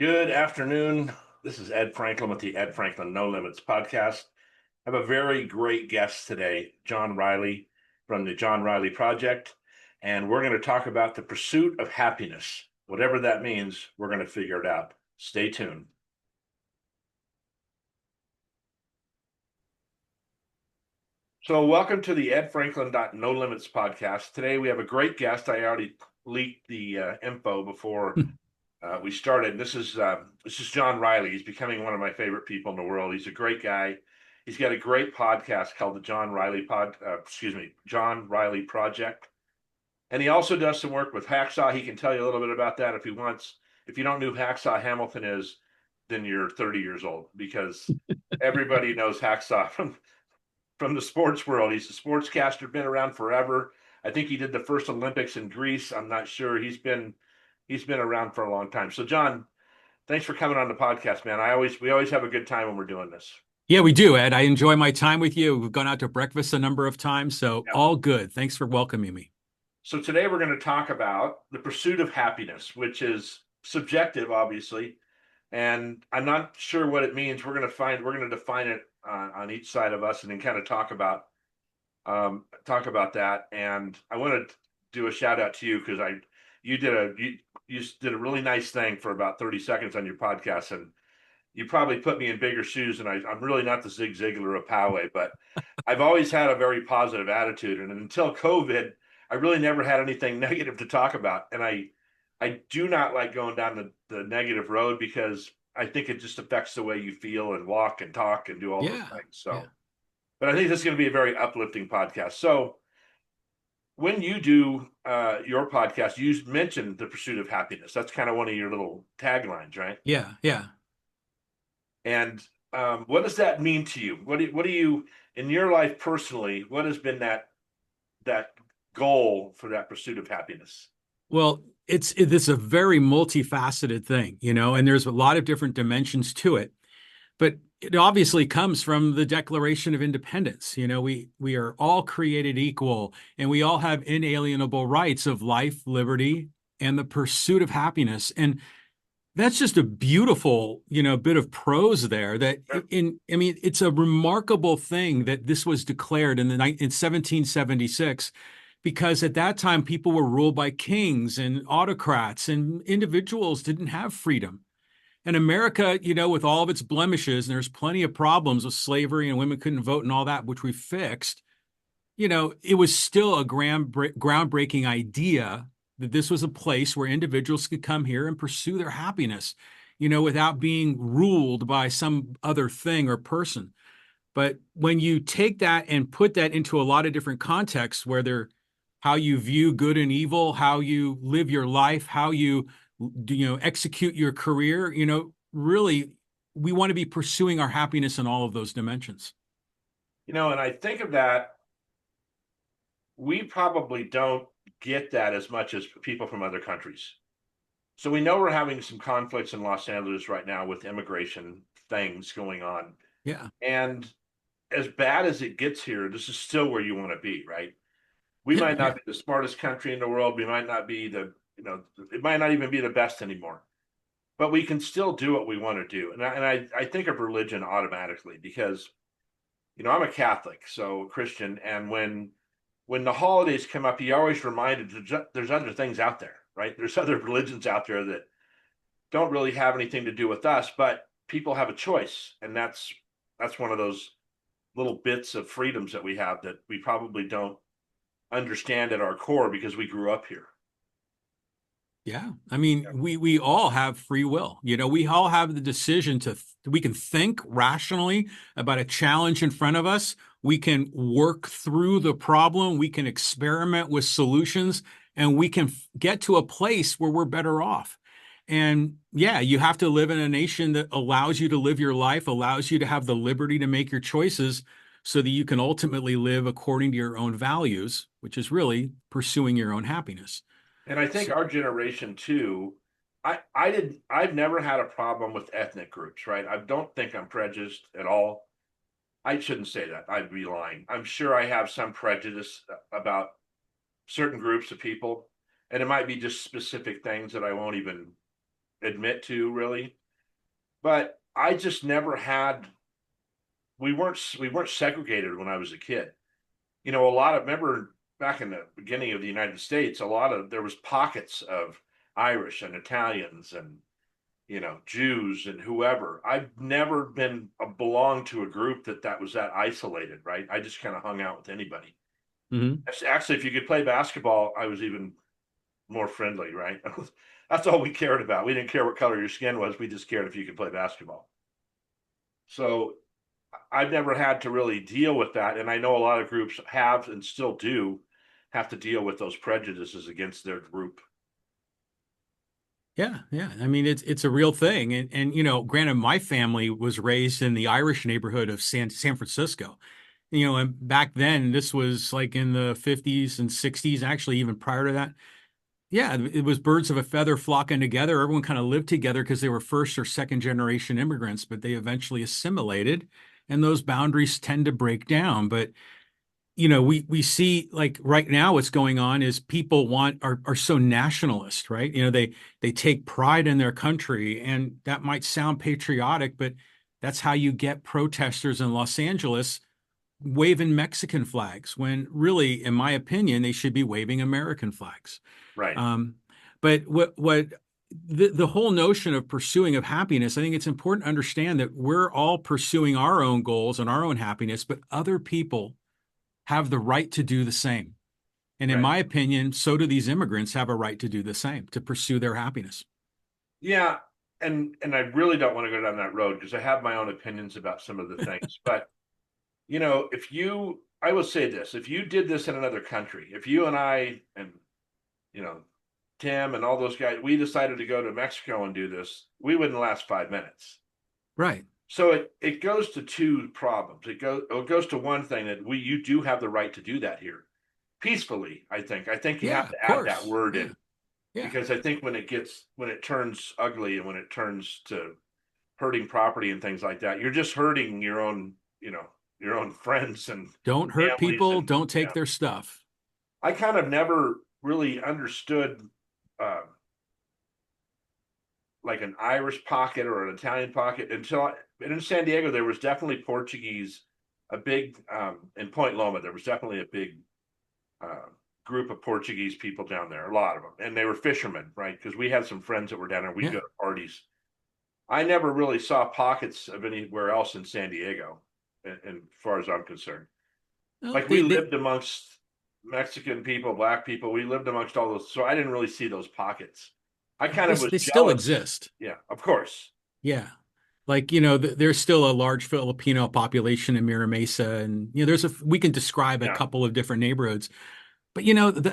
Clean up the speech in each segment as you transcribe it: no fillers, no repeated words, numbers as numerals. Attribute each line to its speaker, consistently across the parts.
Speaker 1: Good afternoon. This is Ed Franklin with the Ed Franklin No Limits podcast. I have a very great guest today, John Riley from the John Riley Project, and we're going to talk about the pursuit of happiness. Whatever that means, we're going to figure it out. Stay tuned. So, welcome to the Ed Franklin No Limits podcast. Today, we have a great guest. I already leaked the info before we started. This is John Riley. He's becoming one of my favorite people in the world. He's a great guy. He's got a great podcast called the John Riley Project, and he also does some work with Hacksaw. He can tell you a little bit about that if he wants. If you don't know who Hacksaw Hamilton is, then you're 30 years old because everybody knows Hacksaw from the sports world. He's a sportscaster, been around forever. I think he did the first Olympics in Greece. I'm not sure. He's been around for a long time. So, John, thanks for coming on the podcast, man. We always have a good time when we're doing this.
Speaker 2: Yeah, we do, Ed. I enjoy my time with you. We've gone out to breakfast a number of times, so
Speaker 1: Yeah.
Speaker 2: all good. Thanks for welcoming me.
Speaker 1: So today we're going to talk about the pursuit of happiness, which is subjective, obviously, and I'm not sure what it means. We're going to define it on each side of us, and then kind of talk about that. And I want to do a shout out to you because you did you did a really nice thing for about 30 seconds on your podcast, and you probably put me in bigger shoes, and I'm really not the Zig Ziglar of Poway, but I've always had a very positive attitude, and until COVID, I really never had anything negative to talk about, and I do not like going down the negative road because I think it just affects the way you feel and walk and talk and do all those
Speaker 2: Yeah,
Speaker 1: things.
Speaker 2: yeah.
Speaker 1: So, but I think this is going to be a very uplifting podcast. So, when you do your podcast, you mentioned the pursuit of happiness. That's kind of one of your little taglines, right?
Speaker 2: Yeah, yeah.
Speaker 1: And what does that mean to you? What do you in your life personally? What has been that goal for that pursuit of happiness?
Speaker 2: Well, it's a very multifaceted thing, and there's a lot of different dimensions to it. But it obviously comes from the Declaration of Independence. We are all created equal, and we all have inalienable rights of life, liberty, and the pursuit of happiness. And that's just a beautiful, bit of prose there that I mean, it's a remarkable thing that this was declared in 1776, because at that time people were ruled by kings and autocrats, and individuals didn't have freedom. And America, with all of its blemishes, and there's plenty of problems with slavery and women couldn't vote and all that, which we fixed, it was still a groundbreaking idea that this was a place where individuals could come here and pursue their happiness, without being ruled by some other thing or person. But when you take that and put that into a lot of different contexts, whether how you view good and evil, how you live your life, how you execute your career, really, we want to be pursuing our happiness in all of those dimensions.
Speaker 1: And I think of that, we probably don't get that as much as people from other countries. So we know we're having some conflicts in Los Angeles right now with immigration things going on.
Speaker 2: Yeah.
Speaker 1: And as bad as it gets here, this is still where you want to be, right? We
Speaker 2: Yeah.
Speaker 1: might
Speaker 2: Yeah.
Speaker 1: not be the smartest country in the world. We might not be it might not even be the best anymore, but we can still do what we want to do. And I think of religion automatically because, I'm a Catholic, so Christian. And when the holidays come up, you always reminded there's other things out there, right? There's other religions out there that don't really have anything to do with us, but people have a choice. And that's one of those little bits of freedoms that we have that we probably don't understand at our core because we grew up here.
Speaker 2: Yeah. I mean, we all have free will. We all have the decision we can think rationally about a challenge in front of us. We can work through the problem. We can experiment with solutions, and we can get to a place where we're better off. And yeah, you have to live in a nation that allows you to live your life, allows you to have the liberty to make your choices so that you can ultimately live according to your own values, which is really pursuing your own happiness.
Speaker 1: And I think
Speaker 2: So,
Speaker 1: our generation too, I've never had a problem with ethnic groups, right? I don't think I'm prejudiced at all. I shouldn't say that. I'd be lying. I'm sure I have some prejudice about certain groups of people, and it might be just specific things that I won't even admit to really. But I just never had. We weren't segregated when I was a kid. A lot of remember back in the beginning of the United States, a lot of there was pockets of Irish and Italians and Jews and whoever. I've never been belonged to a group that was that isolated, right? I just kind of hung out with anybody.
Speaker 2: Hmm.
Speaker 1: Actually, if you could play basketball, I was even more friendly, right? That's all we cared about. We didn't care what color your skin was. We just cared if you could play basketball. So I've never had to really deal with that. And I know a lot of groups have and still do have to deal with those prejudices against their group.
Speaker 2: Yeah, yeah. I mean, it's a real thing, and granted, my family was raised in the Irish neighborhood of San Francisco. And back then, this was like in the 50s and 60s, actually, even prior to that. Yeah, it was birds of a feather flocking together. Everyone kind of lived together because they were first or second generation immigrants, but they eventually assimilated, and those boundaries tend to break down. But we see like right now what's going on is people are so nationalist, right? They take pride in their country, and that might sound patriotic, but that's how you get protesters in Los Angeles waving Mexican flags when really, in my opinion, they should be waving American flags.
Speaker 1: Right.
Speaker 2: Um, but the whole notion of pursuing of happiness, I think it's important to understand that we're all pursuing our own goals and our own happiness, but other people have the right to do the same. And in
Speaker 1: Right.
Speaker 2: my opinion, so do these immigrants have a right to do the same, to pursue their happiness.
Speaker 1: Yeah. And I really don't want to go down that road because I have my own opinions about some of the things. But if I will say this, if you did this in another country, if you and I and you know, Tim and all those guys, we decided to go to Mexico and do this, we wouldn't last 5 minutes.
Speaker 2: Right.
Speaker 1: So it goes to two problems. It goes to one thing that you do have the right to do that here peacefully. I think you have
Speaker 2: Yeah,
Speaker 1: to
Speaker 2: of
Speaker 1: add that
Speaker 2: course.
Speaker 1: word
Speaker 2: Yeah.
Speaker 1: in
Speaker 2: Yeah.
Speaker 1: because I think when it turns ugly and when it turns to hurting property and things like that, you're just hurting your own friends and
Speaker 2: Don't hurt
Speaker 1: families
Speaker 2: people,
Speaker 1: and
Speaker 2: don't take their stuff.
Speaker 1: I kind of never really understood uh, like an Irish pocket or an Italian pocket and in San Diego there was definitely Portuguese, a big in Point Loma there was definitely a big uh, group of Portuguese people down there, a lot of them, and they were fishermen, right? Because we had some friends that were down there. We'd
Speaker 2: Yeah.
Speaker 1: go to parties. I never really saw pockets of anywhere else in San Diego, and as far as I'm concerned.
Speaker 2: Well,
Speaker 1: Like we lived amongst Mexican people, black people. We lived amongst all those, so I didn't really see those pockets. I kind of was
Speaker 2: they still
Speaker 1: jealous.
Speaker 2: exist.
Speaker 1: Yeah, of course.
Speaker 2: Yeah. Like, there's still a large Filipino population in Mira Mesa, and we can describe a
Speaker 1: Yeah,
Speaker 2: couple of different neighborhoods. But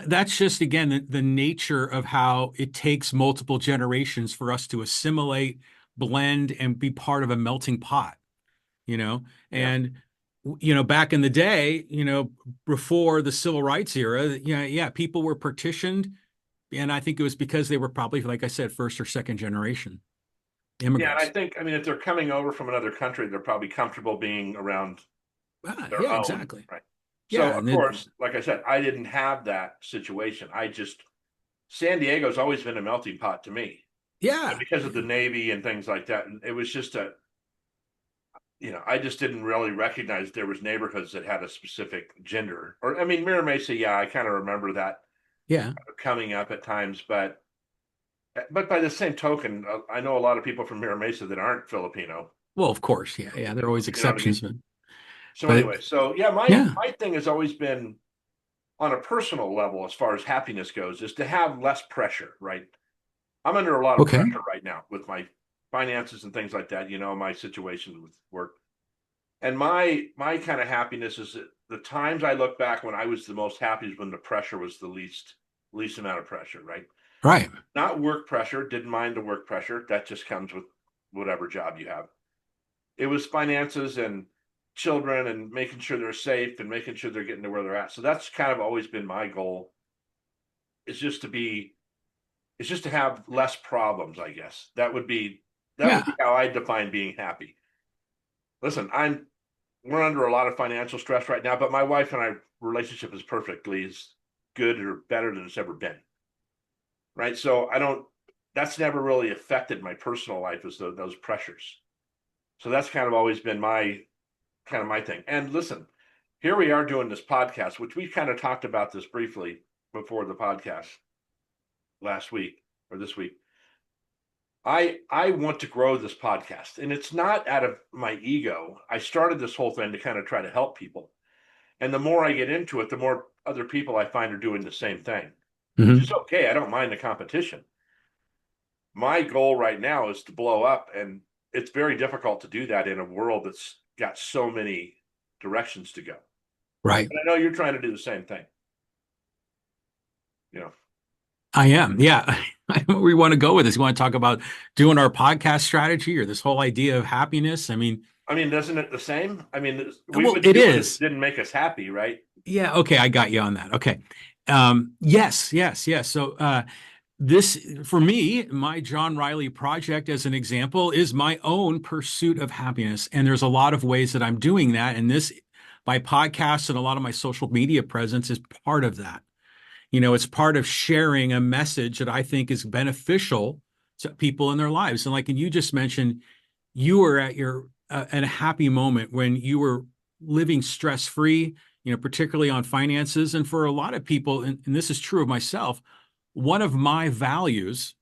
Speaker 2: that's just again the nature of how it takes multiple generations for us to assimilate, blend, and be part of a melting pot, you know?
Speaker 1: yeah,
Speaker 2: And back in the day, before the civil rights era, yeah, yeah, people were partitioned, and I think it was because they were probably, like I said, first or second generation
Speaker 1: yeah. And I
Speaker 2: immigrants.
Speaker 1: think, I mean, if they're coming over from another country, they're probably comfortable being around their
Speaker 2: Yeah,
Speaker 1: own,
Speaker 2: exactly.
Speaker 1: right? So,
Speaker 2: Yeah,
Speaker 1: of course, like I said, I didn't have that situation. San Diego's always been a melting pot to me
Speaker 2: yeah,
Speaker 1: because of the Navy and things like that. And it was just I just didn't really recognize there was neighborhoods that had a specific gender. Or, I mean, Mira Mesa, yeah, I kind of remember that
Speaker 2: yeah.
Speaker 1: coming up at times, but by the same token, I know a lot of people from Mira Mesa that aren't Filipino.
Speaker 2: Well, of course, yeah, yeah. There are always
Speaker 1: You know what I mean?
Speaker 2: exceptions,
Speaker 1: So
Speaker 2: but
Speaker 1: anyway, so yeah, my
Speaker 2: yeah,
Speaker 1: my thing has always been on a personal level as far as happiness goes, is to have less pressure, right? I'm under a lot of
Speaker 2: okay,
Speaker 1: pressure right now with my finances and things like that, my situation with work. And my kind of happiness is that the times I look back when I was the most happy is when the pressure was the least amount of pressure, right?
Speaker 2: right.
Speaker 1: Not work pressure, didn't mind the work pressure. That just comes with whatever job you have. It was finances and children and making sure they're safe and making sure they're getting to where they're at. So that's kind of always been my goal. Is just to be is just to have less problems, I guess. That would be
Speaker 2: Yeah,
Speaker 1: how I define being happy. Listen, we're under a lot of financial stress right now, but my wife and I relationship is perfectly as good or better than it's ever been. Right. So I don't that's never really affected my personal life as those pressures. So that's kind of always been my thing. And listen, here we are doing this podcast, which we kind of talked about this briefly before the podcast last week or this week. I want to grow this podcast, and it's not out of my ego. I started this whole thing to kind of try to help people. And the more I get into it, the more other people I find are doing the same thing, which is
Speaker 2: Hmm.
Speaker 1: okay. I don't mind the competition. My goal right now is to blow up, and it's very difficult to do that in a world that's got so many directions to go.
Speaker 2: Right.
Speaker 1: And I know you're trying to do the same thing. You know,
Speaker 2: I am. Yeah. Where we want to go with this. You want to talk about doing our podcast strategy or this whole idea of happiness? I mean,
Speaker 1: isn't it the same? We
Speaker 2: well,
Speaker 1: would
Speaker 2: it
Speaker 1: do it if it
Speaker 2: is.
Speaker 1: didn't make us happy, right?
Speaker 2: Yeah. Okay. I got you on that. Okay. Yes, yes, yes. So, this, for me, my John Riley project, as an example, is my own pursuit of happiness. And there's a lot of ways that I'm doing that. And this, my podcast and a lot of my social media presence is part of that. It's part of sharing a message that I think is beneficial to people in their lives. And like, and you just mentioned, you were at a happy moment when you were living stress free, particularly on finances. And for a lot of people, and this is true of myself, one of my values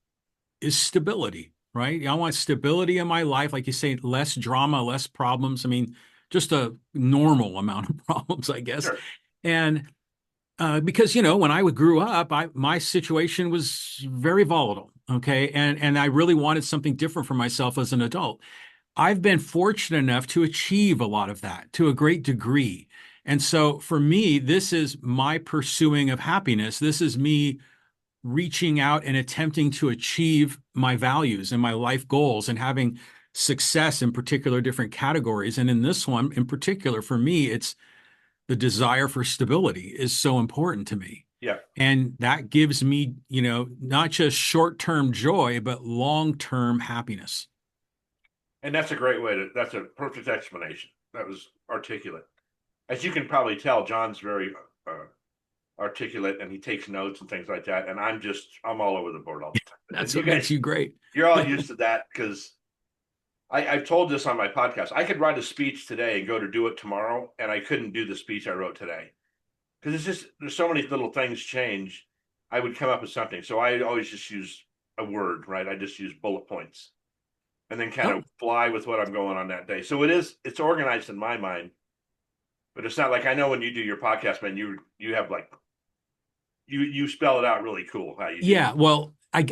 Speaker 2: is stability, right? I want stability in my life. Like you say, less drama, less problems. I mean, just a normal amount of problems, I guess.
Speaker 1: Sure.
Speaker 2: And because when I grew up, my situation was very volatile. Okay, and I really wanted something different for myself as an adult. I've been fortunate enough to achieve a lot of that to a great degree. And so for me, this is my pursuing of happiness. This is me reaching out and attempting to achieve my values and my life goals and having success in particular different categories. And in this one in particular, for me, it's the desire for stability is so important to me.
Speaker 1: Yeah.
Speaker 2: And that gives me, not just short-term joy, but long-term happiness.
Speaker 1: And that's a perfect explanation. That was articulate. As you can probably tell, John's very uh, articulate and he takes notes and things like that. And I'm all over the board all the time. And
Speaker 2: That's
Speaker 1: you
Speaker 2: what makes
Speaker 1: guys,
Speaker 2: you great.
Speaker 1: you're all used to that because I've told this on my podcast. I could write a speech today and go to do it tomorrow, and I couldn't do the speech I wrote today because there's so many little things change. I would come up with something. So I always just use a word, right? I just use bullet points and then kind of
Speaker 2: Oh,
Speaker 1: fly with what I'm going on that day. So it's organized in my mind, but it's not like I know when you do your podcast, man, you have like you spell it out really cool how you do it.
Speaker 2: yeah. Well, I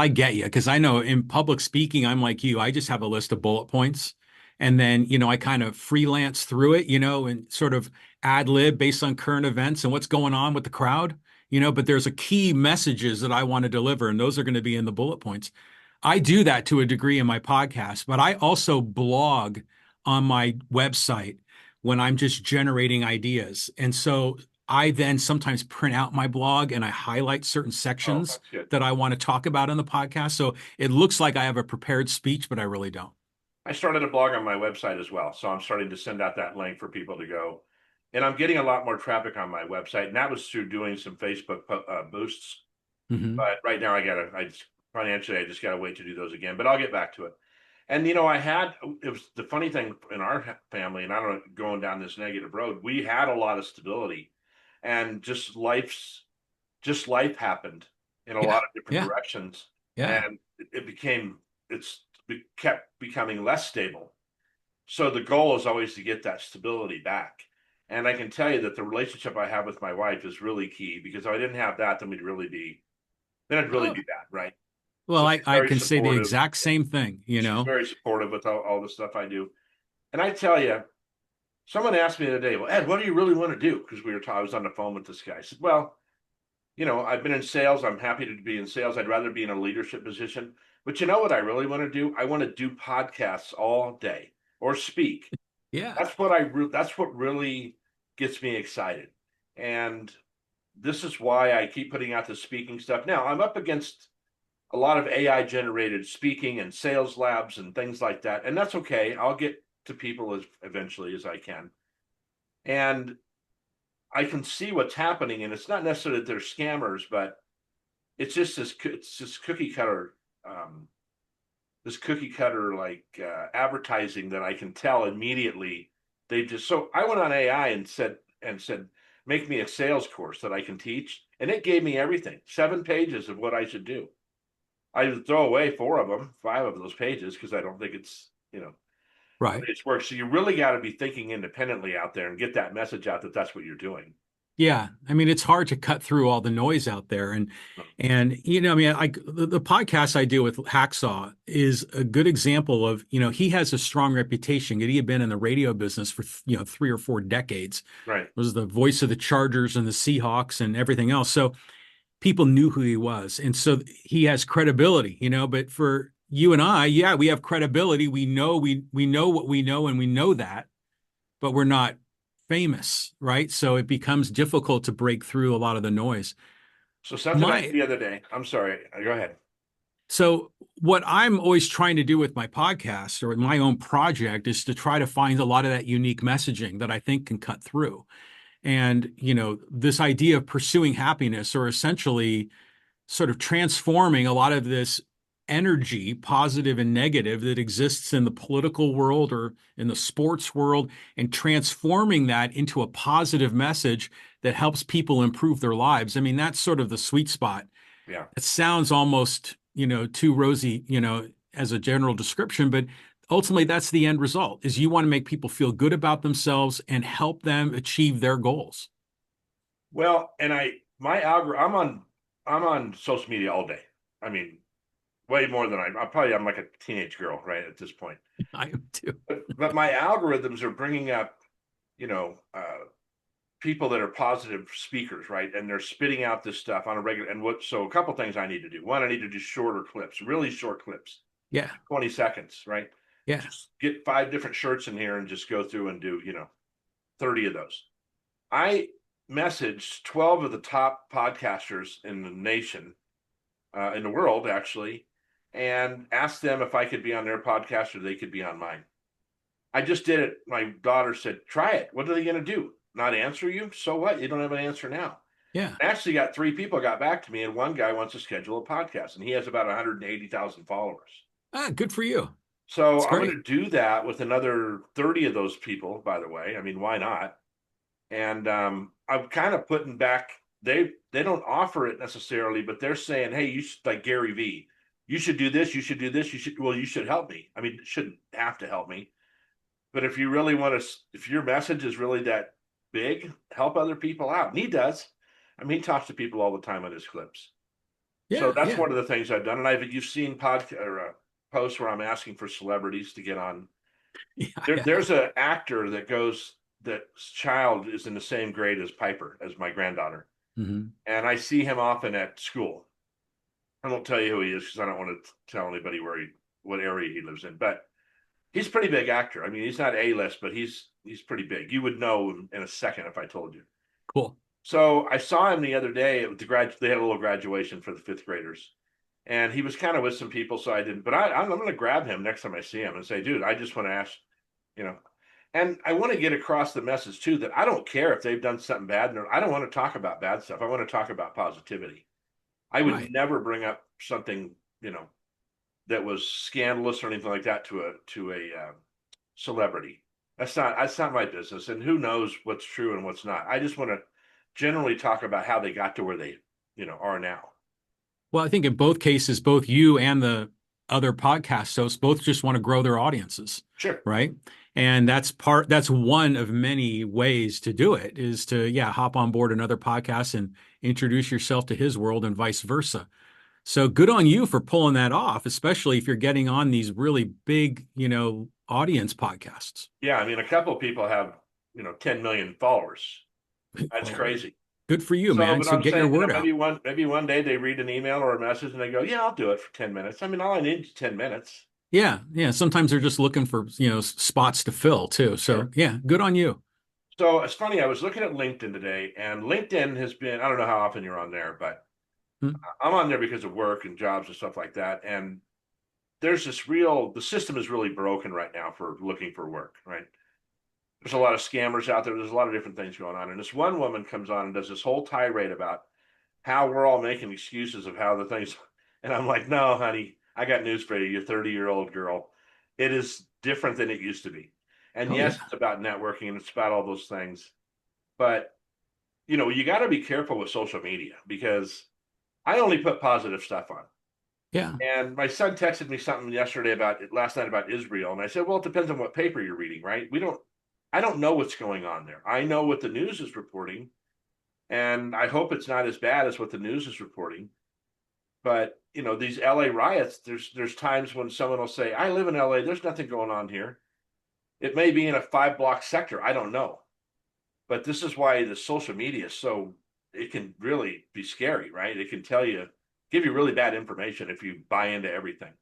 Speaker 2: get you because I know in public speaking, I'm like you. I just have a list of bullet points, and then I kind of freelance through it, and sort of ad lib based on current events and what's going on with the crowd, But there's a key messages that I want to deliver, and those are going to be in the bullet points. I do that to a degree in my podcast, but I also blog on my website when I'm just generating ideas, and so I then sometimes print out my blog and I highlight certain
Speaker 1: Oh,
Speaker 2: sections
Speaker 1: that's good.
Speaker 2: that I want to talk about in the podcast. So it looks like I have a prepared speech, but I really don't.
Speaker 1: I started a blog on my website as well, so I'm starting to send out that link for people to go. And I'm getting a lot more traffic on my website, and that was through doing some Facebook boosts.
Speaker 2: Hmm.
Speaker 1: But right now, financially, I just gotta wait to do those again. But I'll get back to it. And it was the funny thing in our family, and I don't know, going down this negative road. We had a lot of stability, and just life happened in a
Speaker 2: Yeah.
Speaker 1: lot of different
Speaker 2: Yeah.
Speaker 1: directions,
Speaker 2: Yeah.
Speaker 1: and kept becoming less stable. So the goal is always to get that stability back. And I can tell you that the relationship I have with my wife is really key because if I didn't have that, then I'd really
Speaker 2: Oh,
Speaker 1: be bad, right?
Speaker 2: well,
Speaker 1: So
Speaker 2: I,
Speaker 1: she's
Speaker 2: I
Speaker 1: very
Speaker 2: can say the
Speaker 1: supportive.
Speaker 2: exact same thing,
Speaker 1: She's very supportive with all the stuff I do. And I tell you, someone asked me the other day, well, Ed, what do you really want to do? Because I was on the phone with this guy. I said, well, I've been in sales. I'm happy to be in sales. I'd rather be in a leadership position. But you know what I really want to do? I want to do podcasts all day or speak.
Speaker 2: Yeah.
Speaker 1: That's what really gets me excited. And this is why I keep putting out the speaking stuff. Now, I'm up against a lot of AI generated speaking and sales labs and things like that. And that's okay. I'll get to people as eventually as I can. And I can see what's happening. And it's not necessarily that they're scammers, but it's just cookie cutter. this cookie cutter like advertising that I can tell immediately. They just so I went on AI and said make me a sales course that I can teach, and it gave me everything, 7 pages of what I should do. I would throw away 4 of them, 5 of those pages because I don't think I
Speaker 2: Right.
Speaker 1: think it's work. So you really got to be thinking independently out there and get that message out that that's what you're doing.
Speaker 2: Yeah, I mean it's hard to cut through all the noise out there, and I mean, the podcast I do with Hacksaw is a good example of he has a strong reputation. He had been in the radio business for 3 or 4 decades.
Speaker 1: Right.
Speaker 2: Was the voice of the Chargers and the Seahawks and everything else. So people knew who he was, and so he has credibility. But for you and I, yeah, we have credibility. We know what we know, and we know that, but we're not famous, right? So it becomes difficult to break through a lot of the noise.
Speaker 1: So something I did
Speaker 2: My
Speaker 1: the other day. I'm sorry. Go ahead.
Speaker 2: so what I'm always trying to do with my podcast or my own project is to try to find a lot of that unique messaging that I think can cut through. And, this idea of pursuing happiness or essentially sort of transforming a lot of this energy, positive and negative, that exists in the political world or in the sports world, and transforming that into a positive message that helps people improve their lives. I mean, that's sort of the sweet spot.
Speaker 1: Yeah.
Speaker 2: It sounds almost, too rosy, as a general description, but ultimately that's the end result is you want to make people feel good about themselves and help them achieve their goals.
Speaker 1: Well, and my algorithm. I'm on social media all day. I mean, way more than I'm like a teenage girl, right, at this point.
Speaker 2: I am too.
Speaker 1: But my algorithms are bringing up, you know, uh, people that are positive speakers, right? And they're spitting out this stuff on a regular. And so a couple things I need to do. One, I need to do shorter clips, really short clips,
Speaker 2: Yeah.
Speaker 1: 20 seconds, right?
Speaker 2: Yeah.
Speaker 1: Just get 5 different shirts in here and just go through and do, 30 of those. I messaged 12 of the top podcasters in the nation, in the world, actually, and asked them if I could be on their podcast or they could be on mine. I just did it. My daughter said, try it. What are they going to do? Not answer you? So what? You don't have an answer now.
Speaker 2: Yeah.
Speaker 1: I actually got 3 people got back to me, and one guy wants to schedule a podcast, and he has about 180,000 followers.
Speaker 2: Good for you.
Speaker 1: So
Speaker 2: It's
Speaker 1: I'm going
Speaker 2: great.
Speaker 1: to do that with another 30 of those people, by the way. I mean, why not? And I'm kind of putting back. They don't offer it necessarily, but they're saying, hey, you should, like Gary V, you should do this, you should do this, you should help me. I mean, it shouldn't have to help me, but if you really want to, if your message is really that big, help other people out. And he does. I mean, he talks to people all the time on his clips. So
Speaker 2: Yeah.
Speaker 1: that's
Speaker 2: Yeah.
Speaker 1: one of the things I've done. And you've seen podcast or posts where I'm asking for celebrities to get on.
Speaker 2: Yeah.
Speaker 1: There's an actor that child is in the same grade as Piper, as my granddaughter.
Speaker 2: Hmm.
Speaker 1: And I see him often at school. I won't tell you who he is because I don't want to tell anybody what area he lives in. But he's a pretty big actor. I mean, he's not A-list, but he's pretty big. You would know in a second if I told you.
Speaker 2: Cool.
Speaker 1: So I saw him the other day at they had a little graduation for the fifth graders, and he was kind of with some people, so I didn't. But I'm going to grab him next time I see him and say, dude, I just want to ask, you know, and I want to get across the message too that I don't care if they've done something bad. And I don't want to talk about bad stuff. I want to talk about positivity. I would
Speaker 2: Right.
Speaker 1: never bring up something, that was scandalous or anything like that to a celebrity. That's not my business. And who knows what's true and what's not. I just want to generally talk about how they got to where they, are now.
Speaker 2: Well, I think in both cases, both you and the other podcast hosts both just want to grow their audiences,
Speaker 1: Sure.
Speaker 2: right? And that's one of many ways to do it is to, yeah, hop on board another podcast and introduce yourself to his world and vice versa. So good on you for pulling that off, especially if you're getting on these really big, audience podcasts.
Speaker 1: Yeah. I mean, a couple of people have, 10 million followers. That's
Speaker 2: Well,
Speaker 1: crazy.
Speaker 2: good for you,
Speaker 1: So,
Speaker 2: man.
Speaker 1: but
Speaker 2: So
Speaker 1: I'm
Speaker 2: get your
Speaker 1: saying,
Speaker 2: word out.
Speaker 1: maybe one day they read an email or a message and they go, yeah, I'll do it for 10 minutes. I mean, all I need is 10 minutes.
Speaker 2: Yeah, yeah. Sometimes they're just looking for, spots to fill too. So
Speaker 1: Sure.
Speaker 2: yeah, good on you.
Speaker 1: So it's funny, I was looking at LinkedIn today, and LinkedIn has been, I don't know how often you're on there, but
Speaker 2: Hmm.
Speaker 1: I'm on there because of work and jobs and stuff like that. And the system is really broken right now for looking for work, right? There's a lot of scammers out there. There's a lot of different things going on. And this one woman comes on and does this whole tirade about how we're all making excuses of how the things. And I'm like, no, honey, I got news for you. You're 30-year-old girl. It is different than it used to be. And
Speaker 2: Oh yeah.
Speaker 1: yes, it's about networking and it's about all those things. But, you got to be careful with social media because I only put positive stuff on.
Speaker 2: Yeah.
Speaker 1: And my son texted me something last night about Israel. And I said, well, it depends on what paper you're reading, right? I don't know what's going on there. I know what the news is reporting. And I hope it's not as bad as what the news is reporting. But these LA riots, there's times when someone will say, I live in LA, there's nothing going on here. It may be in a 5 block sector. I don't know. But this is why the social media is so it can really be scary, right? It can give you really bad information if you buy into everything.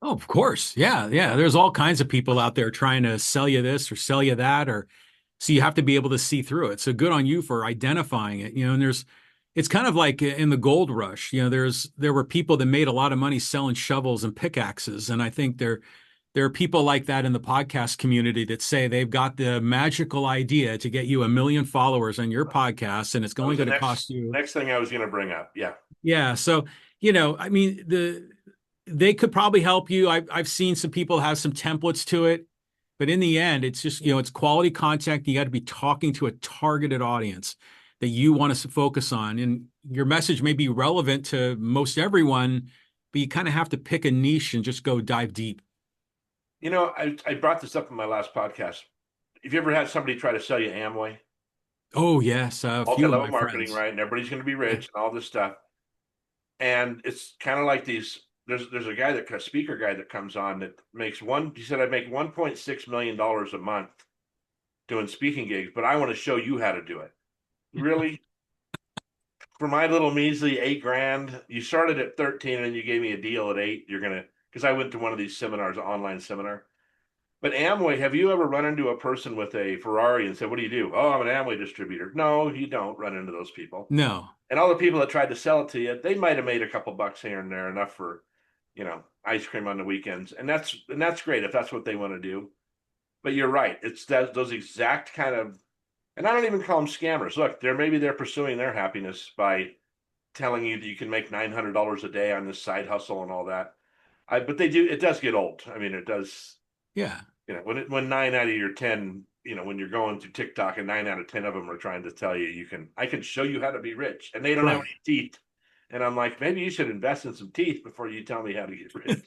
Speaker 2: Oh, of course. Yeah. Yeah. There's all kinds of people out there trying to sell you this or sell you that, or so you have to be able to see through it. So good on you for identifying it, and it's kind of like in the gold rush, there were people that made a lot of money selling shovels and pickaxes. And I think there are people like that in the podcast community that say they've got the magical idea to get you 1 million followers on your podcast, and it's
Speaker 1: That
Speaker 2: only
Speaker 1: was the
Speaker 2: going to
Speaker 1: next
Speaker 2: cost you.
Speaker 1: next thing I was going to bring up. Yeah.
Speaker 2: Yeah. So, I mean, they could probably help you. I've seen some people have some templates to it, but in the end, it's just, it's quality content. You got to be talking to a targeted audience that you want to focus on. And your message may be relevant to most everyone, but you kind of have to pick a niche and just go dive deep.
Speaker 1: I brought this up in my last podcast. Have you ever had somebody try to sell you Amway?
Speaker 2: Oh, yes. A few of
Speaker 1: Multi-level
Speaker 2: my
Speaker 1: marketing,
Speaker 2: friends.
Speaker 1: right? And everybody's going to be
Speaker 2: Yeah.
Speaker 1: rich and all this stuff. And it's kind of like these. There's a speaker guy that comes on that makes one. He said I make $1.6 million a month doing speaking gigs, but I want to show you how to do it. Really? For my little measly 8 grand, you started at 13 and you gave me a deal at 8. Because I went to one of these seminars, online seminar. But Amway, have you ever run into a person with a Ferrari and said, what do you do? Oh, I'm an Amway distributor. No, you don't run into those people.
Speaker 2: No.
Speaker 1: And all the people that tried to sell it to you, they might have made a couple bucks here and there, enough for, ice cream on the weekends. And that's great if that's what they want to do. But you're right. It's those exact kind of, and I don't even call them scammers. Look, they're pursuing their happiness by telling you that you can make $900 a day on this side hustle and all that. But it does get old. I mean, it does.
Speaker 2: Yeah.
Speaker 1: When 9 out of your 10, when you're going through TikTok and 9 out of 10 of them are trying to tell you I can show you how to be rich, and they don't have
Speaker 2: Right.
Speaker 1: any teeth. And I'm like, maybe you should invest in some teeth before you tell me how to get rich.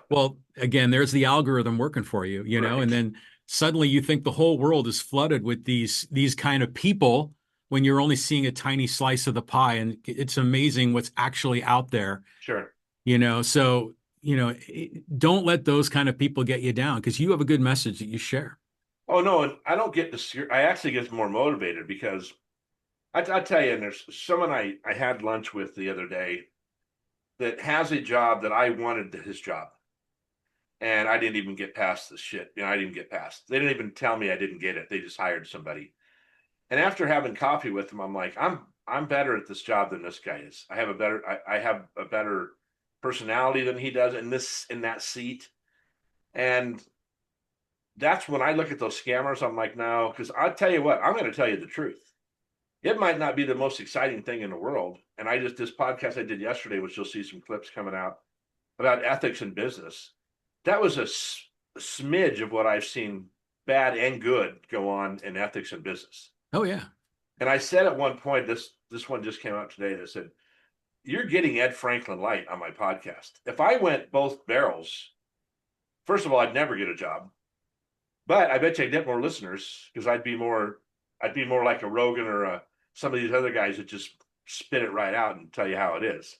Speaker 2: Well, again, there's the algorithm working for you, and
Speaker 1: Right.
Speaker 2: then suddenly you think the whole world is flooded with these kind of people when you're only seeing a tiny slice of the pie, and it's amazing what's actually out there,
Speaker 1: Sure.
Speaker 2: So, don't let those kind of people get you down because you have a good message that you share.
Speaker 1: Oh no, and I don't get I actually get more motivated because I tell you, and there's someone I had lunch with the other day that has a job that I wanted his job. And I didn't even get past the shit. I didn't get past. They didn't even tell me I didn't get it. They just hired somebody. And after having coffee with him, I'm like, I'm better at this job than this guy is. I have a better personality than he does in that seat. And that's when I look at those scammers, I'm like, no, because I'll tell you what, I'm going to tell you the truth. It might not be the most exciting thing in the world. And this podcast I did yesterday, which you'll see some clips coming out about ethics in business. That was a smidge of what I've seen bad and good go on in ethics and business.
Speaker 2: Oh yeah.
Speaker 1: And I said at one point, this one just came out today. I said, "You're getting Ed Franklin light on my podcast. If I went both barrels, first of all, I'd never get a job, but I bet you I'd get more listeners because I'd be more like a Rogan or some of these other guys that just spit it right out and tell you how it is."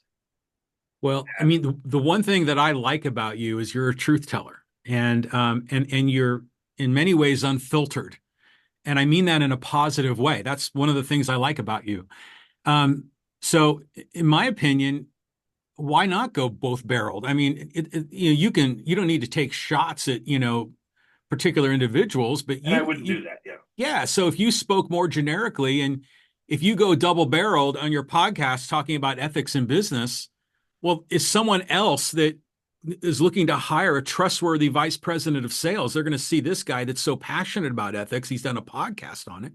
Speaker 2: Well, I mean, the one thing that I like about you is you're a truth teller, and you're in many ways unfiltered, and I mean that in a positive way. That's one of the things I like about you. Um, so, in my opinion, why not go both barreled? I mean, you don't need to take shots at particular individuals, but
Speaker 1: And I wouldn't do that. Yeah.
Speaker 2: yeah. So if you spoke more generically, and if you go double barreled on your podcast talking about ethics in business, well, is someone else that is looking to hire a trustworthy vice president of sales, they're going to see this guy that's so passionate about ethics. He's done a podcast on it.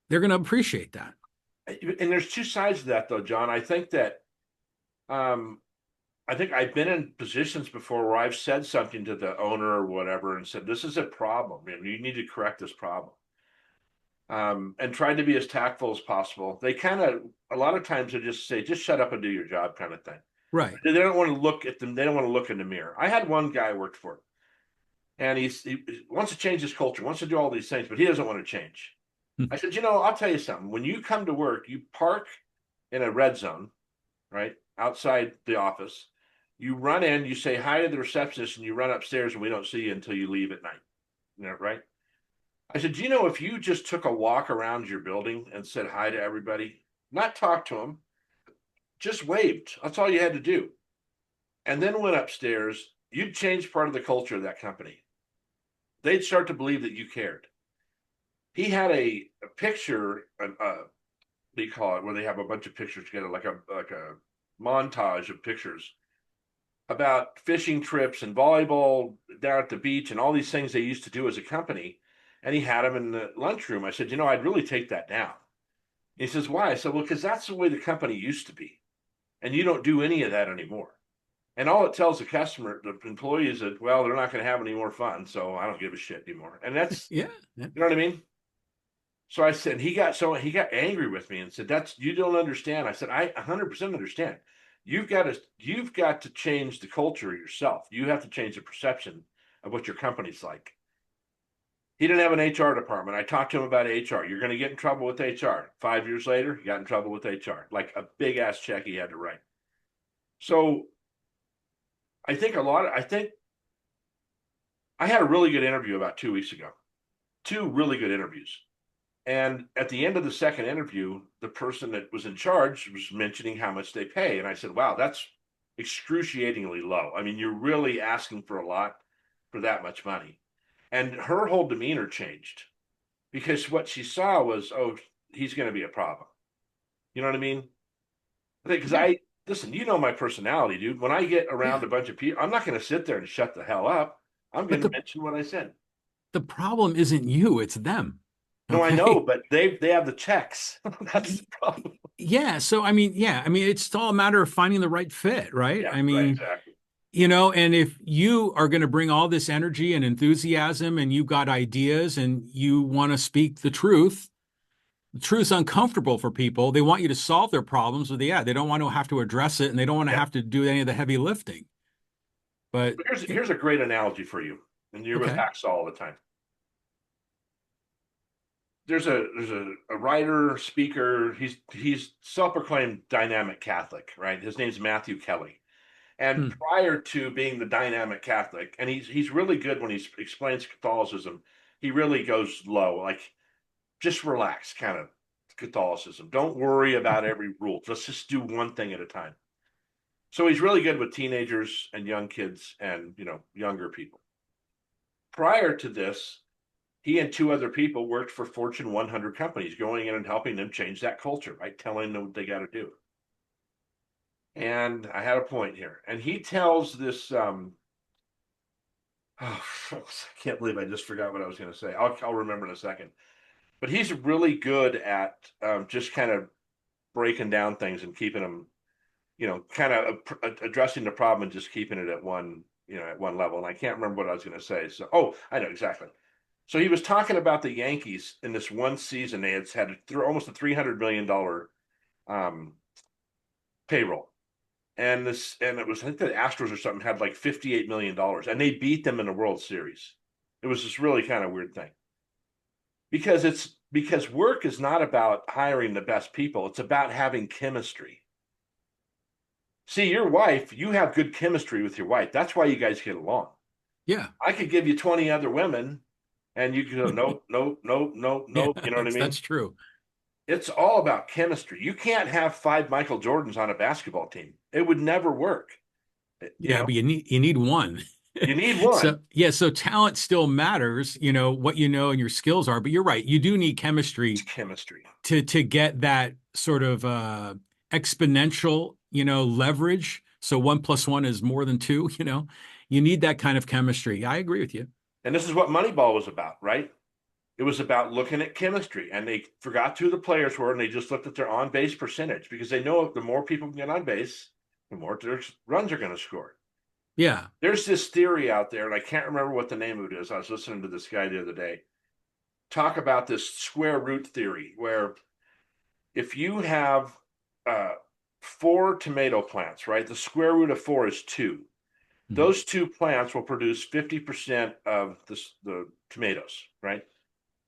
Speaker 2: They're going to appreciate that.
Speaker 1: And there's two sides to that, though, John. I think that um, I think I've been in positions before where I've said something to the owner or whatever and said, this is a problem and you need to correct this problem. And tried to be as tactful as possible. They kind of, a lot of times they just say, just shut up and do your job kind of thing.
Speaker 2: Right.
Speaker 1: They don't want to look at them. They don't want to look in the mirror. I had one guy I worked for, and he wants to change his culture, wants to do all these things, but he doesn't want to change.
Speaker 2: Hmm.
Speaker 1: I said, you know, I'll tell you something. When you come to work, you park in a red zone, right? Outside the office. You run in, you say hi to the receptionist, and you run upstairs, and we don't see you until you leave at night. You know, right? I said, do you know if you just took a walk around your building and said hi to everybody, not talk to them, just waved. That's all you had to do. And then went upstairs, you'd change part of the culture of that company. They'd start to believe that you cared. He had a picture, what do you call it, where they have a bunch of pictures together, like a montage of pictures about fishing trips and volleyball down at the beach and all these things they used to do as a company. And he had them in the lunchroom. I said, you know, I'd really take that down. He says, why? I said, well, because that's the way the company used to be. And you don't do any of that anymore. And all it tells the customer, the employee, is that, well, they're not going to have any more fun. So I don't give a shit anymore. And that's,
Speaker 2: Yeah. Yeah.
Speaker 1: you know what I mean? So I said, he got angry with me and said, that's, you don't understand. I said, I 100% understand. You've got to change the culture yourself. You have to change the perception of what your company's like. He didn't have an HR department. I talked to him about HR. You're going to get in trouble with HR. 5 years later, he got in trouble with HR, like a big ass check he had to write. So I think I had a really good interview about 2 weeks ago, two really good interviews. And at the end of the second interview, the person that was in charge was mentioning how much they pay. And I said, wow, that's excruciatingly low. I mean, you're really asking for a lot for that much money. And her whole demeanor changed because what she saw was, oh, he's going to be a problem. You know what I mean? I think because
Speaker 2: Yeah.
Speaker 1: listen, you know my personality, dude. When I get around
Speaker 2: Yeah.
Speaker 1: a bunch of people, I'm not going to sit there and shut the hell up. I'm
Speaker 2: But
Speaker 1: going to mention what I said.
Speaker 2: the problem isn't you, it's them.
Speaker 1: No, I know,
Speaker 2: Okay.
Speaker 1: but they have the checks. That's the problem.
Speaker 2: Yeah. So, I mean, yeah, I mean, it's all a matter of finding the right fit, right?
Speaker 1: Yeah,
Speaker 2: I
Speaker 1: right,
Speaker 2: mean,
Speaker 1: exactly.
Speaker 2: and if you are going to bring all this energy and enthusiasm and you've got ideas and you want to speak the truth's uncomfortable for people. They want you to solve their problems with, yeah, they don't want to have to address it and they don't want to
Speaker 1: Yeah.
Speaker 2: have to do any of the heavy lifting. But
Speaker 1: Here's a great analogy for you, and you're with
Speaker 2: okay.
Speaker 1: Hacksaw all the time. There's a writer, speaker. He's self-proclaimed dynamic Catholic, right? His name's Matthew Kelly. And
Speaker 2: Hmm.
Speaker 1: prior to being the dynamic Catholic, and he's really good when he explains Catholicism. He really goes low, like just relax, kind of Catholicism. Don't worry about every rule. Let's just do one thing at a time. So he's really good with teenagers and young kids and younger people. Prior to this, he and two other people worked for Fortune 100 companies, going in and helping them change that culture, right? Telling them what they got to do. And I had a point here. And he tells this, oh, I can't believe I just forgot what I was going to say. I'll remember in a second. But he's really good at just kind of breaking down things and keeping them, kind of addressing the problem and just keeping it at one level. And I can't remember what I was going to say. So, oh, I know exactly. So he was talking about the Yankees in this one season. They had almost a $300 million um, payroll, and it was, I think the Astros or something had like $58 million, and they beat them in the World Series. It was this really kind of weird thing because work is not about hiring the best people. It's about having chemistry. See, your wife, you have good chemistry with your wife. That's why you guys get along.
Speaker 2: Yeah.
Speaker 1: I could give you 20 other women and you could go, nope, nope, nope, nope,
Speaker 2: Yeah,
Speaker 1: nope. You know what I
Speaker 2: that's
Speaker 1: mean?
Speaker 2: true.
Speaker 1: It's all about chemistry. You can't have five Michael Jordans on a basketball team. It would never work. You
Speaker 2: Yeah,
Speaker 1: know,
Speaker 2: but you need one.
Speaker 1: you need one.
Speaker 2: So yeah, so talent still matters, what you know and your skills are, but you're right. You do need
Speaker 1: It's
Speaker 2: chemistry
Speaker 1: chemistry.
Speaker 2: to get that sort of exponential, leverage. So 1+1 is more than two, you need that kind of chemistry. I agree with you.
Speaker 1: And this is what Moneyball was about, right? It was about looking at chemistry, and they forgot who the players were, and they just looked at their on base percentage because they know the more people can get on base, the more their runs are going to score.
Speaker 2: Yeah.
Speaker 1: There's this theory out there, and I can't remember what the name of it is. I was listening to this guy the other day talk about this square root theory, where if you have uh, four tomato plants, right, the square root of four is two.
Speaker 2: Mhm.
Speaker 1: Those two plants will produce 50% of the tomatoes, right?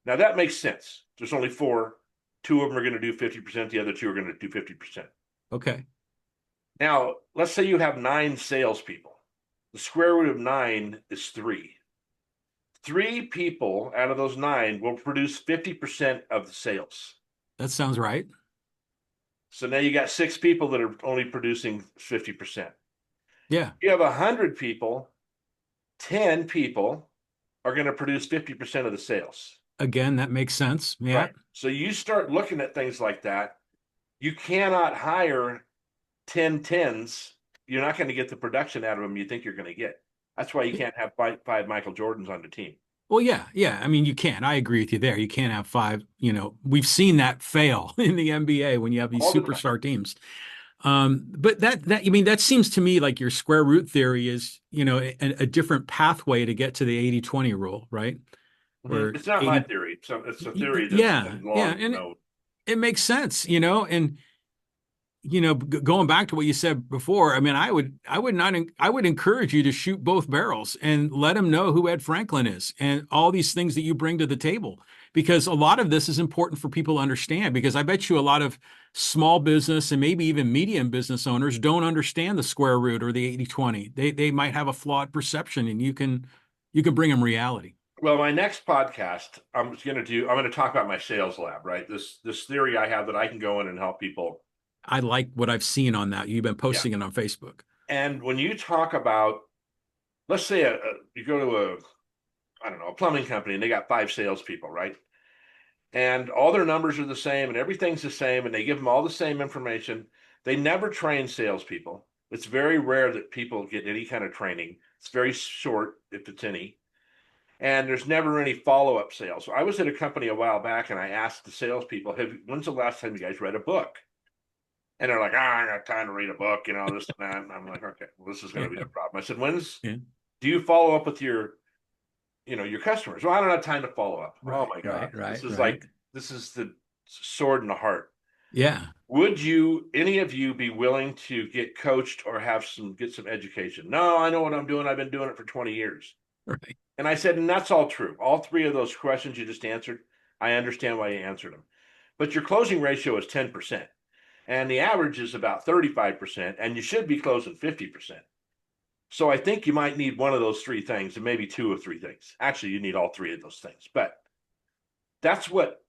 Speaker 1: Now that makes sense. There's only four. Two of them are going to do 50%. The other two are going to do 50%.
Speaker 2: Okay.
Speaker 1: Now, let's say you have nine salespeople. The square root of nine is three. Three people out of those nine will produce 50% of the sales.
Speaker 2: That sounds right.
Speaker 1: So now you got six people that are only producing 50%.
Speaker 2: Yeah.
Speaker 1: You have 100 people, 10 people are going to produce 50% of the sales.
Speaker 2: Again, that makes sense. Yeah.
Speaker 1: Right. So you start looking at things like that. You cannot hire 10 tens. You're not going to get the production out of them you think you're going to get. That's why you can't have five Michael Jordans on the team.
Speaker 2: Well, yeah, yeah. I mean, you can't. I agree with you there. You can't have five. We've seen that fail in the NBA when you have these
Speaker 1: All the time.
Speaker 2: superstar teams. But I mean, that seems to me like your square root theory is, a different pathway to get to the 80-20 rule, right?
Speaker 1: Mm-hmm.
Speaker 2: Where
Speaker 1: It's not my
Speaker 2: 80,
Speaker 1: theory. So it's a theory that's
Speaker 2: yeah,
Speaker 1: been
Speaker 2: yeah.
Speaker 1: long
Speaker 2: And
Speaker 1: known.
Speaker 2: it makes sense, and going back to what you said before, I mean, I would encourage you to shoot both barrels and let them know who Ed Franklin is and all these things that you bring to the table, because a lot of this is important for people to understand. Because I bet you a lot of small business and maybe even medium business owners don't understand the square root or the 80-20. They might have a flawed perception, and you can bring them reality.
Speaker 1: Well, my next podcast, I'm going to talk about my sales lab, right? This theory I have that I can go in and help people.
Speaker 2: I like what I've seen on that. You've been
Speaker 1: Yeah.
Speaker 2: posting it on Facebook.
Speaker 1: And when you talk about, let's say you go to I don't know, a plumbing company and they got five salespeople, right? And all their numbers are the same and everything's the same and they give them all the same information. They never train salespeople. It's very rare that people get any kind of training. It's very short, if it's any. And there's never any follow-up sales. So I was at a company a while back and I asked the salespeople, when's the last time you guys read a book? And they're like, I got time to read a book, this and that. And I'm like, okay, well, this is going to be a problem. I said,
Speaker 2: Yeah.
Speaker 1: do you follow up with your customers? Well, I don't have time to follow up. Oh
Speaker 2: Right,
Speaker 1: my God.
Speaker 2: right, right, right.
Speaker 1: This is the sword in the heart.
Speaker 2: Yeah.
Speaker 1: Would any of you be willing to get coached or get some education? No, I know what I'm doing. I've been doing it for 20 years.
Speaker 2: Right.
Speaker 1: And I said, and that's all true. All three of those questions you just answered, I understand why you answered them. But your closing ratio is 10%. And the average is about 35%, and you should be closing 50%. So I think you might need one of those three things, and maybe two or three things. Actually, you need all three of those things. But that's what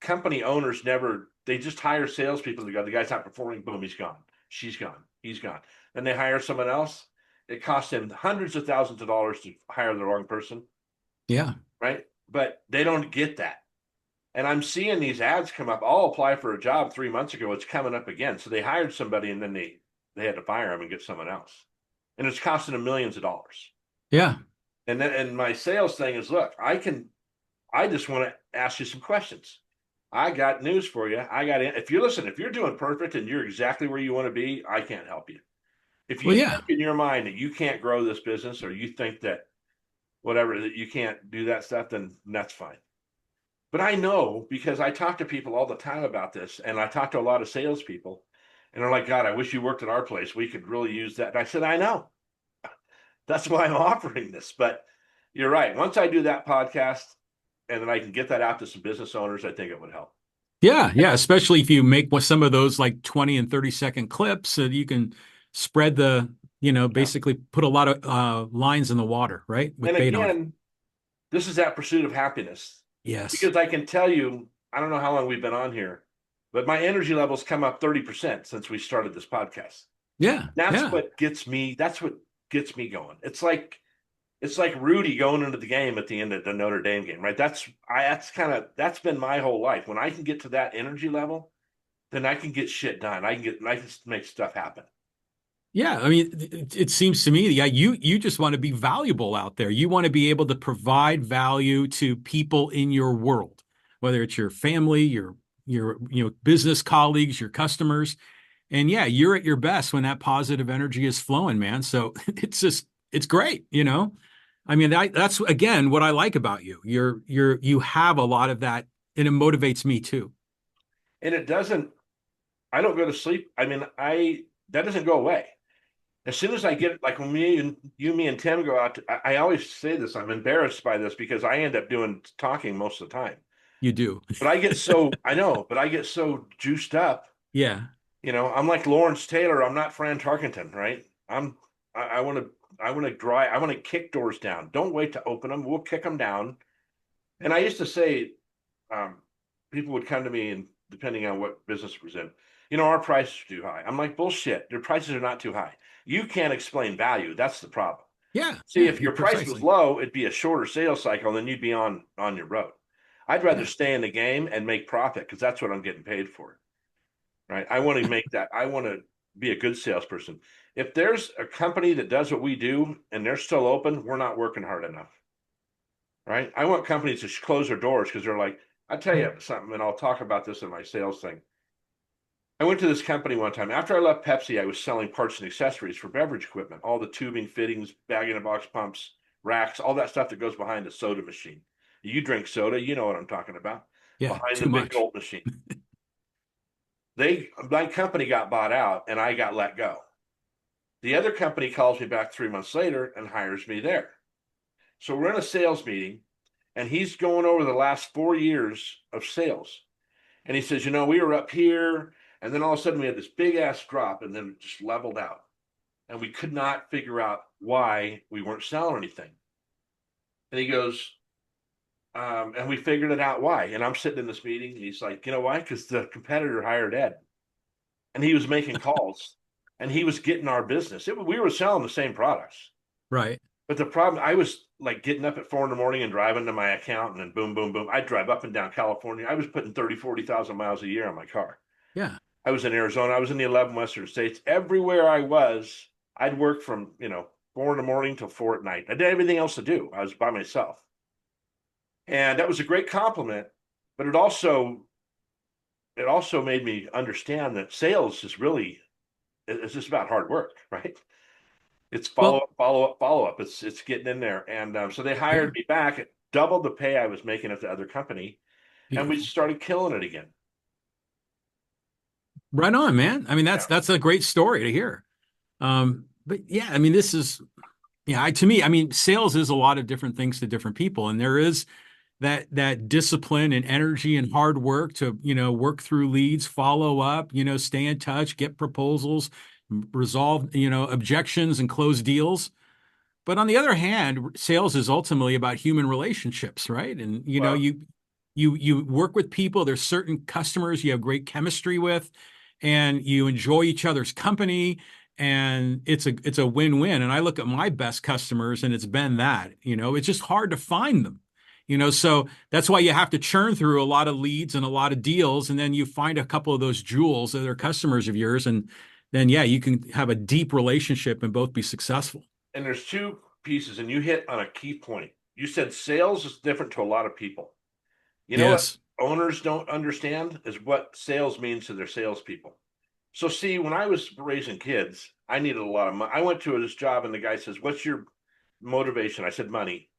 Speaker 1: company owners never, they just hire salespeople to go, the guy's not performing, boom, he's gone. She's gone. He's gone. Then they hire someone else. It costs them hundreds of thousands of dollars to hire the wrong person,
Speaker 2: Yeah.
Speaker 1: right? But they don't get that. And I'm seeing these ads come up. I'll apply for a job 3 months ago. It's coming up again. So they hired somebody and then they had to fire him and get someone else. And it's costing them millions of dollars.
Speaker 2: Yeah.
Speaker 1: And my sales thing is, look, I just want to ask you some questions. I got news for you. If you're doing perfect and you're exactly where you want to be, I can't help you. If
Speaker 2: Well,
Speaker 1: you
Speaker 2: yeah.
Speaker 1: think in your mind that you can't grow this business or you think that whatever, that you can't do that stuff, then that's fine. But I know because I talk to people all the time about this, and I talk to a lot of salespeople, and they're like, God, I wish you worked at our place. We could really use that. And I said, I know. That's why I'm offering this. But you're right. Once I do that podcast and then I can get that out to some business owners, I think it would help.
Speaker 2: Yeah. Yeah. Especially if you make some of those like 20 and 30-second clips so that you can spread
Speaker 1: Yeah.
Speaker 2: basically put a lot of lines in the water, right? With
Speaker 1: And
Speaker 2: bait on it.
Speaker 1: again, this is that pursuit of happiness
Speaker 2: Yes.
Speaker 1: because I can tell you, I don't know how long we've been on here, but my energy levels come up 30% since we started this podcast.
Speaker 2: Yeah.
Speaker 1: That's
Speaker 2: Yeah.
Speaker 1: what gets me. That's what gets me going. It's like Rudy going into the game at the end of the Notre Dame game, right? That's been my whole life. When I can get to that energy level, then I can get shit done. I can make stuff happen.
Speaker 2: Yeah, I mean, it seems to me, yeah, you just want to be valuable out there. You want to be able to provide value to people in your world, whether it's your family, your business colleagues, your customers. And yeah, you're at your best when that positive energy is flowing, man. So it's great, you know? I mean, that's again what I like about you. You have a lot of that, and it motivates me too.
Speaker 1: And it doesn't, I don't go to sleep. I mean, that doesn't go away. As soon as I get, like when me and Tim go out, I always say this, I'm embarrassed by this because I end up doing talking most of the time.
Speaker 2: You do.
Speaker 1: But I get so, I know, but I get so juiced up.
Speaker 2: Yeah.
Speaker 1: I'm like Lawrence Taylor. I'm not Fran Tarkenton, right? I want to, I want to kick doors down. Don't wait to open them. We'll kick them down. And I used to say, um, people would come to me and depending on what business we're in, our prices are too high. I'm like, bullshit. Their prices are not too high. You can't explain value. That's the problem.
Speaker 2: Yeah.
Speaker 1: See,
Speaker 2: Yeah.
Speaker 1: if
Speaker 2: You
Speaker 1: your price was
Speaker 2: precisely.
Speaker 1: low, it'd be a shorter sales cycle, and then you'd be on your road. I'd rather
Speaker 2: Yeah.
Speaker 1: stay in the game and make profit because that's what I'm getting paid for, right? I want to make that. I want to be a good salesperson. If there's a company that does what we do and they're still open, we're not working hard enough, right? I want companies to close their doors because they're like, I'll tell you something, and I'll talk about this in my sales thing. I went to this company one time. After I left Pepsi, I was selling parts and accessories for beverage equipment, all the tubing, fittings, bag in a box pumps, racks, all that stuff that goes behind the soda machine. You drink soda, you know what I'm talking about.
Speaker 2: Yeah.
Speaker 1: Behind the
Speaker 2: Too
Speaker 1: big
Speaker 2: much.
Speaker 1: Jolt machine. My company got bought out and I got let go. The other company calls me back 3 months later and hires me there. So we're in a sales meeting and he's going over the last 4 years of sales. And he says, we were up here and then all of a sudden we had this big ass drop and then it just leveled out. And we could not figure out why we weren't selling anything. And he goes, and we figured it out why. And I'm sitting in this meeting and he's like, you know why? Because the competitor hired Ed and he was making calls and he was getting our business. We were selling the same products.
Speaker 2: Right.
Speaker 1: But the problem, I was like getting up at 4 in the morning and driving to my account and then boom, boom, boom. I'd drive up and down California. I was putting 30, 40,000 miles a year on my car.
Speaker 2: Yeah.
Speaker 1: I was in Arizona. I was in the 11 Western states. Everywhere I was, I'd work from, 4 in the morning till 4 at night. I did everything else to do. I was by myself. And that was a great compliment, but it also made me understand that sales is really it's just about hard work, right? It's follow
Speaker 2: Well,
Speaker 1: up, follow up, follow up. It's getting in there, and so they
Speaker 2: yeah.
Speaker 1: hired me back at double the pay I was making at the other company, and we
Speaker 2: Beautiful.
Speaker 1: started killing it again.
Speaker 2: Right on, man. I mean,
Speaker 1: Yeah.
Speaker 2: that's a great story to hear. But yeah, I mean, this is yeah, to me, I mean, sales is a lot of different things to different people, and there is that discipline and energy and hard work to, work through leads, follow up, stay in touch, get proposals, resolve, objections and close deals. But on the other hand, sales is ultimately about human relationships, right? And
Speaker 1: Well,
Speaker 2: you work with people. There's certain customers you have great chemistry with, and you enjoy each other's company, and it's a win-win. And I look at my best customers, and it's been that. It's just hard to find them. So that's why you have to churn through a lot of leads and a lot of deals, and then you find a couple of those jewels that are customers of yours, and then yeah, you can have a deep relationship and both be successful.
Speaker 1: and there's two pieces, and you hit on a key point. You said sales is different to a lot of people. You know what
Speaker 2: Yes.
Speaker 1: owners don't understand is what sales means to their salespeople. So, see, when I was raising kids, I needed a lot of money. I went to this job, and the guy says, "What's your motivation?" I said, "Money."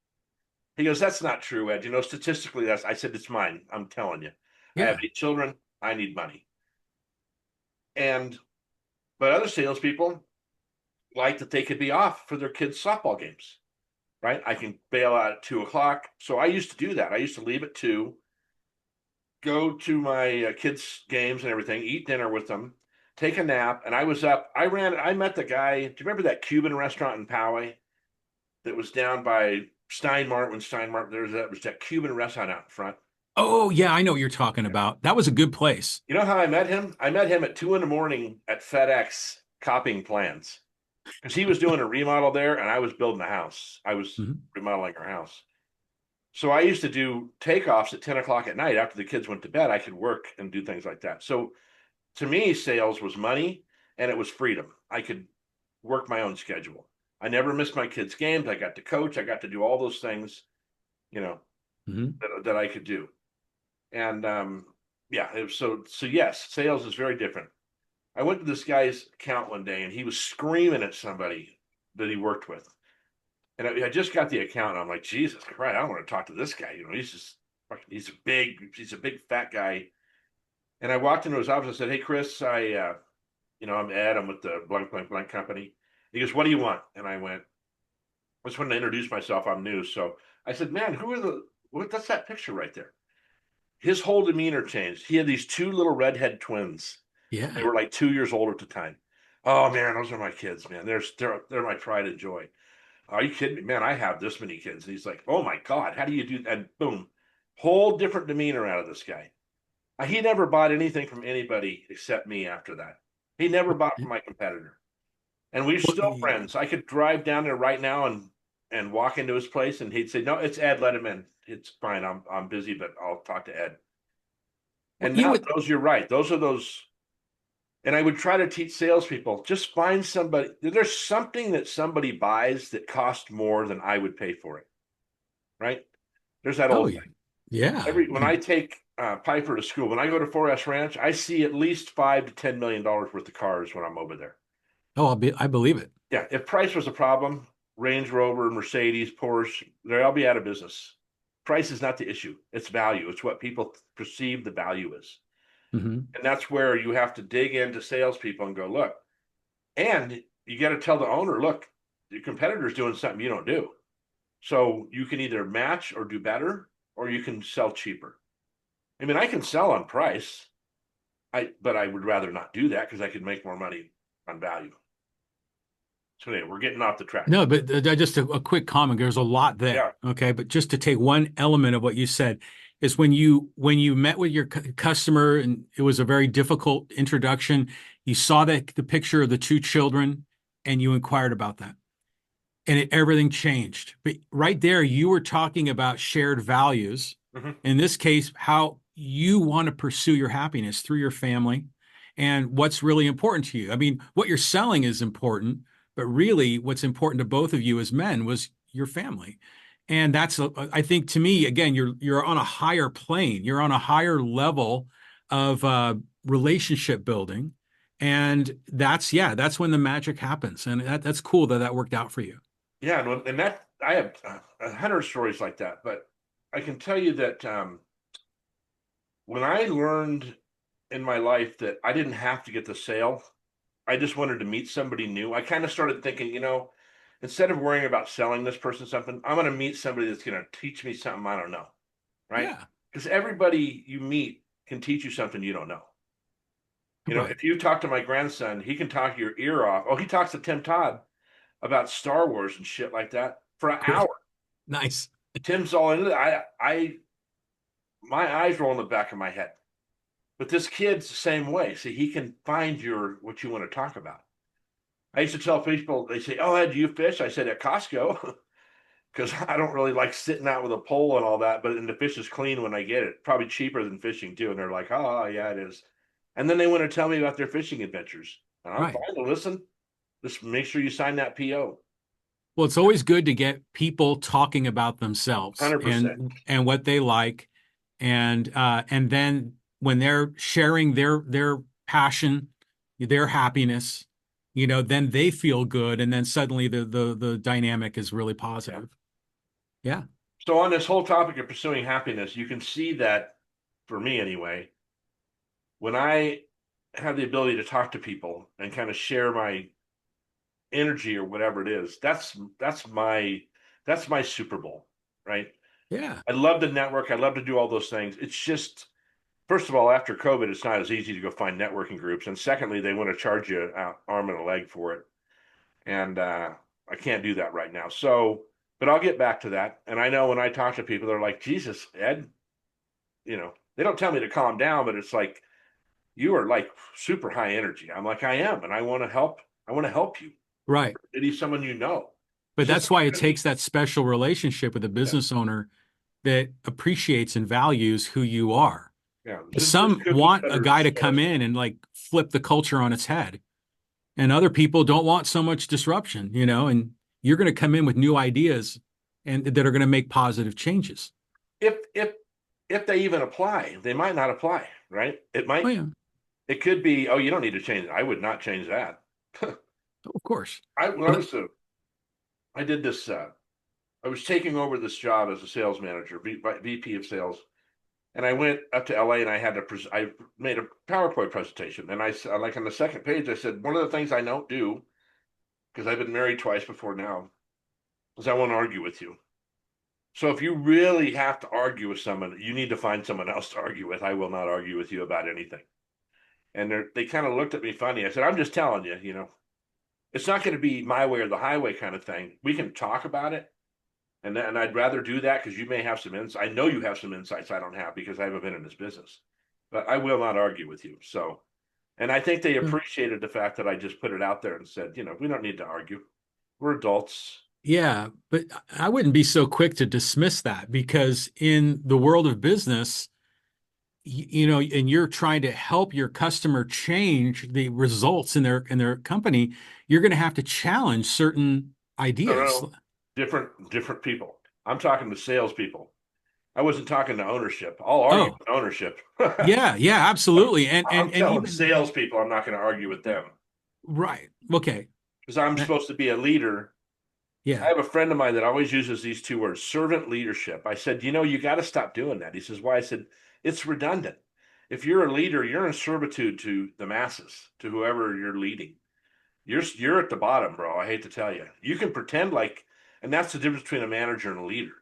Speaker 1: He goes, "That's not true, Ed. Statistically, that's." I said, "It's mine. I'm telling you. I have
Speaker 2: Yeah.
Speaker 1: 8 children. I need money." And but other salespeople like that they could be off for their kids' softball games, right? I can bail out at 2 o'clock. So I used to do that. I used to leave at 2, go to my kids' games and everything, eat dinner with them, take a nap, and I was up. I met the guy. Do you remember that Cuban restaurant in Poway that was down by Steinmart when Steinmart there was that Cuban restaurant out in front?
Speaker 2: Oh, yeah, I know what you're talking about. That was a good place.
Speaker 1: You know how I met him? I met him at 2 in the morning at FedEx copying plans because he was doing a remodel there and I was building a house. I was
Speaker 2: Mhm.
Speaker 1: remodeling our house. So I used to do takeoffs at 10 o'clock at night after the kids went to bed. I could work and do things like that. So to me, sales was money and it was freedom. I could work my own schedule. I never missed my kids' games. I got to coach. I got to do all those things, you know,
Speaker 2: Mhm.
Speaker 1: that I could do. And yeah, so yes, sales is very different. I went to this guy's account one day and he was screaming at somebody that he worked with. And I just got the account and I'm like, Jesus Christ, I don't want to talk to this guy. He's just, he's a big fat guy. And I walked into his office and said, Hey, Chris, I'm Ed. I'm with the blank, blank, blank company. He goes, What do you want? And I went, I just wanted to introduce myself. I'm new. So I said, Man, that's that picture right there? His whole demeanor changed. He had these two little redhead twins. They
Speaker 2: Yeah.
Speaker 1: were like 2 years old at the time. Oh man, those are my kids, man. They're my pride and joy. Are you kidding me? Man, I have this many kids. And he's like, Oh my God, how do you do that? And boom, whole different demeanor out of this guy. He never bought anything from anybody except me after that. He never bought from my competitor. And we're
Speaker 2: Well,
Speaker 1: still friends. I could drive down there right now and walk into his place and he'd say, No, it's Ed, let him in. It's fine. I'm busy, but I'll talk to Ed.
Speaker 2: well,
Speaker 1: And
Speaker 2: you know
Speaker 1: now
Speaker 2: what?
Speaker 1: you're right. Those are those. And I would try to teach salespeople, just find somebody. There's something that somebody buys that costs more than I would pay for it. Right? There's that
Speaker 2: Oh,
Speaker 1: old
Speaker 2: yeah.
Speaker 1: thing.
Speaker 2: Yeah.
Speaker 1: When I take Piper to school, when I go to 4S Ranch, I see at least $5 to $10 million worth of cars when I'm over there.
Speaker 2: Oh, I believe it.
Speaker 1: Yeah, if price was a problem, Range Rover, Mercedes, Porsche, they'll all be out of business. Price is not the issue. It's value. It's what people perceive the value is.
Speaker 2: Hmm.
Speaker 1: And that's where you have to dig into salespeople and go, look, and you got to tell the owner, look, your competitor's doing something you don't do. So you can either match or do better, or you can sell cheaper. I mean, I can sell on price, but I would rather not do that because I could make more money on value. So anyway, we're getting off the track.
Speaker 2: No, but just a quick comment. There's a lot
Speaker 1: Yeah.
Speaker 2: there. Okay. But just to take one element of what you said is when you met with your customer and it was a very difficult introduction, you saw the picture of the two children and you inquired about that. And everything changed. But right there, you were talking about shared values.
Speaker 1: Mm-hmm.
Speaker 2: In this case, how you want to pursue your happiness through your family and what's really important to you. I mean, what you're selling is important, but really what's important to both of you as men was your family. And I think to me, again, you're on a higher plane. You're on a higher level of relationship building. And that's when the magic happens. And that's cool that worked out for you.
Speaker 1: Yeah, and that I have 100 stories like that, but I can tell you that when I learned in my life that I didn't have to get the sale, I just wanted to meet somebody new. I kind of started thinking, instead of worrying about selling this person something, I'm going to meet somebody that's going to teach me something I don't know, right?
Speaker 2: Yeah.
Speaker 1: Because everybody you meet can teach you something you don't know.
Speaker 2: Right.
Speaker 1: If you talk to my grandson, he can talk your ear off. Oh, he talks to Tim Todd about Star Wars and shit like that for an
Speaker 2: Cool.
Speaker 1: hour.
Speaker 2: Nice.
Speaker 1: Tim's all into it. My eyes roll in the back of my head. But this kid's the same way. See, he can find what you want to talk about. I used to tell people, they say, "Oh, Ed, do you fish?" I said, "At Costco," because I don't really like sitting out with a pole and all that. And the fish is clean when I get it. Probably cheaper than fishing too. And they're like, "Oh, yeah, it is." And then they want to tell me about their fishing adventures. And I'm
Speaker 2: Right.
Speaker 1: fine to listen. Just make sure you sign that PO.
Speaker 2: Well, it's always good to get people talking about themselves
Speaker 1: 100%.
Speaker 2: and what they like, and then when they're sharing their passion, their happiness, then they feel good, and then suddenly the dynamic is really
Speaker 1: Yeah.
Speaker 2: positive. Yeah.
Speaker 1: So on this whole topic of pursuing happiness, you can see that for me anyway, when I have the ability to talk to people and kind of share my energy or whatever it is, that's my Super Bowl, right?
Speaker 2: Yeah.
Speaker 1: I love the network. I love to do all those things. It's just, first of all, after COVID, it's not as easy to go find networking groups, and secondly, they want to charge you an arm and a leg for it, and I can't do that right now. So, but I'll get back to that. And I know when I talk to people, they're like, "Jesus, Ed," they don't tell me to calm down, but it's like you are like super high energy. I'm like, I am, and I want to help. I want to help you.
Speaker 2: Right.
Speaker 1: It is someone you know.
Speaker 2: But
Speaker 1: It's just
Speaker 2: that's why it
Speaker 1: like,
Speaker 2: takes that special relationship with a
Speaker 1: yeah,
Speaker 2: business owner that appreciates and values who you are.
Speaker 1: yeah. This
Speaker 2: Some
Speaker 1: cookie
Speaker 2: want a
Speaker 1: cutter
Speaker 2: guy to come
Speaker 1: salesman.
Speaker 2: in and like flip the culture on its head. And other people don't want so much disruption, and you're going to come in with new ideas and that are going to make positive changes.
Speaker 1: If they even apply, they might not apply, right? It
Speaker 2: Oh
Speaker 1: might
Speaker 2: yeah.
Speaker 1: It could be, oh, you don't need to change it. I would not change that.
Speaker 2: Of course.
Speaker 1: When I
Speaker 2: Well,
Speaker 1: was I did this. I was taking over this job as a sales manager, VP of sales, and I went up to LA and I had to. I made a PowerPoint presentation, and like on the second page, I said one of the things I don't do because I've been married twice before now is I won't argue with you. So if you really have to argue with someone, you need to find someone else to argue with. I will not argue with you about anything. And they kind of looked at me funny. I said, I'm just telling you, it's not going to be my way or the highway kind of thing. We can talk about it. And I'd rather do that because you may have some insights. I know you have some insights I don't have because I haven't been in this business, but I will not argue with you. So, and I think they appreciated the fact that I just put it out there and said, we don't need to argue. We're adults.
Speaker 2: yeah, but I wouldn't be so quick to dismiss that because in the world of business, and you're trying to help your customer change the results in their company, you're going to have to challenge certain
Speaker 1: No, no,
Speaker 2: ideas.
Speaker 1: no. Different people. I'm talking to salespeople. I wasn't talking to ownership. I'll argue
Speaker 2: Oh,
Speaker 1: with ownership.
Speaker 2: yeah, yeah, absolutely.
Speaker 1: I'm
Speaker 2: And
Speaker 1: telling
Speaker 2: even
Speaker 1: salespeople I'm not going to argue with them
Speaker 2: right. Okay.
Speaker 1: because I'm
Speaker 2: That-
Speaker 1: supposed to be a leader. I
Speaker 2: yeah.
Speaker 1: have a friend of mine that always uses these two words, servant leadership. I said, you got to stop doing that. He says, why? I said, it's redundant. If you're a leader, you're in servitude to the masses, to whoever you're leading. You're at the bottom, bro. I hate to tell you. You can pretend like, and that's the difference between a manager and a leader.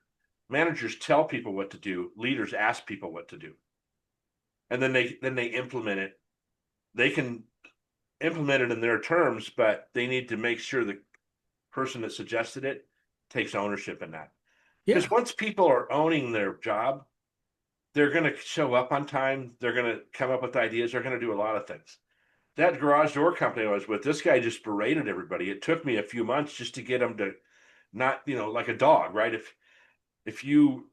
Speaker 1: Managers tell people what to do. Leaders ask people what to do, and then they implement it. They can implement it in their terms, but they need to make sure the person that suggested it takes ownership in that. Because
Speaker 2: Yeah.
Speaker 1: once people are owning their job, they're going to show up on time. They're going to come up with ideas. They're going to do a lot of things. That garage door company I was with, this guy just berated everybody. It took me a few months just to get him to not, like a dog, right? If you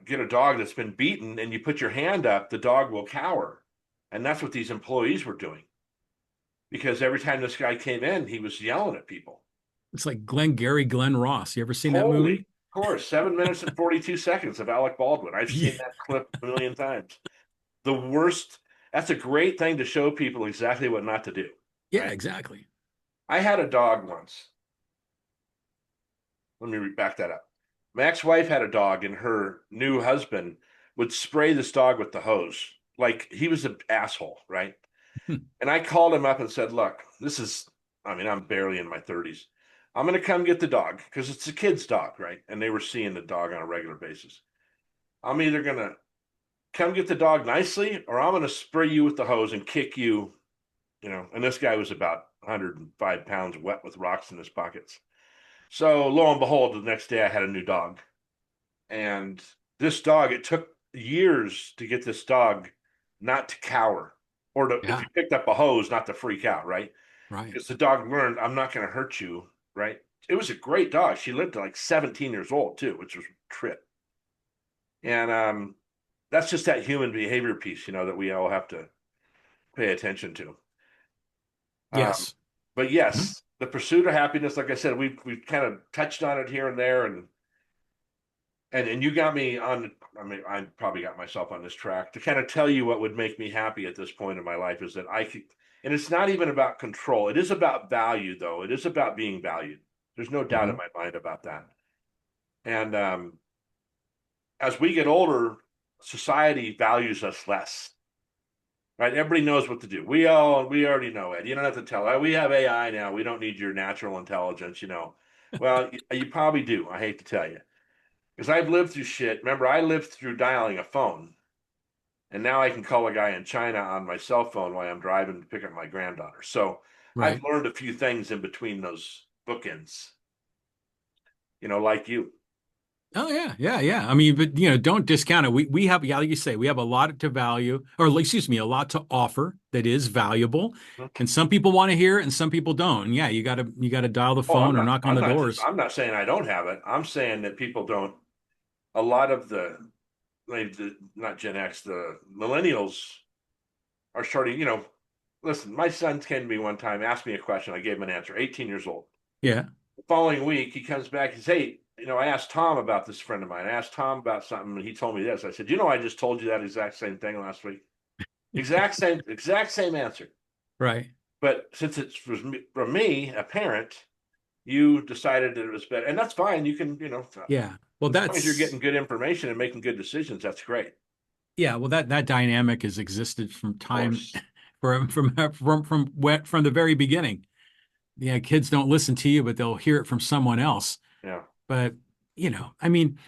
Speaker 1: get a dog that's been beaten and you put your hand up, the dog will cower, and that's what these employees were doing. Because every time this guy came in, he was yelling at people.
Speaker 2: It's like Glenn Ross. You ever seen that
Speaker 1: Holy,
Speaker 2: movie?
Speaker 1: of course, 7 minutes and 42 seconds of Alec Baldwin. I've
Speaker 2: Yeah.
Speaker 1: seen that clip a million times. The worst. That's a great thing to show people exactly what not to do,
Speaker 2: Yeah,
Speaker 1: right?
Speaker 2: exactly.
Speaker 1: I had a dog once. Let me back that up. My ex-wife had a dog, and her new husband would spray this dog with the hose. Like he was an asshole, right? And I called him up and said, look, I'm barely in my 30s. I'm going to come get the dog because it's a kid's dog, right? And they were seeing the dog on a regular basis. I'm either going to come get the dog nicely or I'm going to spray you with the hose and kick you, And this guy was about 105 pounds wet with rocks in his pockets. So lo and behold, the next day I had a new dog. And this dog, it took years to get this dog not to cower or to, if
Speaker 2: Yeah,
Speaker 1: you picked up a hose, not to freak out, right?
Speaker 2: right.
Speaker 1: Because the dog learned, I'm not going to hurt you, right? It was a great dog. She lived to like 17 years old too, which was a trip. And that's just that human behavior piece, that we all have to pay attention to. Um,
Speaker 2: Yes.
Speaker 1: but
Speaker 2: Mhm.
Speaker 1: yes, the pursuit of happiness, like I said, we've kind of touched on it here and there, and you got me on. I mean, I probably got myself on this track to kind of tell you what would make me happy at this point in my life is that I could, and it's not even about control. It is about value, though. It is about being valued. There's no doubt in
Speaker 2: Mhm.
Speaker 1: my mind about that. And as we get older, society values us less. Right? Everybody knows what to do. We already know it. You don't have to tell. We have AI now. We don't need your natural intelligence. Well, you probably do. I hate to tell you. Because I've lived through shit. Remember, I lived through dialing a phone, and now I can call a guy in China on my cell phone while I'm driving to pick up my granddaughter. So I've
Speaker 2: Right.
Speaker 1: learned a few things in between those bookends, like you.
Speaker 2: Oh yeah, yeah, yeah. I mean, but don't discount it. We have, yeah, like you say, we have a lot to value, or excuse me, a lot to offer that is valuable. And some people want to hear it and some people don't. And yeah, you gotta dial the
Speaker 1: Oh,
Speaker 2: phone or knock on the doors.
Speaker 1: I'm not saying I don't have it. I'm saying that people don't. A lot of not Gen X, the millennials are starting. Listen, my son came to me one time, asked me a question. I gave him an answer. 18 years old.
Speaker 2: Yeah.
Speaker 1: The following week, he comes back. He says, "Hey, I asked Tom about this friend of mine. I asked Tom about something, and he told me this." I said, "I just told you that exact same thing last week." exact same answer.
Speaker 2: Right.
Speaker 1: But since it's from me, a parent, you decided that it was better, and that's fine. You can,
Speaker 2: Yeah. Well,
Speaker 1: as long as you're getting
Speaker 2: that's
Speaker 1: good information and making good decisions, that's great.
Speaker 2: yeah. Well, that dynamic has existed from
Speaker 1: Of
Speaker 2: time
Speaker 1: course.
Speaker 2: from the very beginning. Yeah, kids don't listen to you, but they'll hear it from someone else.
Speaker 1: Yeah.
Speaker 2: But I mean,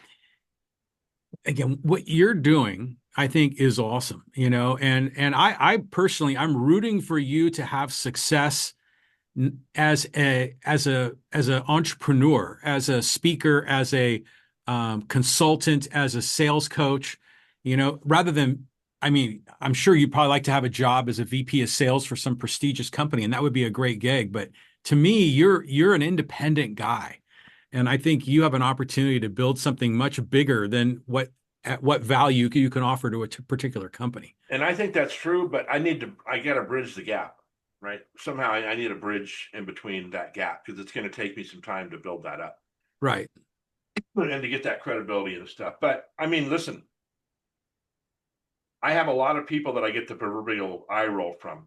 Speaker 2: again, what you're doing, I think, is awesome. And I personally, I'm rooting for you to have success as a entrepreneur, as a speaker, as a consultant, as a sales coach, rather than, I mean, I'm sure you'd probably like to have a job as a VP of sales for some prestigious company, and that would be a great gig. But to me, you're an independent guy, and I think you have an opportunity to build something much bigger than at what value you can offer to a particular company.
Speaker 1: And I think that's true, but I got to bridge the gap, right? Somehow I need a bridge in between that gap because it's going to take me some time to build that up
Speaker 2: Right.
Speaker 1: and to get that credibility and stuff. But I mean, listen, I have a lot of people that I get the proverbial eye roll from.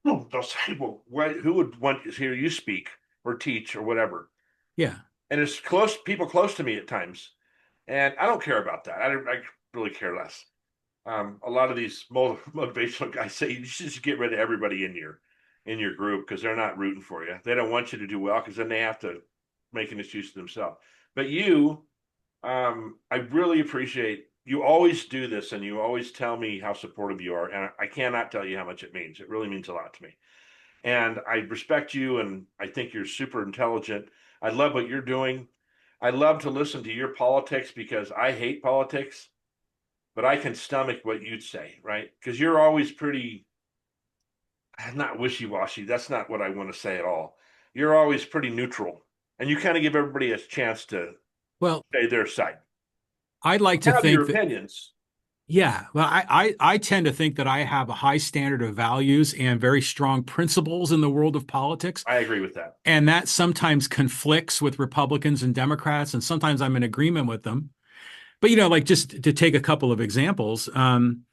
Speaker 1: They'll say, well, who would want to hear you speak or teach or whatever?
Speaker 2: Yeah.
Speaker 1: And it's people close to me at times. And I don't care about that. I really care less. A lot of these motivational guys say you should just get rid of everybody in your group because they're not rooting for you. They don't want you to do well because then they have to make an excuse to themselves. But I really appreciate you always do this and you always tell me how supportive you are. And I cannot tell you how much it means. It really means a lot to me. And I respect you and I think you're super intelligent. I love what you're doing. I love to listen to your politics because I hate politics, but I can stomach what you'd say, right? Because you're always pretty, not wishy-washy. That's not what I want to say at all. You're always pretty neutral, and you kind of give everybody a chance to
Speaker 2: Well,
Speaker 1: say their side.
Speaker 2: I'd like to
Speaker 1: Have your
Speaker 2: think that,
Speaker 1: opinions.
Speaker 2: yeah, well, I tend to think that I have a high standard of values and very strong principles in the world of politics.
Speaker 1: I agree with that.
Speaker 2: And that sometimes conflicts with Republicans and Democrats, and sometimes I'm in agreement with them. But, like just to take a couple of examples, we kind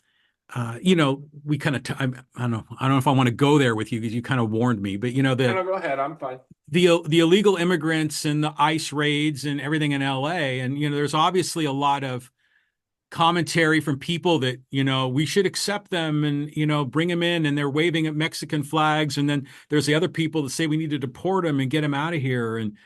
Speaker 2: of, I don't know if I want to go there with you because you kind of warned me, but
Speaker 1: No, no, go ahead. I'm fine.
Speaker 2: the illegal immigrants and the ICE raids and everything in LA. And, there's obviously a lot of commentary from people that, we should accept them and, bring them in and they're waving at Mexican flags. And then there's the other people that say we need to deport them and get them out of here. And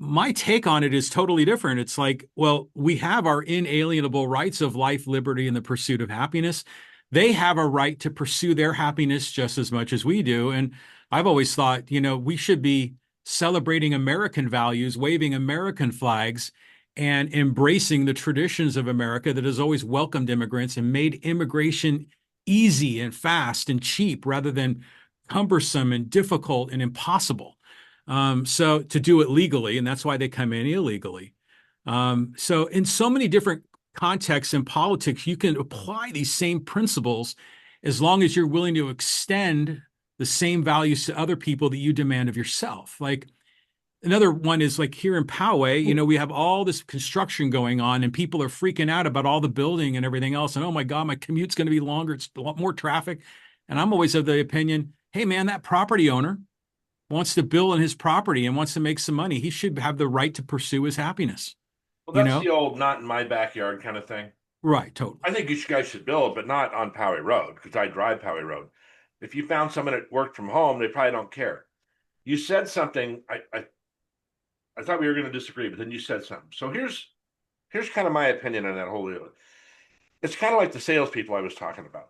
Speaker 2: my take on it is totally different. It's like, well, we have our inalienable rights of life, liberty, and the pursuit of happiness. They have a right to pursue their happiness just as much as we do. And I've always thought, we should be celebrating American values, waving American flags, and embracing the traditions of America that has always welcomed immigrants and made immigration easy and fast and cheap rather than cumbersome and difficult and impossible. So to do it legally, and that's why they come in illegally. So in so many different contexts in politics, you can apply these same principles as long as you're willing to extend the same values to other people that you demand of yourself. Like another one is like here in Poway, we have all this construction going on and people are freaking out about all the building and everything else. And oh my God, my commute's going to be longer. It's a lot more traffic. And I'm always of the opinion, hey man, that property owner wants to build on his property and wants to make some money. He should have the right to pursue his happiness,
Speaker 1: Well,
Speaker 2: you
Speaker 1: that's
Speaker 2: know?
Speaker 1: the old not in my backyard kind of thing.
Speaker 2: Right, totally.
Speaker 1: I think you guys should build, but not on Poway Road because I drive Poway Road. If you found someone that worked from home, they probably don't care. You said something. I thought we were going to disagree, but then you said something. So here's kind of my opinion on that whole deal. It's kind of like the salespeople I was talking about.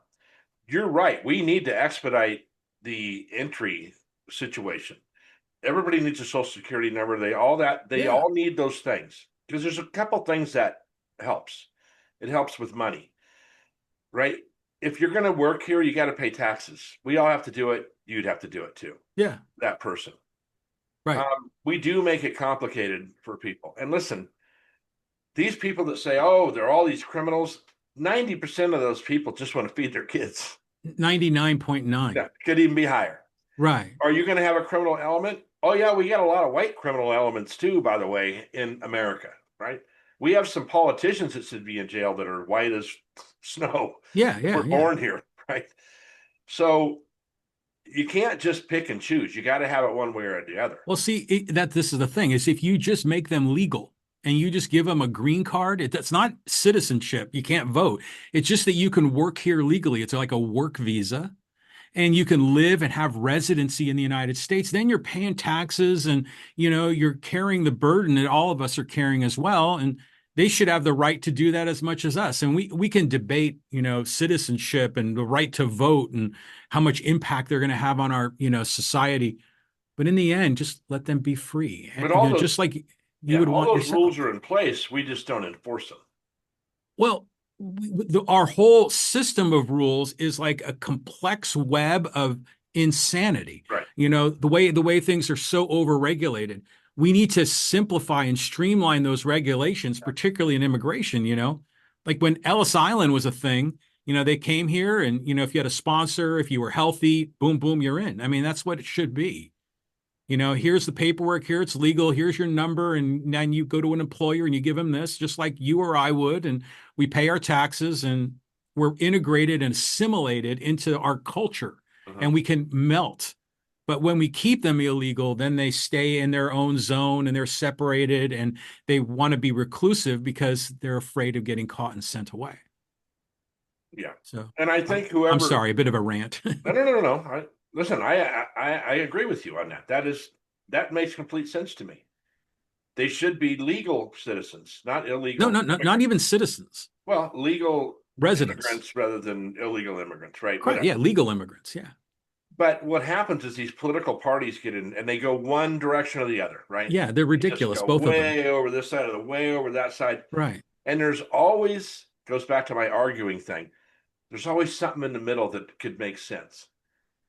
Speaker 1: You're right. We need to expedite the entry situation. Everybody needs a social security number. They
Speaker 2: Yeah.
Speaker 1: all need those things because there's a couple things that helps. It helps with money, right? If you're going to work here, you got to pay taxes. We all have to do it. You'd have to do it too.
Speaker 2: Yeah.
Speaker 1: That person.
Speaker 2: Right.
Speaker 1: We do make it complicated for people. And listen, these people that say, "Oh, they're all these criminals," 90% of those people just want to feed their kids.
Speaker 2: 99.9.
Speaker 1: Yeah, could even be higher.
Speaker 2: Right.
Speaker 1: Are you going to have a criminal element? Oh yeah, we got a lot of white criminal elements too, by the way, in America, right? We have some politicians that should be in jail that are white as snow.
Speaker 2: Yeah,
Speaker 1: That
Speaker 2: yeah,
Speaker 1: were
Speaker 2: yeah.
Speaker 1: born here, right? So you can't just pick and choose. You got to have it one way or the other.
Speaker 2: Well, see, this is the thing is if you just make them legal and you just give them a green card, that's not citizenship. You can't vote. It's just that you can work here legally. It's like a work visa and you can live and have residency in the United States. Then you're paying taxes and, you're carrying the burden that all of us are carrying as well. And they should have the right to do that as much as us. And we can debate, citizenship and the right to vote and how much impact they're going to have on our, society. But in the end, just let them be free.
Speaker 1: But all
Speaker 2: Just
Speaker 1: those,
Speaker 2: like you
Speaker 1: yeah,
Speaker 2: would
Speaker 1: all
Speaker 2: want
Speaker 1: those rules
Speaker 2: yourself.
Speaker 1: are in place. We just don't enforce them.
Speaker 2: Well, our whole system of rules is like a complex web of insanity.
Speaker 1: Right.
Speaker 2: The way things are so overregulated. We need to simplify and streamline those regulations, particularly in immigration, Like when Ellis Island was a thing, they came here and, if you had a sponsor, if you were healthy, boom, boom, you're in. I mean, that's what it should be. Here's the paperwork, here it's legal, here's your number, and then you go to an employer and you give them this, just like you or I would, and we pay our taxes and we're integrated and assimilated into our culture
Speaker 1: Uh-huh.
Speaker 2: and we can melt. But when we keep them illegal, then they stay in their own zone and they're separated and they want to be reclusive because they're afraid of getting caught and sent away.
Speaker 1: Yeah.
Speaker 2: So
Speaker 1: And I
Speaker 2: I'm,
Speaker 1: think
Speaker 2: I'm
Speaker 1: whoever,
Speaker 2: sorry, a bit of a rant.
Speaker 1: no, no, no, no, no. Listen, I agree with you on that. That makes complete sense to me. They should be legal citizens, not
Speaker 2: No,
Speaker 1: illegal
Speaker 2: no, no, not
Speaker 1: immigrants.
Speaker 2: even citizens,
Speaker 1: Well, legal
Speaker 2: residents.
Speaker 1: immigrants rather than illegal immigrants, right?
Speaker 2: Correct.
Speaker 1: Whatever.
Speaker 2: Yeah, legal immigrants. Yeah.
Speaker 1: But what happens is these political parties get in and they go one direction or the other, right?
Speaker 2: Yeah, they're
Speaker 1: They just
Speaker 2: ridiculous,
Speaker 1: go
Speaker 2: both of them.
Speaker 1: way over this side or the way over that side.
Speaker 2: Right.
Speaker 1: And there's always, goes back to my arguing thing, there's always something in the middle that could make sense.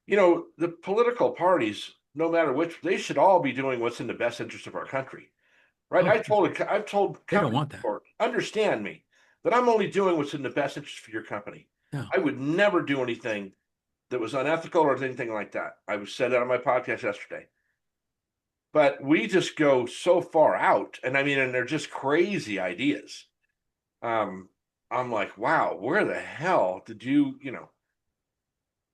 Speaker 1: The political parties, no matter which, they should all be doing what's in the best interest of our country, right?
Speaker 2: Oh,
Speaker 1: I've told
Speaker 2: they don't
Speaker 1: companies
Speaker 2: want that.
Speaker 1: before, understand me, that I'm only doing what's in the best interest for your company.
Speaker 2: No.
Speaker 1: I would never do anything that was unethical or anything like that. I said that on my podcast yesterday. But we just go so far out, and I mean, and they're just crazy ideas. Um, I'm like, wow, where the hell did you?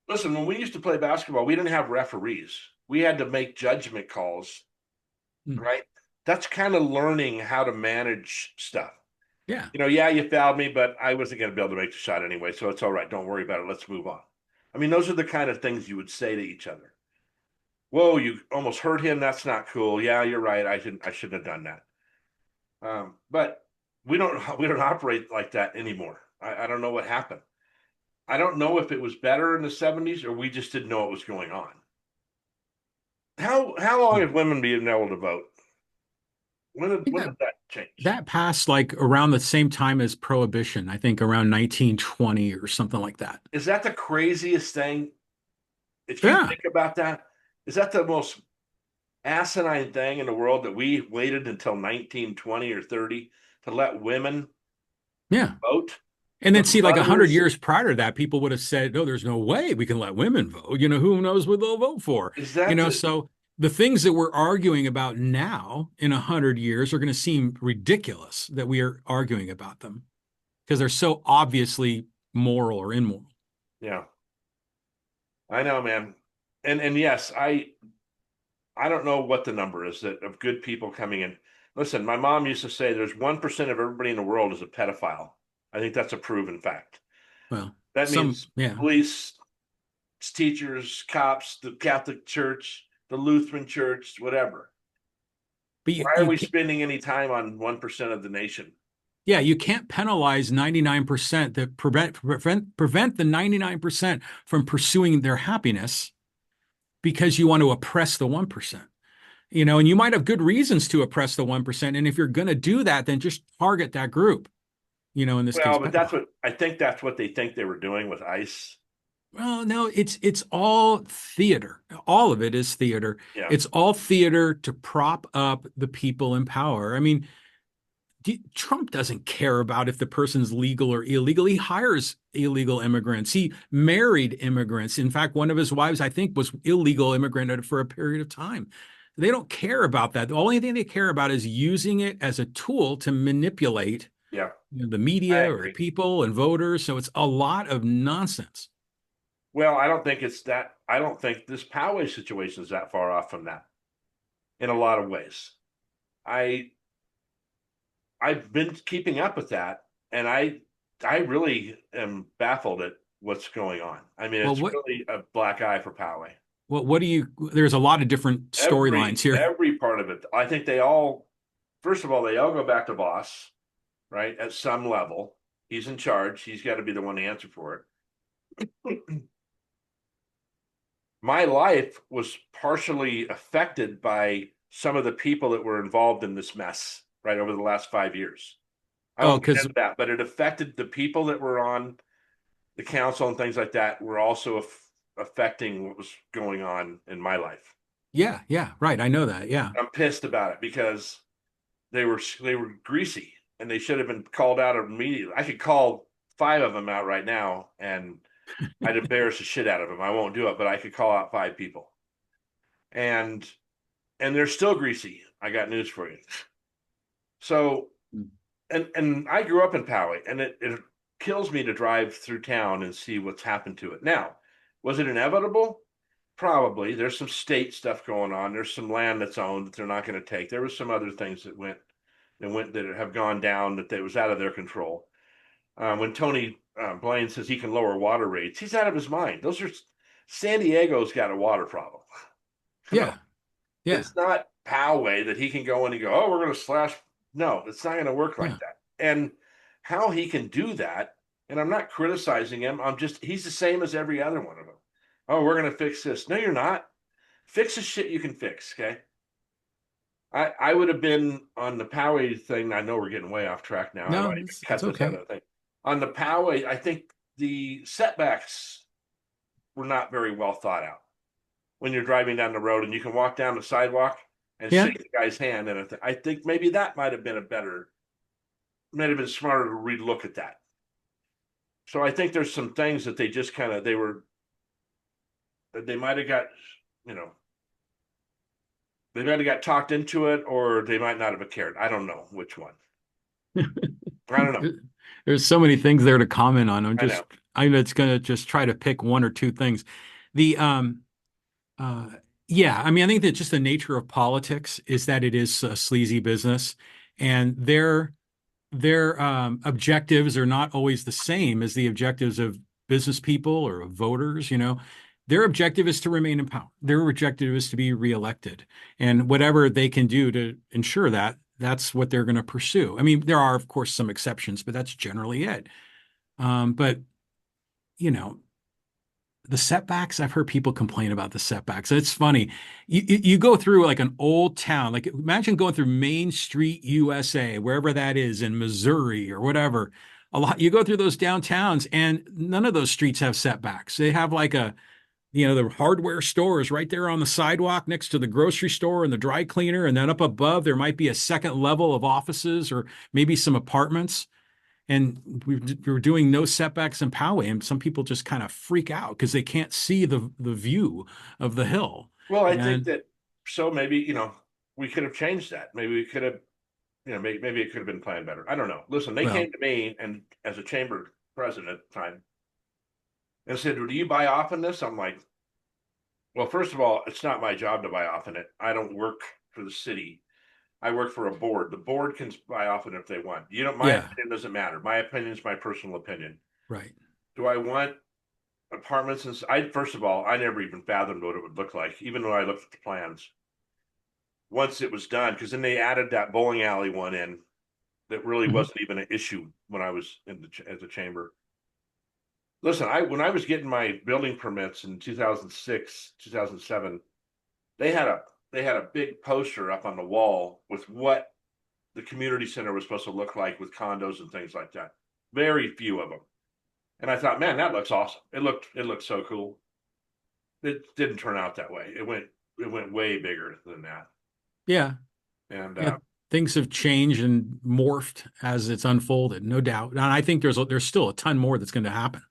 Speaker 1: Listen, when we used to play basketball, we didn't have referees. We had to make judgment calls,
Speaker 2: Mm.
Speaker 1: right? That's kind of learning how to manage stuff.
Speaker 2: Yeah.
Speaker 1: Yeah, you fouled me, but I wasn't going to be able to make the shot anyway, so it's all right. Don't worry about it. Let's move on. I mean, those are the kind of things you would say to each other. Whoa, you almost hurt him. That's not cool. Yeah, you're right. I shouldn't have done that. But we don't operate like that anymore. I don't know what happened. I don't know if it was better in the 70s or we just didn't know what was going on. How long
Speaker 2: Mm.
Speaker 1: have women been able to vote? When
Speaker 2: I
Speaker 1: did
Speaker 2: think
Speaker 1: when
Speaker 2: that
Speaker 1: did that change?
Speaker 2: that passed like around the same time as Prohibition, I think around 1920 or something like that.
Speaker 1: Is that the craziest thing? If you
Speaker 2: Yeah.
Speaker 1: think about that, is that the most asinine thing in the world that we waited until 1920 or 30 to let women
Speaker 2: Yeah.
Speaker 1: vote?
Speaker 2: And
Speaker 1: The
Speaker 2: then see, like 100
Speaker 1: mothers,
Speaker 2: years prior to that, people would have said, "No, there's no way we can let women vote." Who knows what they'll vote for?
Speaker 1: is that the
Speaker 2: So the things that we're arguing about now in 100 years are going to seem ridiculous that we are arguing about them because they're so obviously moral or immoral.
Speaker 1: yeah, I know, man. And yes, I don't know what the number is that of good people coming in. Listen, my mom used to say there's 1% of everybody in the world is a pedophile. I think that's a proven fact.
Speaker 2: Well,
Speaker 1: That means
Speaker 2: yeah.
Speaker 1: police, teachers, cops, the Catholic Church, the Lutheran Church, whatever.
Speaker 2: But
Speaker 1: Why are we spending any time on 1% of the nation?
Speaker 2: yeah, you can't penalize 99% that prevent the 99% from pursuing their happiness because you want to oppress the 1%. And you might have good reasons to oppress the 1%. And if you're going to do that, then just target that group, in this case,
Speaker 1: Well, but
Speaker 2: pedophile.
Speaker 1: that's what they think they were doing with ICE.
Speaker 2: Well, no, it's all theater. All of it is theater.
Speaker 1: Yeah.
Speaker 2: It's all theater to prop up the people in power. I mean, Trump doesn't care about if the person's legal or illegal. He hires illegal immigrants. He married immigrants. In fact, one of his wives, I think, was illegal immigrant for a period of time. They don't care about that. The only thing they care about is using it as a tool to manipulate,
Speaker 1: Yeah,
Speaker 2: the
Speaker 1: I
Speaker 2: media or the
Speaker 1: agree.
Speaker 2: people and voters. So it's a lot of nonsense.
Speaker 1: Well, I don't think it's that. I don't think this Poway situation is that far off from that in a lot of ways. I I've been keeping up with that, and I really am baffled at what's going on. I mean,
Speaker 2: Well,
Speaker 1: it's really a black eye for Poway.
Speaker 2: what do you, there's a lot of different storylines here.
Speaker 1: Every part of it. I think they all, first of all, they all go back to Boss, right? At some level, he's in charge. He's got to be the one to answer for it. My life was partially affected by some of the people that were involved in this mess, right, over the last 5 years. I
Speaker 2: Oh,
Speaker 1: won't get
Speaker 2: because
Speaker 1: into that, but it affected the people that were on the council and things like that were also affecting what was going on in my life.
Speaker 2: yeah, yeah, right. I know that. Yeah.
Speaker 1: I'm pissed about it because they were greasy and they should have been called out immediately. I could call five of them out right now and I'd embarrass the shit out of them. I won't do it, but I could call out five people. And they're still greasy. I got news for you. So and I grew up in Poway, and it kills me to drive through town and see what's happened to it. Now, was it inevitable? Probably. There's some state stuff going on. There's some land that's owned that they're not going to take. There was some other things that have gone down that was out of their control. When Tony Blaine says he can lower water rates, he's out of his mind. Those are San Diego's got a water problem. You know,
Speaker 2: Yeah. Yeah.
Speaker 1: it's not Poway that he can go in and go, oh, we're going to slash. No, it's not going to work
Speaker 2: Yeah.
Speaker 1: like that. And how he can do that, and I'm not criticizing him. He's the same as every other one of them. Oh, we're going to fix this. No, you're not. Fix the shit you can fix. Okay. I would have been on the Poway thing. I know we're getting way off track now. I
Speaker 2: No,
Speaker 1: might even
Speaker 2: it's
Speaker 1: cut this
Speaker 2: okay.
Speaker 1: other thing. On the Poway, I think the setbacks were not very well thought out when you're driving down the road and you can walk down the sidewalk and
Speaker 2: Yeah.
Speaker 1: shake the guy's hand. And I think maybe that might have been smarter to relook at that. So I think there's some things that they just kind of, they might have got, you know, they might have got talked into it or they might not have cared. I don't know which one. I don't know.
Speaker 2: There's so many things there to comment on.
Speaker 1: I know.
Speaker 2: I'm just gonna just try to pick one or two things. The uh yeah, I mean, I think that just the nature of politics is that it is a sleazy business, and their objectives are not always the same as the objectives of business people or of voters, you know. Their objective is to remain in power. Their objective is to be reelected. And whatever they can do to ensure that, that's what they're going to pursue. I mean, there are, of course, some exceptions, but that's generally it. But, you know, the setbacks, I've heard people complain about the setbacks. It's funny. You go through like an old town, like imagine going through Main Street, USA, wherever that is in Missouri or whatever. You go through those downtowns and none of those streets have setbacks. They have like the hardware store is right there on the sidewalk next to the grocery store and the dry cleaner. And then up above, there might be a second level of offices or maybe some apartments. And we were doing no setbacks in Poway, and some people just kind of freak out because they can't see the view of the hill.
Speaker 1: Well, I think
Speaker 2: And
Speaker 1: that so maybe, we could have changed that. Maybe we could have, maybe it could have been planned better. I don't know. Listen, they
Speaker 2: well,
Speaker 1: came to me and as a chamber president at the time and said, do you buy off in this? I'm like, well, first of all, it's not my job to buy off in it. I don't work for the city. I work for a board. The board can buy off in it if they want. My
Speaker 2: yeah,
Speaker 1: opinion doesn't matter. My opinion is my personal opinion.
Speaker 2: right.
Speaker 1: Do I want apartments? And first of all, I never even fathomed what it would look like, even though I looked at the plans. Once it was done, because then they added that bowling alley one in that really
Speaker 2: Mhm.
Speaker 1: wasn't even an issue when I was as a chamber. Listen, when I was getting my building permits in 2006, 2007, they had a big poster up on the wall with what the community center was supposed to look like with condos and things like that. Very few of them. And I thought, man, that looks awesome. It looked so cool. It didn't turn out that way. It went way bigger than that.
Speaker 2: Yeah,
Speaker 1: And
Speaker 2: yeah. Things have changed and morphed as it's unfolded, no doubt. And I think there's still a ton more that's going to happen.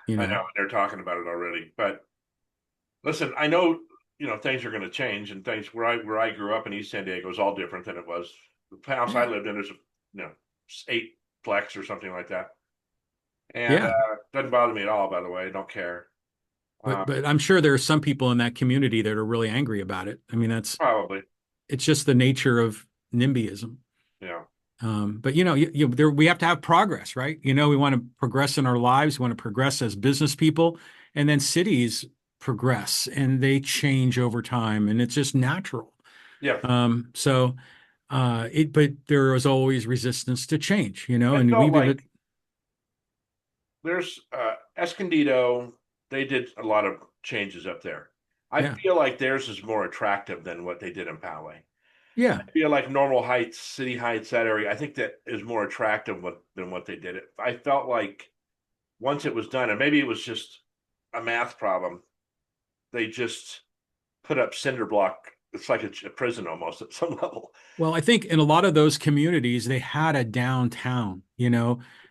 Speaker 2: You
Speaker 1: I
Speaker 2: know.
Speaker 1: know they're talking about it already. But listen, I know, things are going to change, and things where I grew up in East San Diego is all different than it was. The house I
Speaker 2: Yeah.
Speaker 1: lived in is you know eight plex or something like that, and
Speaker 2: Yeah.
Speaker 1: doesn't bother me at all. By the way, I don't care.
Speaker 2: But
Speaker 1: Uh,
Speaker 2: but I'm sure there are some people in that community that are really angry about it. I mean,
Speaker 1: Probably,
Speaker 2: it's just the nature of NIMBYism.
Speaker 1: yeah,
Speaker 2: But we have to have progress, right? We want to progress in our lives, we want to progress as business people, and then cities progress and they change over time, and it's just natural.
Speaker 1: yeah.
Speaker 2: But there is always resistance to change,
Speaker 1: I
Speaker 2: and
Speaker 1: felt
Speaker 2: we've
Speaker 1: like
Speaker 2: even,
Speaker 1: there's Escondido. They did a lot of changes up there. I
Speaker 2: yeah,
Speaker 1: feel like theirs is more attractive than what they did in Poway.
Speaker 2: yeah.
Speaker 1: I feel like Normal Heights, City Heights, that area, I think that is more attractive than what they did. I felt like once it was done, and maybe it was just a math problem, they just put up cinder block. It's like a prison almost at some level.
Speaker 2: Well, I think in a lot of those communities, they had a downtown,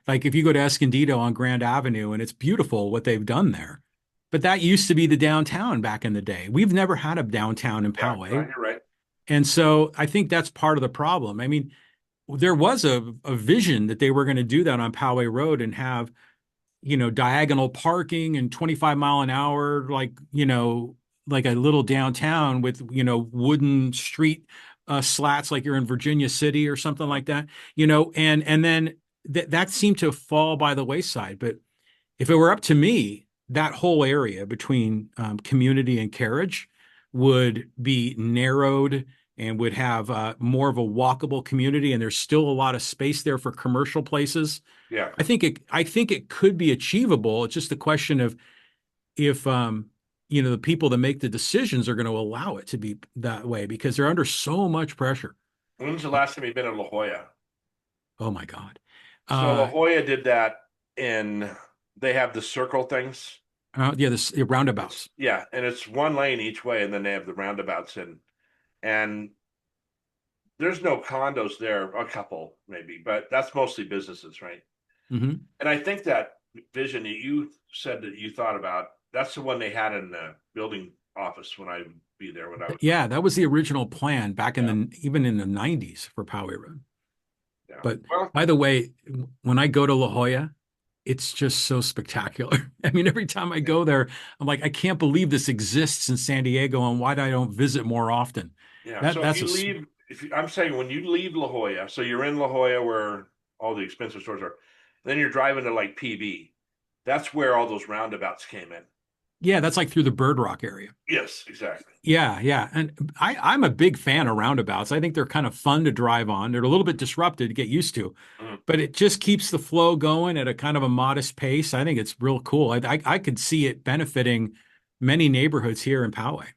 Speaker 2: like if you go to Escondido on Grand Avenue, and it's beautiful what they've done there. But that used to be the downtown back in the day. We've never had a downtown in
Speaker 1: Yeah, no,
Speaker 2: Poway.
Speaker 1: you're right.
Speaker 2: And so I think that's part of the problem. I mean, there was a vision that they were going to do that on Poway Road and have, diagonal parking and 25 mile an hour, like a little downtown with, wooden street slats like you're in Virginia City or something like that, and then that seemed to fall by the wayside. But if it were up to me, that whole area between community and carriage would be narrowed and would have more of a walkable community. And there's still a lot of space there for commercial places.
Speaker 1: Yeah.
Speaker 2: I think it could be achievable. It's just a question of if the people that make the decisions are going to allow it to be that way because they're under so much pressure.
Speaker 1: When's the last time you've been in La Jolla?
Speaker 2: Oh my God.
Speaker 1: So La
Speaker 2: Uh,
Speaker 1: Jolla did that in. They have the circle things.
Speaker 2: yeah, the
Speaker 1: It's
Speaker 2: roundabouts.
Speaker 1: yeah, and it's one lane each way, and then they have the roundabouts in. And there's no condos there, a couple maybe, but that's mostly businesses, right?
Speaker 2: Hmm.
Speaker 1: And I think that vision that you said that you thought about, that's the one they had in the building office when I would be there when I was.
Speaker 2: Yeah, that was the original plan back in
Speaker 1: Yeah,
Speaker 2: the even in the 90s for Poway Road.
Speaker 1: yeah.
Speaker 2: But
Speaker 1: Well,
Speaker 2: by the way, when I go to La Jolla, it's just so spectacular. I mean, every time I go there, I'm like, I can't believe this exists in San Diego and why I don't visit more often.
Speaker 1: yeah.
Speaker 2: That
Speaker 1: So if
Speaker 2: that's
Speaker 1: you
Speaker 2: a
Speaker 1: leave, if you, I'm saying when you leave La Jolla, so you're in La Jolla where all the expensive stores are, then you're driving to like PB. That's where all those roundabouts came in.
Speaker 2: Yeah, that's like through the Bird Rock area.
Speaker 1: Yes, exactly.
Speaker 2: Yeah, yeah. And I'm a big fan of roundabouts. I think they're kind of fun to drive on. They're a little bit disrupted to get used to,
Speaker 1: Mhm.
Speaker 2: but it just keeps the flow going at a kind of a modest pace. I think it's real cool. I could see it benefiting many neighborhoods here in Poway.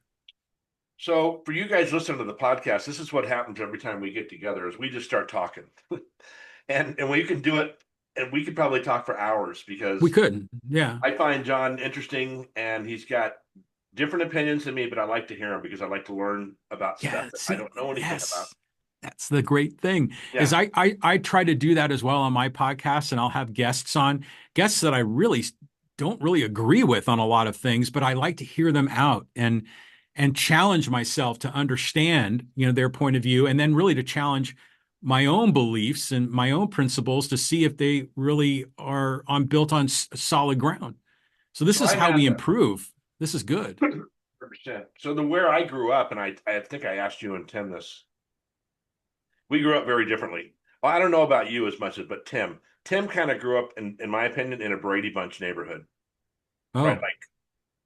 Speaker 1: So for you guys listening to the podcast, this is what happens every time we get together is we just start talking. And we can do it and we could probably talk for hours
Speaker 2: We
Speaker 1: because
Speaker 2: could. Yeah.
Speaker 1: I find John interesting and he's got different opinions than me, but I like to hear them because I like to learn about stuff
Speaker 2: Yeah,
Speaker 1: that I
Speaker 2: see,
Speaker 1: don't know anything about.
Speaker 2: yes. That's the great thing is
Speaker 1: Yeah,
Speaker 2: I try to do that as well on my podcast, and I'll have guests that I really don't really agree with on a lot of things, but I like to hear them out and challenge myself to understand, their point of view, and then really to challenge my own beliefs and my own principles to see if they really are on built on solid ground. So this
Speaker 1: so
Speaker 2: is
Speaker 1: I
Speaker 2: how
Speaker 1: had
Speaker 2: we
Speaker 1: a
Speaker 2: improve. This is good.
Speaker 1: 100%. So the where I grew up, and I think I asked you and Tim this, we grew up very differently. Well, I don't know about you as much as, but Tim. Tim kind of grew up, in my opinion, in a Brady Bunch neighborhood, right?
Speaker 2: Oh,
Speaker 1: Like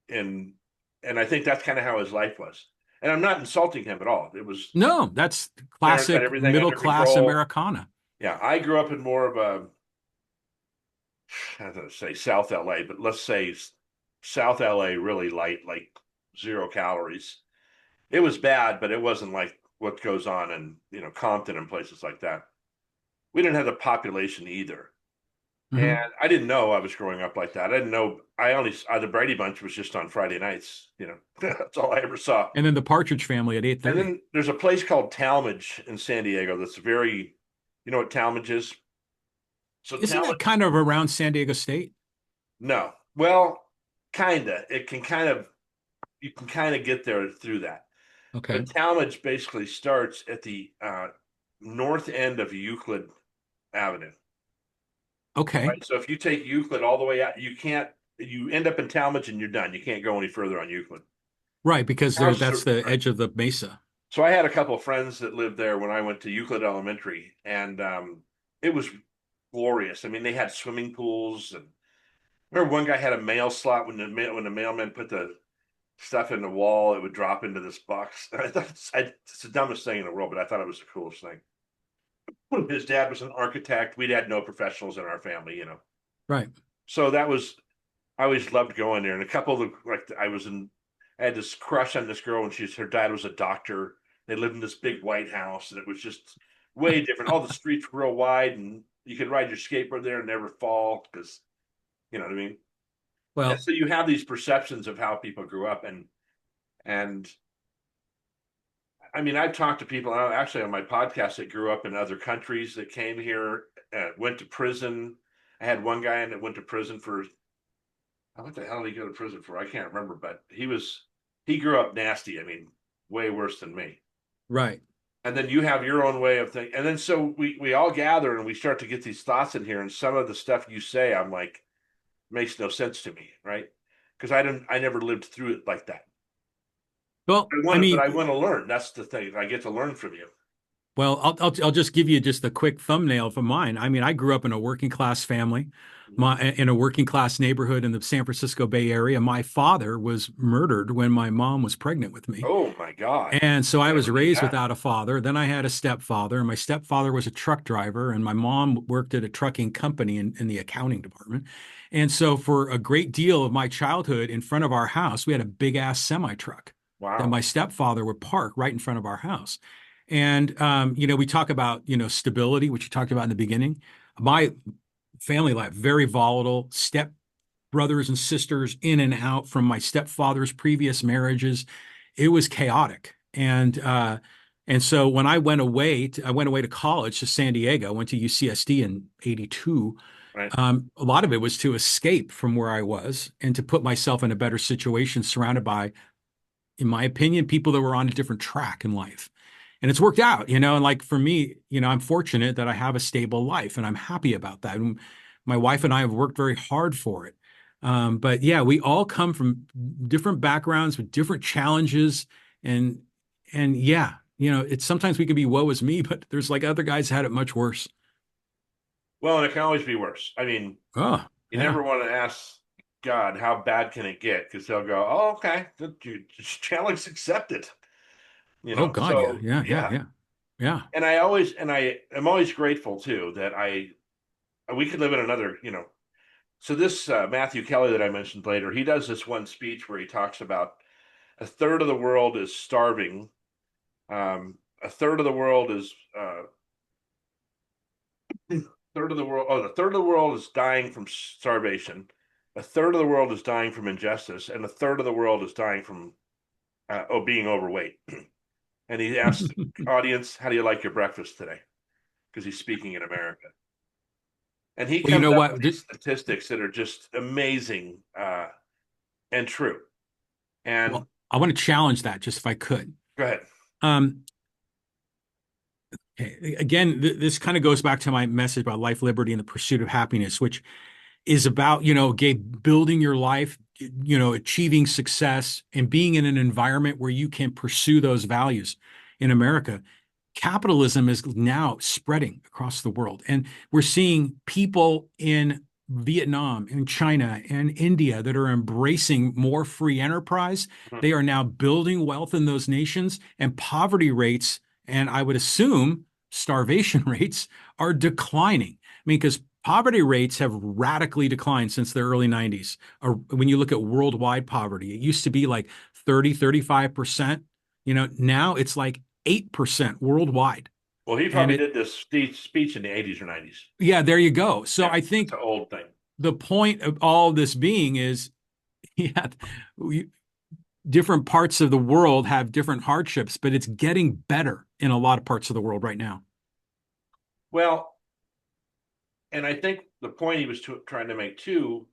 Speaker 1: in, and I think that's kind of how his life was. And I'm not insulting him at all. It was
Speaker 2: no, that's
Speaker 1: parents had
Speaker 2: classic
Speaker 1: everything
Speaker 2: middle
Speaker 1: under
Speaker 2: class
Speaker 1: control.
Speaker 2: Americana.
Speaker 1: Yeah, I grew up in more of a, I don't know, say South LA, but let's say South LA really light, like 0 calories. It was bad, but it wasn't like what goes on in Compton and places like that. We didn't have the population either. And
Speaker 2: Hmm.
Speaker 1: I didn't know I was growing up like that. I didn't know. I only the Brady Bunch was just on Friday nights. That's all I ever saw.
Speaker 2: And then the Partridge Family at
Speaker 1: And
Speaker 2: 8:30.
Speaker 1: then there's a place called Talmadge in San Diego that's very, you know what Talmadge is? So
Speaker 2: Isn't that
Speaker 1: Talmadge,
Speaker 2: kind of around San Diego State?
Speaker 1: no, well, kinda. It can kind of. you can kind of get there through that.
Speaker 2: Okay.
Speaker 1: But Talmadge basically starts at the north end of Euclid Avenue.
Speaker 2: Okay.
Speaker 1: Right. So if you take Euclid all the way out, you can't. You end up in Talmadge and you're done. You can't go any further on Euclid.
Speaker 2: Right, because there
Speaker 1: Houses
Speaker 2: that's
Speaker 1: are
Speaker 2: the
Speaker 1: right.
Speaker 2: edge of the mesa.
Speaker 1: So I had a couple of friends that lived there when I went to Euclid Elementary, and it was glorious. I mean, they had swimming pools, and I remember one guy had a mail slot when the mailman put the stuff in the wall, it would drop into this box. I thought it's the dumbest thing in the world, but I thought it was the coolest thing. His dad was an architect. We'd had no professionals in our family, you know.
Speaker 2: Right.
Speaker 1: So that was I always loved going there. And a couple of the I had this crush on this girl, and her dad was a doctor. They lived in this big white house, and it was just way different. All the streets were real wide, and you could ride your skateboard there and never fall because you know what I mean. And
Speaker 2: Well,
Speaker 1: so you have these perceptions of how people grew up, and I mean, I've talked to people actually on my podcast that grew up in other countries that came here, went to prison. I had one guy that went to prison for what the hell did he go to prison for? I can't remember, but he grew up nasty. I mean, way worse than me.
Speaker 2: right.
Speaker 1: And then you have your own way of thinking. And then so we all gather and we start to get these thoughts in here. And some of the stuff you say, I'm like, makes no sense to me, right? Because I never lived through it like that.
Speaker 2: Well, I
Speaker 1: But
Speaker 2: mean,
Speaker 1: I want to learn. That's the thing. I get to learn from you.
Speaker 2: well, I'll just give you just a quick thumbnail for mine. I mean, I grew up in a working class family, in a working class neighborhood in the San Francisco Bay Area. My father was murdered when my mom was pregnant with me.
Speaker 1: Oh my God.
Speaker 2: And so I was
Speaker 1: Never knew
Speaker 2: raised
Speaker 1: that.
Speaker 2: without a father. Then I had a stepfather, and my stepfather was a truck driver, and my mom worked at a trucking company in the accounting department. And so for a great deal of my childhood, in front of our house, we had a big ass semi truck that
Speaker 1: Wow.
Speaker 2: my stepfather would park right in front of our house. And we talk about, stability, which you talked about in the beginning. My family life, very volatile, step brothers and sisters in and out from my stepfather's previous marriages. It was chaotic. And so when I went away to college to San Diego. I went to UCSD in '82.
Speaker 1: Right.
Speaker 2: A lot of it was to escape from where I was and to put myself in a better situation, surrounded by, in my opinion, people that were on a different track in life. And it's worked out, and like for me, I'm fortunate that I have a stable life and I'm happy about that. And my wife and I have worked very hard for it. But yeah, we all come from different backgrounds with different challenges, and yeah, it's sometimes we can be woe is me, but there's like other guys had it much worse.
Speaker 1: Well, and it can always be worse. I mean,
Speaker 2: Oh,
Speaker 1: you
Speaker 2: yeah.
Speaker 1: never want to ask God how bad can it get because they'll go, "Oh, okay, the challenge accepted." You
Speaker 2: Oh
Speaker 1: know,
Speaker 2: God, yeah,
Speaker 1: so
Speaker 2: yeah, yeah,
Speaker 1: yeah.
Speaker 2: yeah, yeah.
Speaker 1: And I am always grateful too that I we could live in another, you know. So this Matthew Kelly that I mentioned later, he does this one speech where he talks about a third of the world is starving, a third of the world is the third of the world is dying from starvation, a third of the world is dying from injustice, and a third of the world is dying from being overweight. And he asks the audience, "How do you like your breakfast today?" Because he's speaking in America, and he
Speaker 2: Well, you
Speaker 1: comes
Speaker 2: know
Speaker 1: up with
Speaker 2: what?
Speaker 1: these statistics that are just amazing and true. And
Speaker 2: Well, I want to challenge that just if I could.
Speaker 1: go ahead.
Speaker 2: Um, Again, this kind of goes back to my message about life, liberty, and the pursuit of happiness, which is about, Gabe, building your life, achieving success and being in an environment where you can pursue those values. In America, capitalism is now spreading across the world. And we're seeing people in Vietnam and China and India that are embracing more free enterprise.
Speaker 1: Mhm.
Speaker 2: They are now building wealth in those nations, and poverty rates, and I would assume starvation rates, are declining. I mean, because poverty rates have radically declined since the early 90s. When you look at worldwide poverty, it used to be like 30, 35%. Now it's like 8% worldwide.
Speaker 1: Well, he
Speaker 2: And
Speaker 1: probably
Speaker 2: it,
Speaker 1: did this speech in the 80s or 90s.
Speaker 2: yeah, there you go. So
Speaker 1: Yeah,
Speaker 2: I
Speaker 1: it's
Speaker 2: think
Speaker 1: an old thing.
Speaker 2: the point of all this being is, yeah, different parts of the world have different hardships, but it's getting better in a lot of parts of the world right now.
Speaker 1: Well, and I think the point he was trying to make too.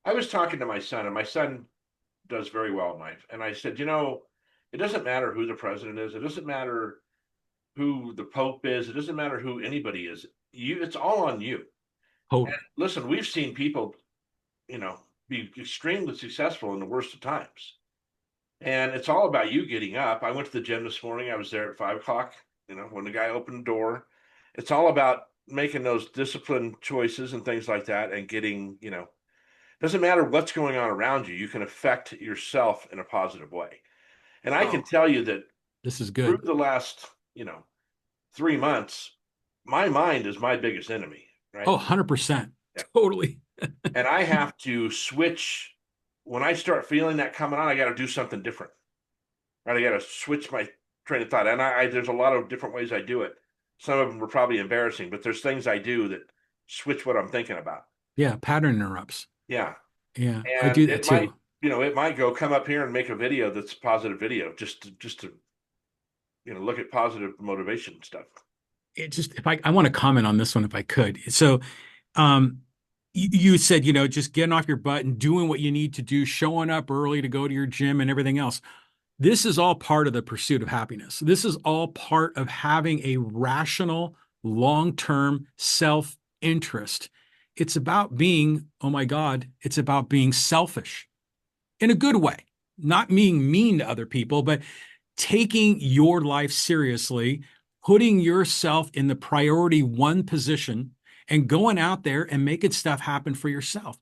Speaker 1: I was talking to my son, and my son does very well in life. And I said, it doesn't matter who the president is. It doesn't matter who the Pope is. It doesn't matter who anybody is. It's all on you. And
Speaker 2: Totally.
Speaker 1: listen, we've seen people, you know, be extremely successful in the worst of times. And it's all about you getting up. I went to the gym this morning. I was there at 5 o'clock, when the guy opened the door. It's all about making those disciplined choices and things like that and getting, doesn't matter what's going on around you, you can affect yourself in a positive way. And I can
Speaker 2: Oh,
Speaker 1: tell you that
Speaker 2: this is
Speaker 1: through
Speaker 2: good.
Speaker 1: the last, 3 months, my mind is my biggest enemy,
Speaker 2: Oh,
Speaker 1: right?
Speaker 2: 100%.
Speaker 1: Yeah.
Speaker 2: Totally.
Speaker 1: And I have to switch when I start feeling that coming on, I got to do something different. Right? I got to switch my train of thought. And there's a lot of different ways I do it. Some of them are probably embarrassing, but there's things I do that switch what I'm thinking about.
Speaker 2: Yeah, pattern interrupts.
Speaker 1: Yeah.
Speaker 2: Yeah, I
Speaker 1: And
Speaker 2: do that
Speaker 1: it might,
Speaker 2: too.
Speaker 1: it might go come up here and make a video that's a positive video just to, look at positive motivation stuff.
Speaker 2: It just if I want to comment on this one if I could. So, um, you said, just getting off your butt and doing what you need to do, showing up early to go to your gym and everything else. This is all part of the pursuit of happiness. This is all part of having a rational, long-term self-interest. It's about being, oh my God, it's about being selfish in a good way, not being mean to other people, but taking your life seriously, putting yourself in the priority one position, and going out there and making stuff happen for yourself.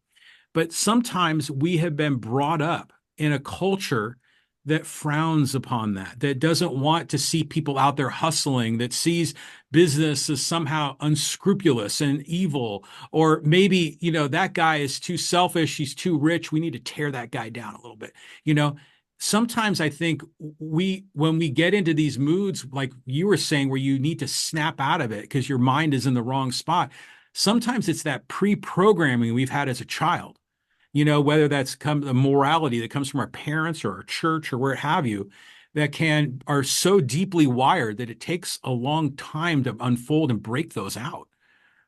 Speaker 2: But sometimes we have been brought up in a culture that frowns upon that, that doesn't want to see people out there hustling, that sees business as somehow unscrupulous and evil, or maybe, that guy is too selfish, he's too rich, we need to tear that guy down a little bit. You know, Sometimes I think when we get into these moods, like you were saying, where you need to snap out of it because your mind is in the wrong spot, sometimes it's that pre-programming we've had as a child, whether that's the morality that comes from our parents or our church or where have you, that are so deeply wired that it takes a long time to unfold and break those out.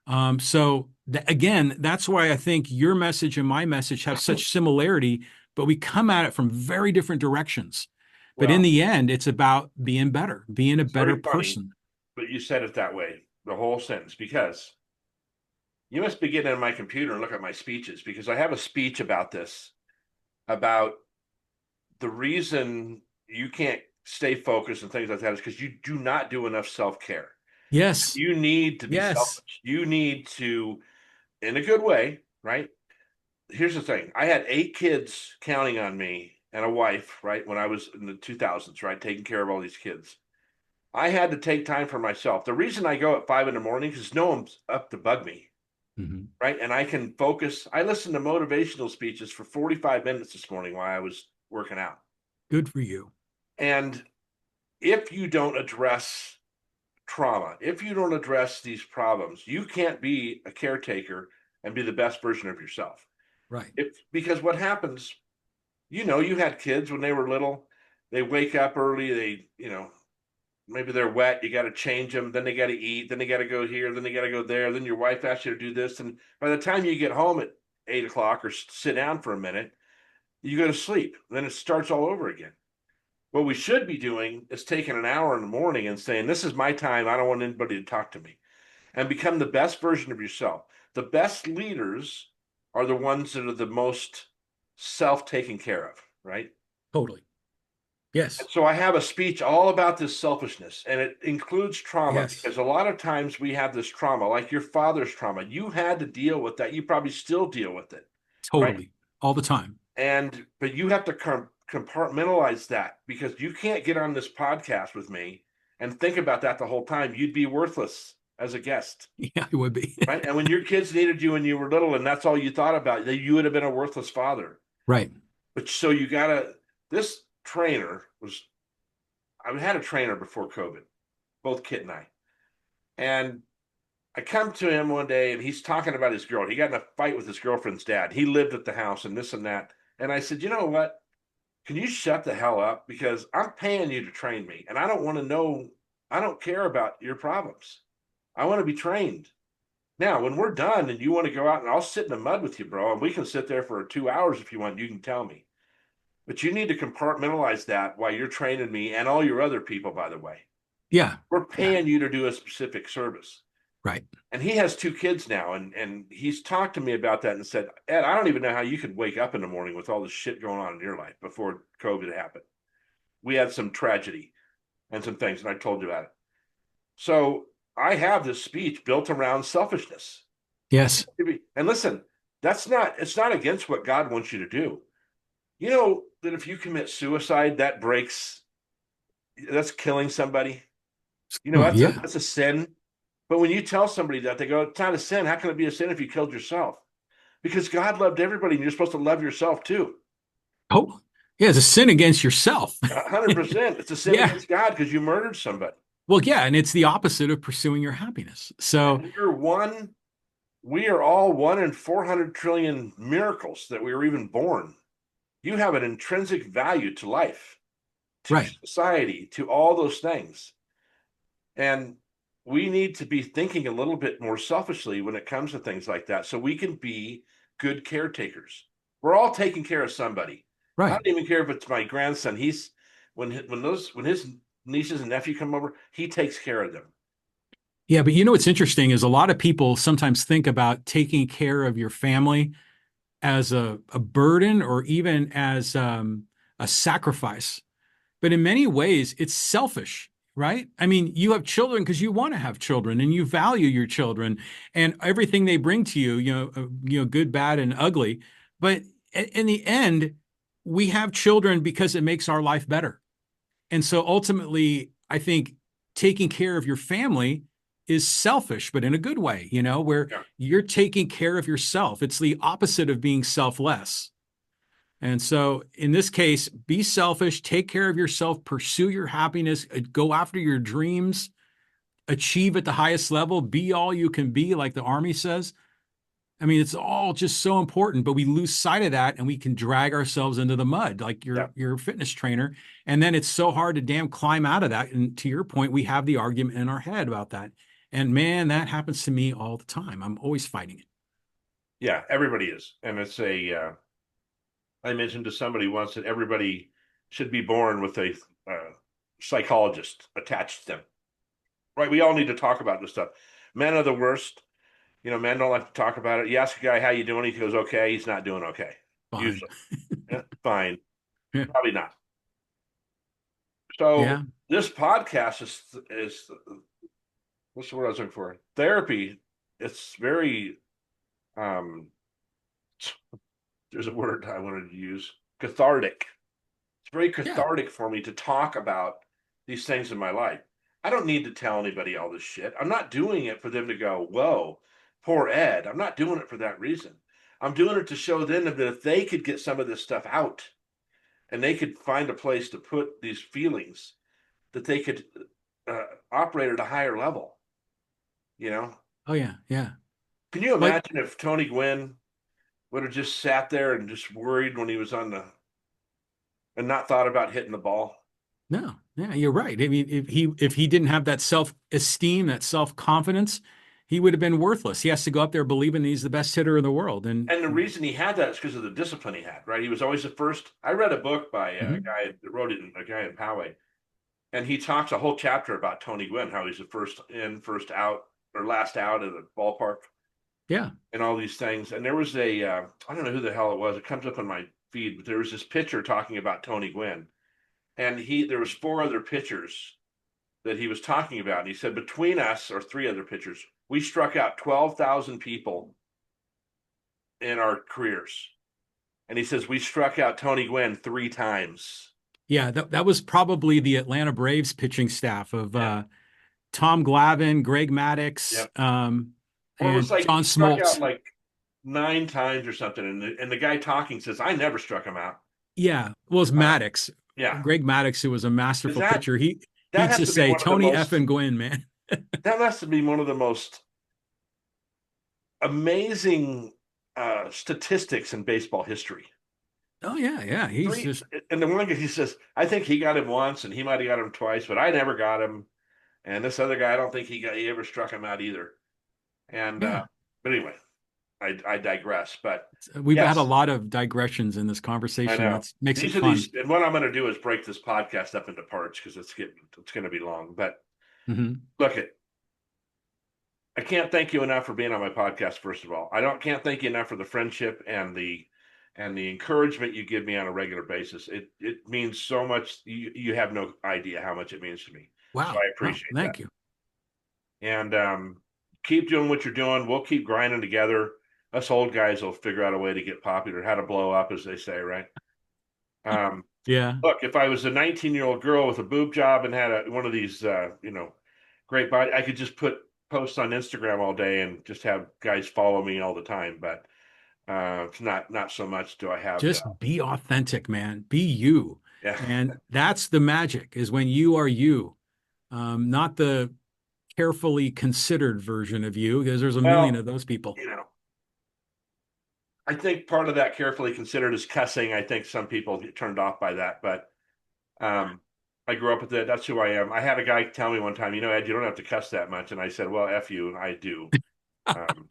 Speaker 2: Again, that's why I think your message and my message have such similarity, but we come at it from very different directions. But in
Speaker 1: Well,
Speaker 2: the end, it's about being better, being a
Speaker 1: it's
Speaker 2: better
Speaker 1: very funny,
Speaker 2: person.
Speaker 1: but you said it that way, the whole sentence, because you must be getting on my computer and look at my speeches because I have a speech about this, about the reason you can't stay focused and things like that is because you do not do enough self-care.
Speaker 2: Yes,
Speaker 1: You need to be
Speaker 2: yes.
Speaker 1: selfish. You need to, in a good way, right? Here's the thing. I had 8 kids counting on me and a wife, right? When I was in the 2000s, right? Taking care of all these kids. I had to take time for myself. The reason I go at 5 in the morning is no one's up to bug me,
Speaker 2: Mhm.
Speaker 1: right? And I can focus. I listened to motivational speeches for 45 minutes this morning while I was working out.
Speaker 2: Good for you.
Speaker 1: And if you don't address trauma, if you don't address these problems, you can't be a caretaker and be the best version of yourself.
Speaker 2: Right.
Speaker 1: Because what happens, you had kids when they were little, they wake up early, maybe they're wet, you got to change them, then they got to eat, then they got to go here, then they got to go there, then your wife asks you to do this. And by the time you get home at 8 o'clock or sit down for a minute, you go to sleep. Then it starts all over again. What we should be doing is taking an hour in the morning and saying, this is my time. I don't want anybody to talk to me, and become the best version of yourself. The best leaders are the ones that are the most self taken care of, right?
Speaker 2: Totally. Yes.
Speaker 1: And so I have a speech all about this selfishness, and it includes trauma
Speaker 2: Yes.
Speaker 1: because a lot of times we have this trauma, like your father's trauma. You had to deal with that. You probably still deal with it, right?
Speaker 2: Totally. All the time.
Speaker 1: But you have to compartmentalize that because you can't get on this podcast with me and think about that the whole time. You'd be worthless as a guest,
Speaker 2: Yeah, it would be.
Speaker 1: right? And when your kids needed you when you were little, and that's all you thought about, that you would have been a worthless father.
Speaker 2: Right.
Speaker 1: But so you gotta. This trainer was. I had a trainer before COVID, both Kit and I, and I come to him one day and he's talking about his girl. He got in a fight with his girlfriend's dad. He lived at the house and this and that. And I said, you know what? Can you shut the hell up? Because I'm paying you to train me, and I don't want to know. I don't care about your problems. I want to be trained. Now, when we're done and you want to go out and I'll sit in the mud with you, bro, and we can sit there for 2 hours if you want, you can tell me. But you need to compartmentalize that while you're training me and all your other people, by the way.
Speaker 2: Yeah.
Speaker 1: We're
Speaker 2: Yeah.
Speaker 1: paying you to do a specific service.
Speaker 2: Right.
Speaker 1: And he has two kids now, and he's talked to me about that and said, Ed, I don't even know how you could wake up in the morning with all this shit going on in your life before COVID happened. We had some tragedy and some things, and I told you about it. So I have this speech built around selfishness.
Speaker 2: Yes.
Speaker 1: And listen, it's not against what God wants you to do. You know that if you commit suicide, that's killing somebody. You know,
Speaker 2: Oh, yeah.
Speaker 1: that's a sin. But when you tell somebody that, they go, it's not a sin. How can it be a sin if you killed yourself? Because God loved everybody, and you're supposed to love yourself too.
Speaker 2: Oh, yeah. It's a sin against yourself.
Speaker 1: 100%. It's a sin
Speaker 2: Yeah.
Speaker 1: against God because you murdered somebody.
Speaker 2: Well, yeah. And it's the opposite of pursuing your happiness. So,
Speaker 1: And we are all one in 400 trillion miracles that we were even born. You have an intrinsic value to life, to
Speaker 2: right.
Speaker 1: society, to all those things. And we need to be thinking a little bit more selfishly when it comes to things like that so we can be good caretakers. We're all taking care of somebody. I
Speaker 2: Right.
Speaker 1: don't even care if it's my grandson. When his nieces and nephew come over, he takes care of them.
Speaker 2: Yeah. But you know what's interesting is a lot of people sometimes think about taking care of your family as a burden or even as a sacrifice. But in many ways, it's selfish, right? I mean, you have children because you want to have children and you value your children and everything they bring to you, good, bad, and ugly. But in the end, we have children because it makes our life better. And so ultimately, I think taking care of your family is selfish, but in a good way, where
Speaker 1: Yeah.
Speaker 2: you're taking care of yourself. It's the opposite of being selfless. And so in this case, be selfish, take care of yourself, pursue your happiness, go after your dreams, achieve at the highest level, be all you can be, like the Army says. I mean, it's all just so important, but we lose sight of that and we can drag ourselves into the mud like
Speaker 1: Yeah.
Speaker 2: your fitness trainer. And then it's so hard to damn climb out of that. And to your point, we have the argument in our head about that. And man, that happens to me all the time. I'm always fighting it.
Speaker 1: Yeah. Everybody is. And I mentioned to somebody once that everybody should be born with a psychologist attached to them. Right? We all need to talk about this stuff. Men are the worst. Men don't like to talk about it. You ask a guy how you doing, he goes, okay. He's not doing okay.
Speaker 2: Fine.
Speaker 1: Usually. Yeah, fine.
Speaker 2: Yeah.
Speaker 1: Probably not. So
Speaker 2: Yeah.
Speaker 1: this podcast is what's the word I was looking for? Therapy. It's very um there's a word I wanted to use. Cathartic. It's very
Speaker 2: Yeah.
Speaker 1: cathartic for me to talk about these things in my life. I don't need to tell anybody all this shit. I'm not doing it for them to go, whoa, poor Ed. I'm not doing it for that reason. I'm doing it to show them that if they could get some of this stuff out and they could find a place to put these feelings, that they could operate at a higher level. You know,
Speaker 2: Oh, yeah. Yeah.
Speaker 1: can you
Speaker 2: Like,
Speaker 1: imagine if Tony Gwynn would have just sat there and just worried when he was on the and not thought about hitting the ball?
Speaker 2: no, yeah, you're right. I mean, if he didn't have that self-esteem, that self-confidence, he would have been worthless. He has to go up there believing he's the best hitter in the world. And
Speaker 1: And the reason he had that is because of the discipline he had, right? He was always the first. I read a book by a
Speaker 2: Mhm.
Speaker 1: guy that wrote it, a guy in Poway, and he talks a whole chapter about Tony Gwynn, how he's the first in, first out, or last out of the ballpark,
Speaker 2: Yeah,
Speaker 1: and all these things. And there was I don't know who the hell it was. It comes up on my feed, but there was this pitcher talking about Tony Gwynn, and there was four other pitchers that he was talking about, and he said between us, or three other pitchers, we struck out 12,000 people in our careers. And he says we struck out Tony Gwynn three times.
Speaker 2: yeah, that was probably the Atlanta Braves pitching staff of
Speaker 1: Yeah.
Speaker 2: Tom Glavine, Greg Maddux,
Speaker 1: Yep. Or it was
Speaker 2: and
Speaker 1: like
Speaker 2: John
Speaker 1: he struck out
Speaker 2: Smoltz.
Speaker 1: like nine times or something. And the guy talking says, I never struck him out.
Speaker 2: Yeah, well, it's
Speaker 1: Uh,
Speaker 2: Maddux,
Speaker 1: yeah.
Speaker 2: Greg Maddux, who was a
Speaker 1: Is
Speaker 2: masterful
Speaker 1: that
Speaker 2: pitcher.
Speaker 1: that
Speaker 2: He'd
Speaker 1: has to
Speaker 2: just
Speaker 1: be
Speaker 2: say
Speaker 1: one of the
Speaker 2: Tony F
Speaker 1: most
Speaker 2: and Gwynn, man.
Speaker 1: that has to be one of the most amazing statistics in baseball history.
Speaker 2: Oh yeah, yeah. He's
Speaker 1: Three
Speaker 2: just
Speaker 1: and the one guy he says, I think he got him once and he might have got him twice, but I never got him. And this other guy, I don't think he ever struck him out either. And
Speaker 2: yeah.
Speaker 1: but anyway, I digress. But
Speaker 2: We've had a
Speaker 1: yes,
Speaker 2: lot of digressions in this
Speaker 1: I
Speaker 2: conversation.
Speaker 1: know
Speaker 2: That makes it
Speaker 1: these are
Speaker 2: fun.
Speaker 1: these, and what I'm going to do is break this podcast up into parts because it's going to be long. But
Speaker 2: Hmm.
Speaker 1: look it. I can't thank you enough for being on my podcast. First of all, I don't can't thank you enough for the friendship and the encouragement you give me on a regular basis. It means so much. You have no idea how much it means to me. So
Speaker 2: Wow.
Speaker 1: I
Speaker 2: Wow.
Speaker 1: appreciate that.
Speaker 2: Thank you.
Speaker 1: And keep doing what you're doing. We'll keep grinding together. Us old guys will figure out a way to get popular, how to blow up, as they say, right? Um,
Speaker 2: Yeah.
Speaker 1: Look, if I was a 19-year-old girl with a boob job and had one of these, great body, I could just put posts on Instagram all day and just have guys follow me all the time. But it's not so much do I have the
Speaker 2: Just be authentic, man. Be you.
Speaker 1: yeah.
Speaker 2: And that's the magic is when you are you, not the carefully considered version of you, because there's a million
Speaker 1: Well,
Speaker 2: of those people.
Speaker 1: you know, I think part of that carefully considered is cussing. I think some people get turned off by that, but um, I grew up with it. That's who I am. I had a guy tell me one time, Ed, you don't have to cuss that much, and I said, well, f you, I do. Um,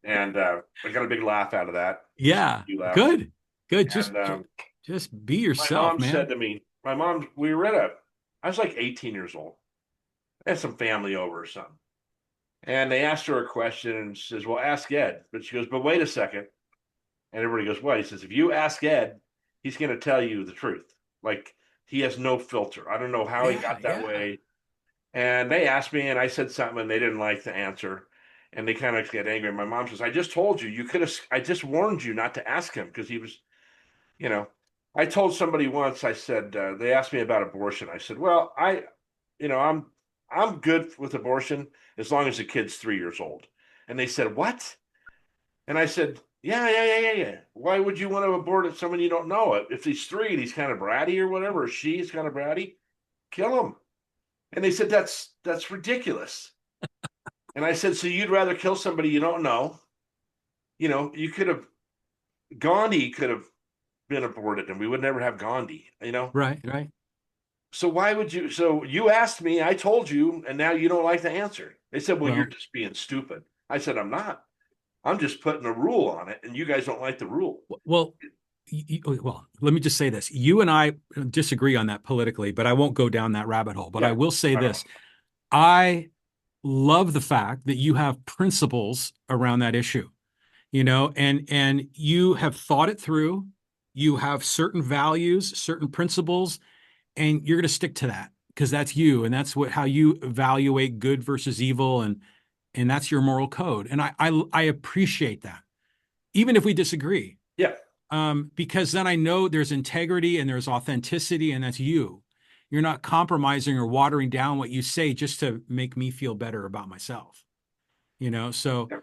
Speaker 1: and I got a big laugh out of that.
Speaker 2: Yeah.
Speaker 1: You laughed.
Speaker 2: Good. Good.
Speaker 1: And
Speaker 2: Just be
Speaker 1: my
Speaker 2: yourself,
Speaker 1: mom said
Speaker 2: man.
Speaker 1: to me, we were I was like 18 years old. I had some family over or something. And they asked her a question and she says, well, ask Ed. But she goes, but wait a second. And everybody goes, what? He says, if you ask Ed, he's going to tell you the truth. Like he has no filter. I don't know how he
Speaker 2: Yeah.
Speaker 1: got that
Speaker 2: Yeah.
Speaker 1: way. And they asked me, and I said something, and they didn't like the answer. And they kind of get angry. My mom says, I just told you, I just warned you not to ask him because he was, you know, I told somebody once, I said, they asked me about abortion. I said, well, you know, I'm good with abortion as long as the kid's 3 years old. And they said, what? And I said, yeah. Why would you want to abort it someone you don't know? If he's three and he's kind of bratty or whatever, or she's kind of bratty, kill him. And they said, that's ridiculous. And I said, so you'd rather kill somebody you don't know? You could have Gandhi could have been aborted and we would never have Gandhi.
Speaker 2: Right. Right.
Speaker 1: So why would you? So you asked me, I told you, and now you don't like the answer. They said, well, you're
Speaker 2: Well,
Speaker 1: just being stupid. I said, I'm not. I'm just putting a rule on it, and you guys don't like the rule.
Speaker 2: well, well, let me just say this. You and I disagree on that politically, but I won't go down that rabbit hole. But I
Speaker 1: Yeah,
Speaker 2: will say
Speaker 1: I don't know.
Speaker 2: this. I love the fact that you have principles around that issue, and you have thought it through. You have certain values, certain principles, and you're going to stick to that because that's you, and that's how you evaluate good versus evil, and that's your moral code. And I appreciate that, even if we disagree,
Speaker 1: Yeah,
Speaker 2: because then I know there's integrity and there's authenticity, and that's you. You're not compromising or watering down what you say just to make me feel better about myself. So
Speaker 1: yeah,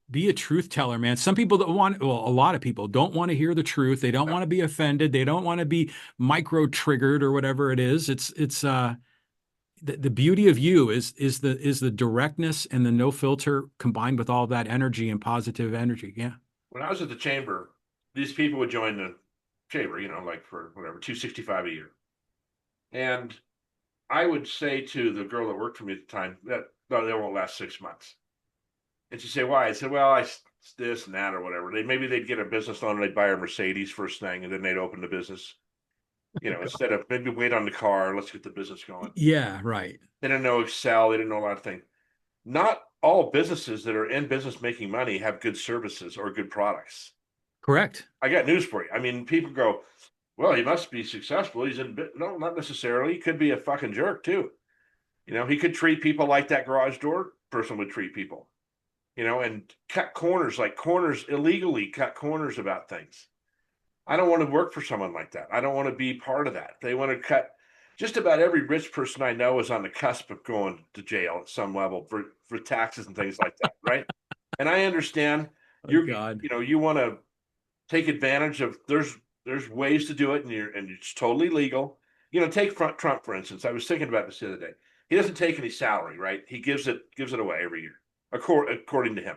Speaker 2: be a truth teller, man. Some people don't want, well, a lot of people don't want to hear the truth. They don't
Speaker 1: no.
Speaker 2: want to be offended. They don't want to be micro triggered or whatever it is. It's the beauty of you is the directness and the no filter combined with all that energy and positive energy. Yeah.
Speaker 1: When I was at the chamber, these people would join the chamber, like for whatever, 265 a year. And I would say to the girl that worked for me at the time that no, they won't last 6 months. And she'd say, why? I said, well, this and that or whatever. Maybe they'd get a business loan and they'd buy a Mercedes first thing and then they'd open the business. Instead of maybe wait on the car, let's get the business going.
Speaker 2: Yeah, right.
Speaker 1: They didn't know Excel, they didn't know a lot of things. Not all businesses that are in business making money have good services or good products.
Speaker 2: Correct.
Speaker 1: I got news for you. I mean, people go, well, he must be successful. No, not necessarily. He could be a fucking jerk too. He could treat people like that garage door person would treat people, and cut corners, like corners, illegally cut corners about things. I don't want to work for someone like that. I don't want to be part of that. They want to cut. Just about every rich person I know is on the cusp of going to jail at some level for taxes and things like that, right? And I understand
Speaker 2: Oh God.
Speaker 1: you want to take advantage of there's ways to do it and it's totally legal. Take Trump for instance. I was thinking about this the other day. He doesn't take any salary, right? He gives it away every year, according to him.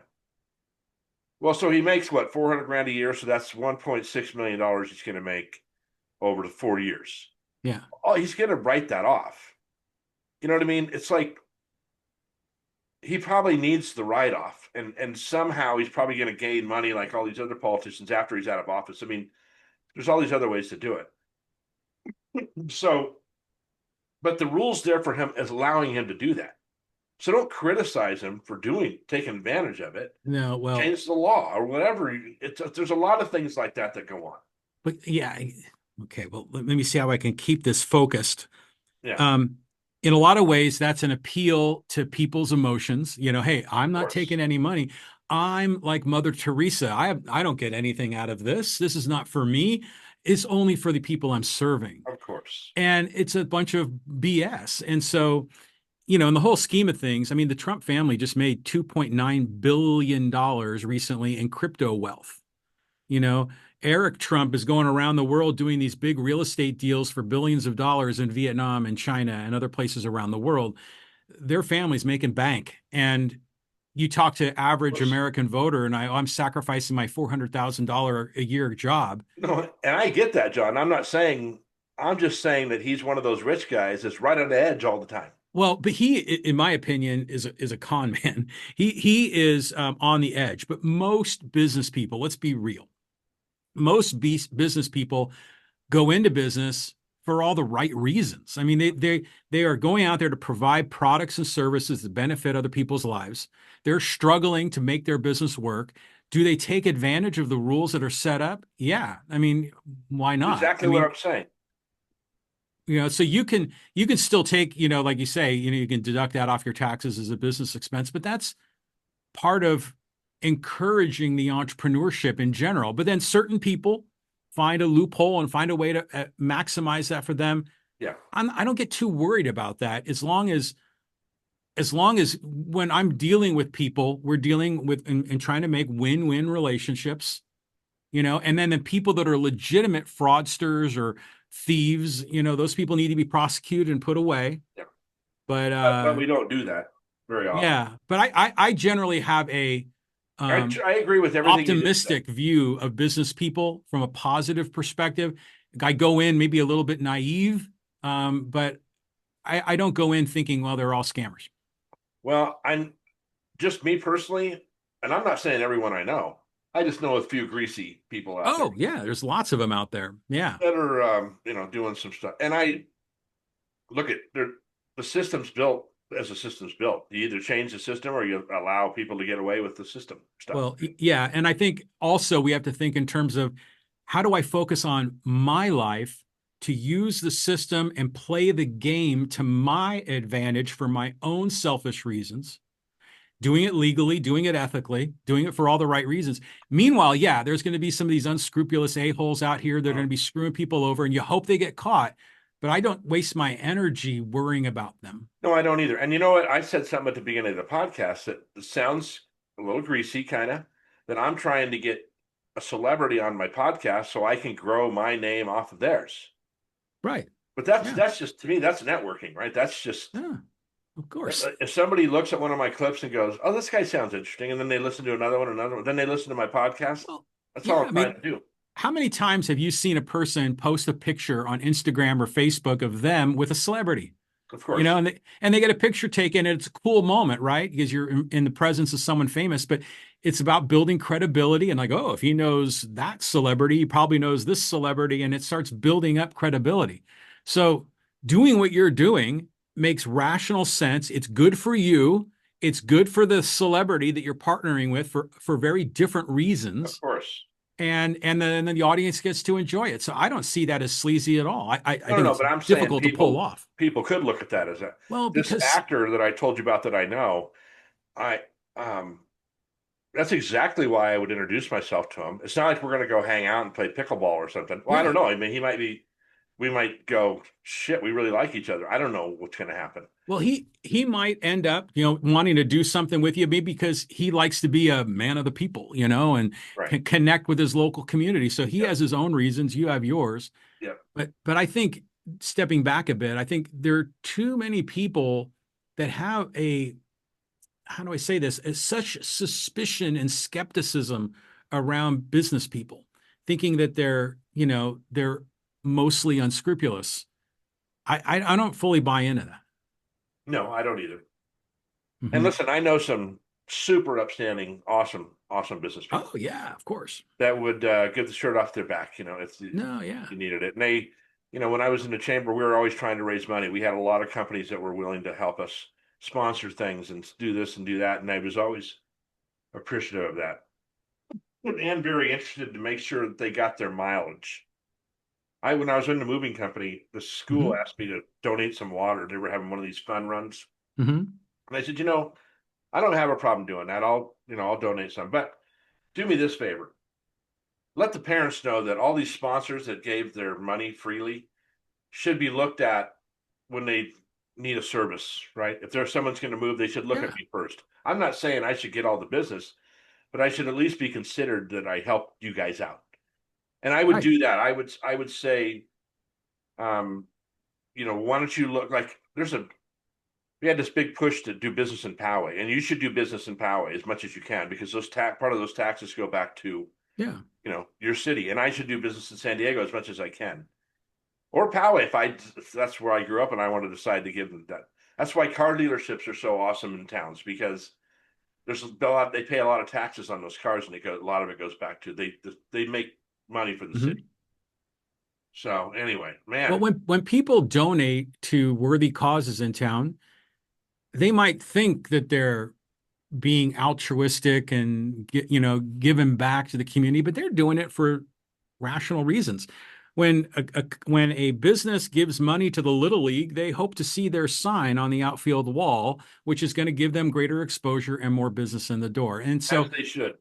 Speaker 1: Well, so he makes what 400 grand a year, so that's 1.6 million dollars he's going to make over the 4 years.
Speaker 2: Yeah.
Speaker 1: Oh, he's going to write that off. You know what I mean? It's like he probably needs the write-off, and somehow he's probably going to gain money like all these other politicians after he's out of office. I mean, there's all these other ways to do it. So, but the rules there for him is allowing him to do that. So don't criticize him for taking advantage of it.
Speaker 2: No, well,
Speaker 1: Change the law or whatever. There's a lot of things like that that go on.
Speaker 2: but yeah, okay. Well, let me see how I can keep this focused.
Speaker 1: Yeah,
Speaker 2: Um, in a lot of ways, that's an appeal to people's emotions. Hey, I'm
Speaker 1: of
Speaker 2: not
Speaker 1: course,
Speaker 2: taking any money. I'm like Mother Teresa. I don't get anything out of this. This is not for me. It's only for the people I'm serving.
Speaker 1: of course.
Speaker 2: And it's a bunch of BS. And so, in the whole scheme of things, I mean, the Trump family just made $2.9 billion recently in crypto wealth. You know, Eric Trump is going around the world doing these big real estate deals for billions of dollars in Vietnam and China and other places around the world. Their family's making bank. And you talk to
Speaker 1: Of
Speaker 2: average
Speaker 1: course.
Speaker 2: American voter, and I'm sacrificing my $400,000 a year job.
Speaker 1: No, and I get that, John. I'm just saying that he's one of those rich guys that's right on the edge all the time.
Speaker 2: Well, but he, in my opinion, is a con man. He is on the edge. But most business people, let's be real, most business people go into business for all the right reasons. I mean, they are going out there to provide products and services that benefit other people's lives. They're struggling to make their business work. Do they take advantage of the rules that are set up? Yeah. I mean, why not? I
Speaker 1: Exactly what
Speaker 2: mean,
Speaker 1: I'm saying.
Speaker 2: so you can still take, like you say, you can deduct that off your taxes as a business expense, but that's part of encouraging the entrepreneurship in general. But then certain people find a loophole and find a way to maximize that for them.
Speaker 1: Yeah.
Speaker 2: I don't get too worried about that as long as when I'm dealing with people, we're dealing with and trying to make win-win relationships, and then the people that are legitimate fraudsters or thieves, those people need to be prosecuted and put away.
Speaker 1: Yeah.
Speaker 2: But
Speaker 1: But we don't do that very often.
Speaker 2: yeah, but I generally have a um,
Speaker 1: I agree with everything you just said.
Speaker 2: optimistic view of business people from a positive perspective. I go in maybe a little bit naive, but I don't go in thinking, well, they're all scammers.
Speaker 1: Well, I'm just me personally, and I'm not saying everyone I know. I just know a few greasy people out there
Speaker 2: Oh, yeah, there's lots of them out there. Yeah.
Speaker 1: that are, doing some stuff. And I look at the system's built as the system's built. You either change the system or you allow people to get away with the system stuff.
Speaker 2: Well, yeah. And I think also we have to think in terms of how do I focus on my life to use the system and play the game to my advantage for my own selfish reasons, doing it legally, doing it ethically, doing it for all the right reasons. Meanwhile, yeah, there's going to be some of these unscrupulous a-holes out here that are
Speaker 1: Uh,
Speaker 2: going to be screwing people over, and you hope they get caught. But I don't waste my energy worrying about them.
Speaker 1: no, I don't either. And you know what? I said something at the beginning of the podcast that sounds a little greasy, kind of, that I'm trying to get a celebrity on my podcast so I can grow my name off of theirs.
Speaker 2: Right.
Speaker 1: But that's
Speaker 2: Yeah.
Speaker 1: that's just to me, that's networking, right? That's just
Speaker 2: Yeah. Of course.
Speaker 1: if somebody looks at one of my clips and goes, "Oh, this guy sounds interesting," and then they listen to another one, then they listen to my podcast.
Speaker 2: Well,
Speaker 1: That's all
Speaker 2: yeah.
Speaker 1: I'm
Speaker 2: I
Speaker 1: trying
Speaker 2: mean,
Speaker 1: to do.
Speaker 2: how many times have you seen a person post a picture on Instagram or Facebook of them with a celebrity?
Speaker 1: Of course.
Speaker 2: And they get a picture taken, and it's a cool moment, right? Because you're in the presence of someone famous, but it's about building credibility and like, oh, if he knows that celebrity, he probably knows this celebrity, and it starts building up credibility. So doing what you're doing makes rational sense. It's good for you. It's good for the celebrity that you're partnering with for very different
Speaker 1: Of
Speaker 2: reasons.
Speaker 1: course.
Speaker 2: And then the audience gets to enjoy it. So I don't see that as sleazy at all. I
Speaker 1: No, no,
Speaker 2: think
Speaker 1: no,
Speaker 2: it's
Speaker 1: but I'm saying
Speaker 2: difficult to pull off.
Speaker 1: people could look at that as a
Speaker 2: Well,
Speaker 1: this
Speaker 2: because
Speaker 1: actor that I told you about that I know, I that's exactly why I would introduce myself to him. It's not like we're gonna go hang out and play pickleball or something. Well, I don't
Speaker 2: right.
Speaker 1: know. I mean, we might go, shit, we really like each other. I don't know what's gonna happen.
Speaker 2: Well, he might end up, wanting to do something with you, maybe because he likes to be a man of the people, and
Speaker 1: Right.
Speaker 2: can connect with his local community. So he
Speaker 1: Yep.
Speaker 2: has his own reasons, you have yours.
Speaker 1: Yep.
Speaker 2: But I think stepping back a bit, I think there are too many people that have how do I say this, such suspicion and skepticism around business people, thinking that they're mostly unscrupulous. I don't fully buy into that.
Speaker 1: No, I don't either. And
Speaker 2: Hmm.
Speaker 1: listen, I know some super upstanding, awesome business
Speaker 2: Oh
Speaker 1: people
Speaker 2: yeah, of course.
Speaker 1: that would give the shirt off their back. If
Speaker 2: No, yeah,
Speaker 1: you needed it. And they, when I was in the chamber, we were always trying to raise money. We had a lot of companies that were willing to help us sponsor things and do this and do that. And I was always appreciative of that and very interested to make sure that they got their mileage. When I was in the moving company, the school
Speaker 2: hmm
Speaker 1: asked me to donate some water. They were having one of these fun runs.
Speaker 2: hmm
Speaker 1: And I said, I don't have a problem doing that. I'll donate some, but do me this favor. Let the parents know that all these sponsors that gave their money freely should be looked at when they need a service, right? If there's someone's going to move, they should look at
Speaker 2: yeah,
Speaker 1: me first. I'm not saying I should get all the business, but I should at least be considered that I helped you guys out. And I would
Speaker 2: right,
Speaker 1: do that. I would say, um, why don't you look like we had this big push to do business in Poway, and you should do business in Poway as much as you can because part of those taxes go back to
Speaker 2: yeah,
Speaker 1: your city, and I should do business in San Diego as much as I can, or Poway if that's where I grew up and I want to decide to give them that. That's why car dealerships are so awesome in towns because there's they pay a lot of taxes on those cars, and a lot of it goes back to they make money for the city.
Speaker 2: hmm
Speaker 1: So anyway,
Speaker 2: Well,
Speaker 1: man,
Speaker 2: when people donate to worthy causes in town, they might think that they're being altruistic and giving back to the community, but they're doing it for rational reasons. When a business gives money to the Little League, they hope to see their sign on the outfield wall, which is going to give them greater exposure and more business in the door. And
Speaker 1: as
Speaker 2: so,
Speaker 1: they should,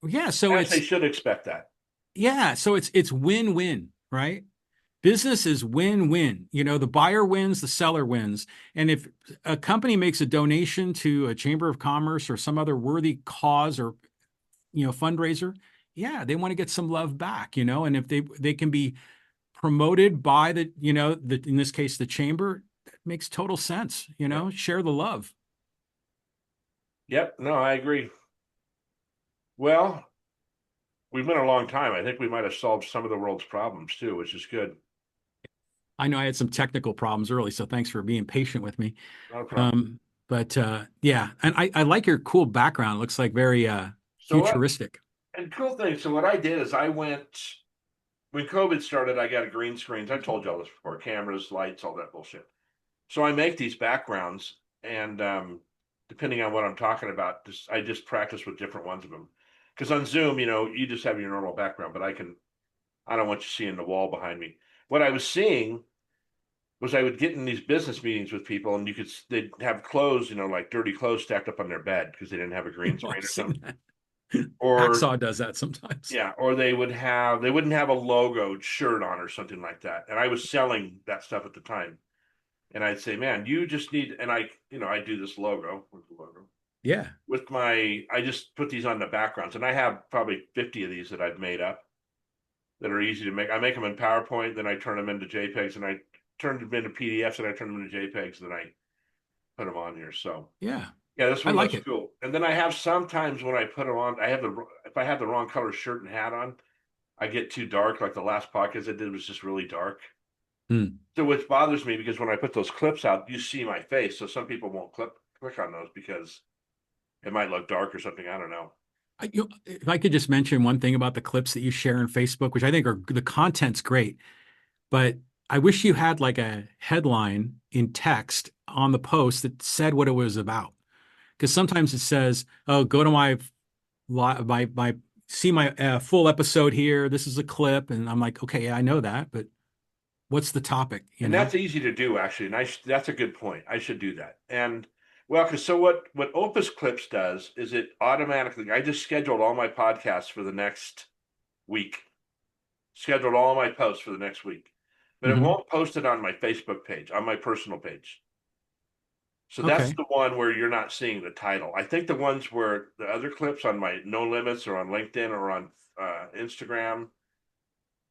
Speaker 2: yeah, so
Speaker 1: as they
Speaker 2: it's
Speaker 1: should expect that.
Speaker 2: yeah, so it's win-win, right? Business is win-win. The buyer wins, the seller wins. And if a company makes a donation to a chamber of commerce or some other worthy cause or fundraiser, yeah, they want to get some love back, and if they can be promoted by in this case the chamber, that makes total sense,
Speaker 1: Yeah.
Speaker 2: share the love.
Speaker 1: Yep. No, I agree. Well, we've been a long time. I think we might have solved some of the world's problems too, which is good.
Speaker 2: I know I had some technical problems early, so thanks for being patient with me.
Speaker 1: Not a problem.
Speaker 2: But yeah, and I like your cool background. It looks like very
Speaker 1: So what?
Speaker 2: futuristic.
Speaker 1: And cool thing. So what I did is I went when COVID started. I got a green screens. I told you all this before: cameras, lights, all that bullshit. So I make these backgrounds, and depending on what I'm talking about, I just practice with different ones of them. Because on Zoom, you just have your normal background, but I don't want you seeing the wall behind me. What I was seeing was I would get in these business meetings with people, and they'd have clothes, like dirty clothes stacked up on their bed because they didn't have a green
Speaker 2: I've
Speaker 1: screen or something.
Speaker 2: seen that.
Speaker 1: Or
Speaker 2: Hacksaw does that sometimes.
Speaker 1: yeah, or they wouldn't have a logoed shirt on or something like that. And I was selling that stuff at the time. And I'd say, man, you just need, and I do this logo with the logo
Speaker 2: Yeah,
Speaker 1: I just put these on the backgrounds, and I have probably 50 of these that I've made up that are easy to make. I make them in PowerPoint, then I turn them into JPEGs, and I turn them into PDFs, and I turn them into JPEGs, and then I put them on here. So
Speaker 2: yeah,
Speaker 1: yeah, this
Speaker 2: I
Speaker 1: one
Speaker 2: like
Speaker 1: looks
Speaker 2: it.
Speaker 1: cool. And then I have sometimes when I put them on, if I have the wrong color shirt and hat on, I get too dark. Like the last podcast I did was just really dark.
Speaker 2: Hmm.
Speaker 1: So which bothers me because when I put those clips out, you see my face. So some people won't click on those because it might look dark or something. I don't know.
Speaker 2: If I could just mention one thing about the clips that you share on Facebook, which I think are the content's great, but I wish you had like a headline in text on the post that said what it was about. Because sometimes it says, "Oh, go to my see my full episode here. This is a clip," and I'm like, "Okay, yeah, I know that, but what's the topic?"
Speaker 1: And that's easy to do actually. And that's a good point. I should do that. And well, because so what Opus Clips does is it automatically. I just scheduled all my podcasts for the next week. Scheduled all my posts for the next week, but it
Speaker 2: Hmm.
Speaker 1: won't post it on my Facebook page, on my personal page. So that's
Speaker 2: Okay.
Speaker 1: the one where you're not seeing the title. I think the ones where the other clips on my No Limits or on LinkedIn or on Instagram,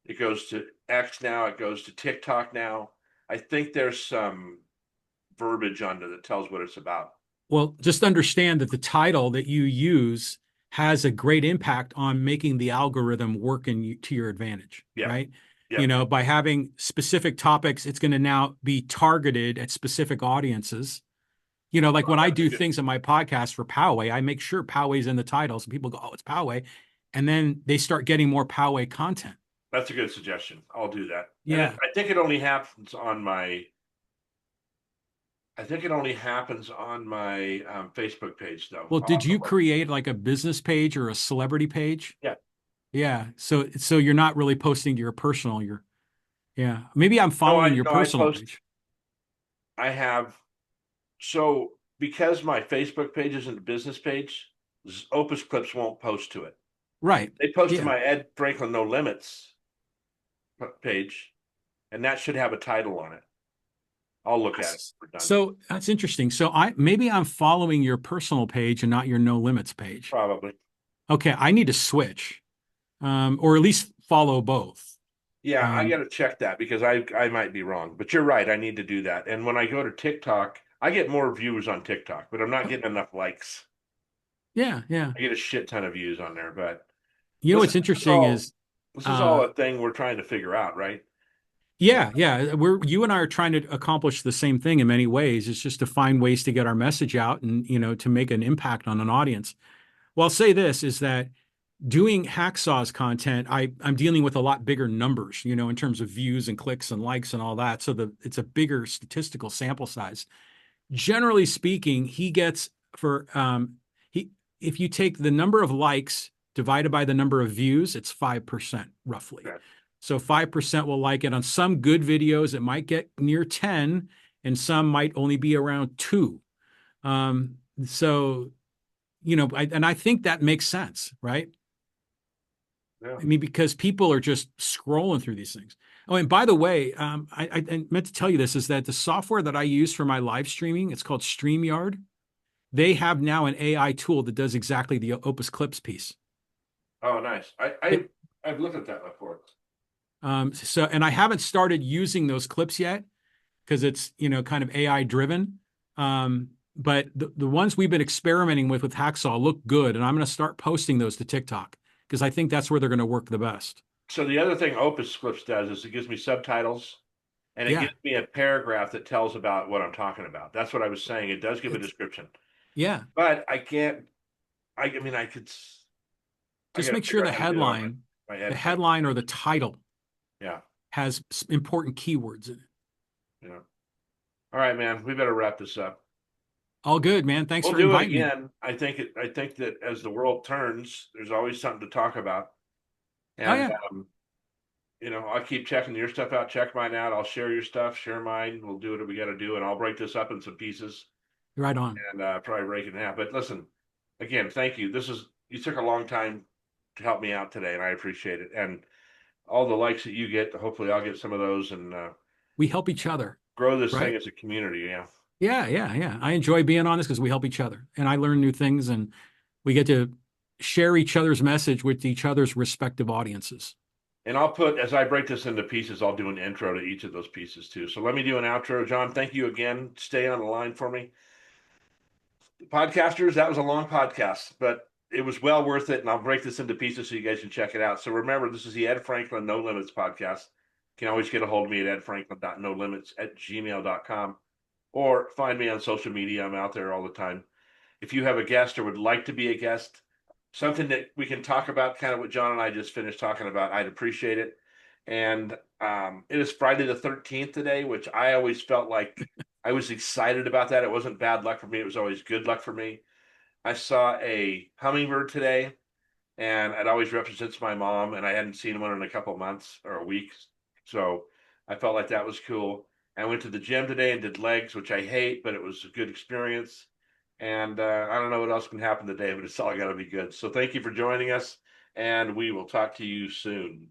Speaker 1: it goes to X now, it goes to TikTok now. I think there's some verbiage under that tells what it's about.
Speaker 2: Well, just understand that the title that you use has a great impact on making the algorithm work to your advantage,
Speaker 1: Yeah.
Speaker 2: right?
Speaker 1: Yep.
Speaker 2: By having specific topics, it's going to now be targeted at specific audiences. You know, like when I
Speaker 1: That's a
Speaker 2: do
Speaker 1: good.
Speaker 2: things on my podcast for Poway, I make sure Poway's in the title. So people go, oh, it's Poway. And then they start getting more Poway content.
Speaker 1: That's a good suggestion. I'll do that. And
Speaker 2: Yeah.
Speaker 1: I think it only happens on my. I think it only happens on my Facebook page, though.
Speaker 2: Well,
Speaker 1: I'll
Speaker 2: did
Speaker 1: have to
Speaker 2: you
Speaker 1: look.
Speaker 2: create like a business page or a celebrity page?
Speaker 1: Yeah.
Speaker 2: Yeah. So you're not really posting to your personal, your yeah. Maybe I'm
Speaker 1: No,
Speaker 2: following
Speaker 1: I
Speaker 2: your
Speaker 1: no, I
Speaker 2: personal
Speaker 1: post.
Speaker 2: page.
Speaker 1: I have so because my Facebook page isn't a business page, Opus Clips won't post to it.
Speaker 2: Right.
Speaker 1: They post to
Speaker 2: Yeah.
Speaker 1: my Ed Franklin No Limits page, and that should have a title on it. I'll look at it when we're done.
Speaker 2: So that's interesting. So I maybe I'm following your personal page and not your no limits page.
Speaker 1: Probably.
Speaker 2: Okay, I need to switch. Or at least follow both.
Speaker 1: Yeah, I got
Speaker 2: Um,
Speaker 1: to check that because I might be wrong, but you're right. I need to do that. And when I go to TikTok, I get more views on TikTok, but I'm not getting enough likes.
Speaker 2: yeah, yeah.
Speaker 1: I get a shit ton of views on there, but
Speaker 2: You know
Speaker 1: listen,
Speaker 2: what's interesting is
Speaker 1: this is all
Speaker 2: uh
Speaker 1: a thing we're trying to figure out, right? Yeah.
Speaker 2: yeah, yeah. We're you and I are trying to accomplish the same thing in many ways. It's just to find ways to get our message out and to make an impact on an audience. Well, I'll say this is that doing Hacksaw's content, I'm dealing with a lot bigger numbers, in terms of views and clicks and likes and all that. So it's a bigger statistical sample size. Generally speaking, he gets for he if you take the number of likes divided by the number of views, it's 5% roughly.
Speaker 1: Okay.
Speaker 2: So 5% will like it. On some good videos, it might get near 10, and some might only be around 2. So, and I think that makes sense, right?
Speaker 1: Yeah.
Speaker 2: I mean, because people are just scrolling through these things. Oh, and by the way, I meant to tell you this is that the software that I use for my live streaming, it's called StreamYard. They have now an AI tool that does exactly the Opus Clips piece.
Speaker 1: Oh, nice.
Speaker 2: It,
Speaker 1: I've looked at that before.
Speaker 2: and I haven't started using those clips yet because it's kind of AI driven. But the ones we've been experimenting with Hacksaw look good, and I'm going to start posting those to TikTok because I think that's where they're going to work the best.
Speaker 1: So the other thing Opus Clips does is it gives me subtitles and it
Speaker 2: Yeah,
Speaker 1: gives me a paragraph that tells about what I'm talking about. That's what I was saying. It does give a
Speaker 2: it's
Speaker 1: description,
Speaker 2: yeah.
Speaker 1: but I can't. I mean, I could. I
Speaker 2: Just
Speaker 1: got to
Speaker 2: make sure
Speaker 1: figure out how to do it on my
Speaker 2: the
Speaker 1: Ed Franklin
Speaker 2: headline or the
Speaker 1: page.
Speaker 2: title
Speaker 1: Yeah.
Speaker 2: has important keywords in it.
Speaker 1: Yeah. All right, man. We better wrap this up.
Speaker 2: All good, man. Thanks
Speaker 1: We'll
Speaker 2: for
Speaker 1: do it
Speaker 2: inviting me.
Speaker 1: again. I think that as the world turns, there's always something to talk about.
Speaker 2: Oh
Speaker 1: And
Speaker 2: yeah,
Speaker 1: I'll keep checking your stuff out, check mine out. I'll share your stuff, share mine. We'll do what we got to do, and I'll break this up in some pieces
Speaker 2: right on.
Speaker 1: and probably break it in half. But listen, again, thank you. You took a long time to help me out today, and I appreciate it. And all the likes that you get, hopefully, I'll get some of those and
Speaker 2: We help each other,
Speaker 1: grow this thing
Speaker 2: right?
Speaker 1: as a community. Yeah.
Speaker 2: Yeah, yeah, yeah. I enjoy being on this because we help each other, and I learn new things, and we get to share each other's message with each other's respective audiences.
Speaker 1: And I'll put, as I break this into pieces, I'll do an intro to each of those pieces too. So let me do an outro. John, thank you again. Stay on the line for me. Podcasters, that was a long podcast, but it was well worth it. And I'll break this into pieces so you guys can check it out. So remember, this is the Ed Franklin No Limits podcast. You can always get a hold of me at edfranklin.nolimits@gmail.com or find me on social media. I'm out there all the time. If you have a guest or would like to be a guest, something that we can talk about, kind of what John and I just finished talking about, I'd appreciate it. And it is Friday the 13th today, which I always felt like I was excited about that. It wasn't bad luck for me. It was always good luck for me. I saw a hummingbird today, and it always represents my mom, and I hadn't seen one in a couple months or a week. So I felt like that was cool. I went to the gym today and did legs, which I hate, but it was a good experience. And I don't know what else can happen today, but it's all got to be good. So thank you for joining us, and we will talk to you soon.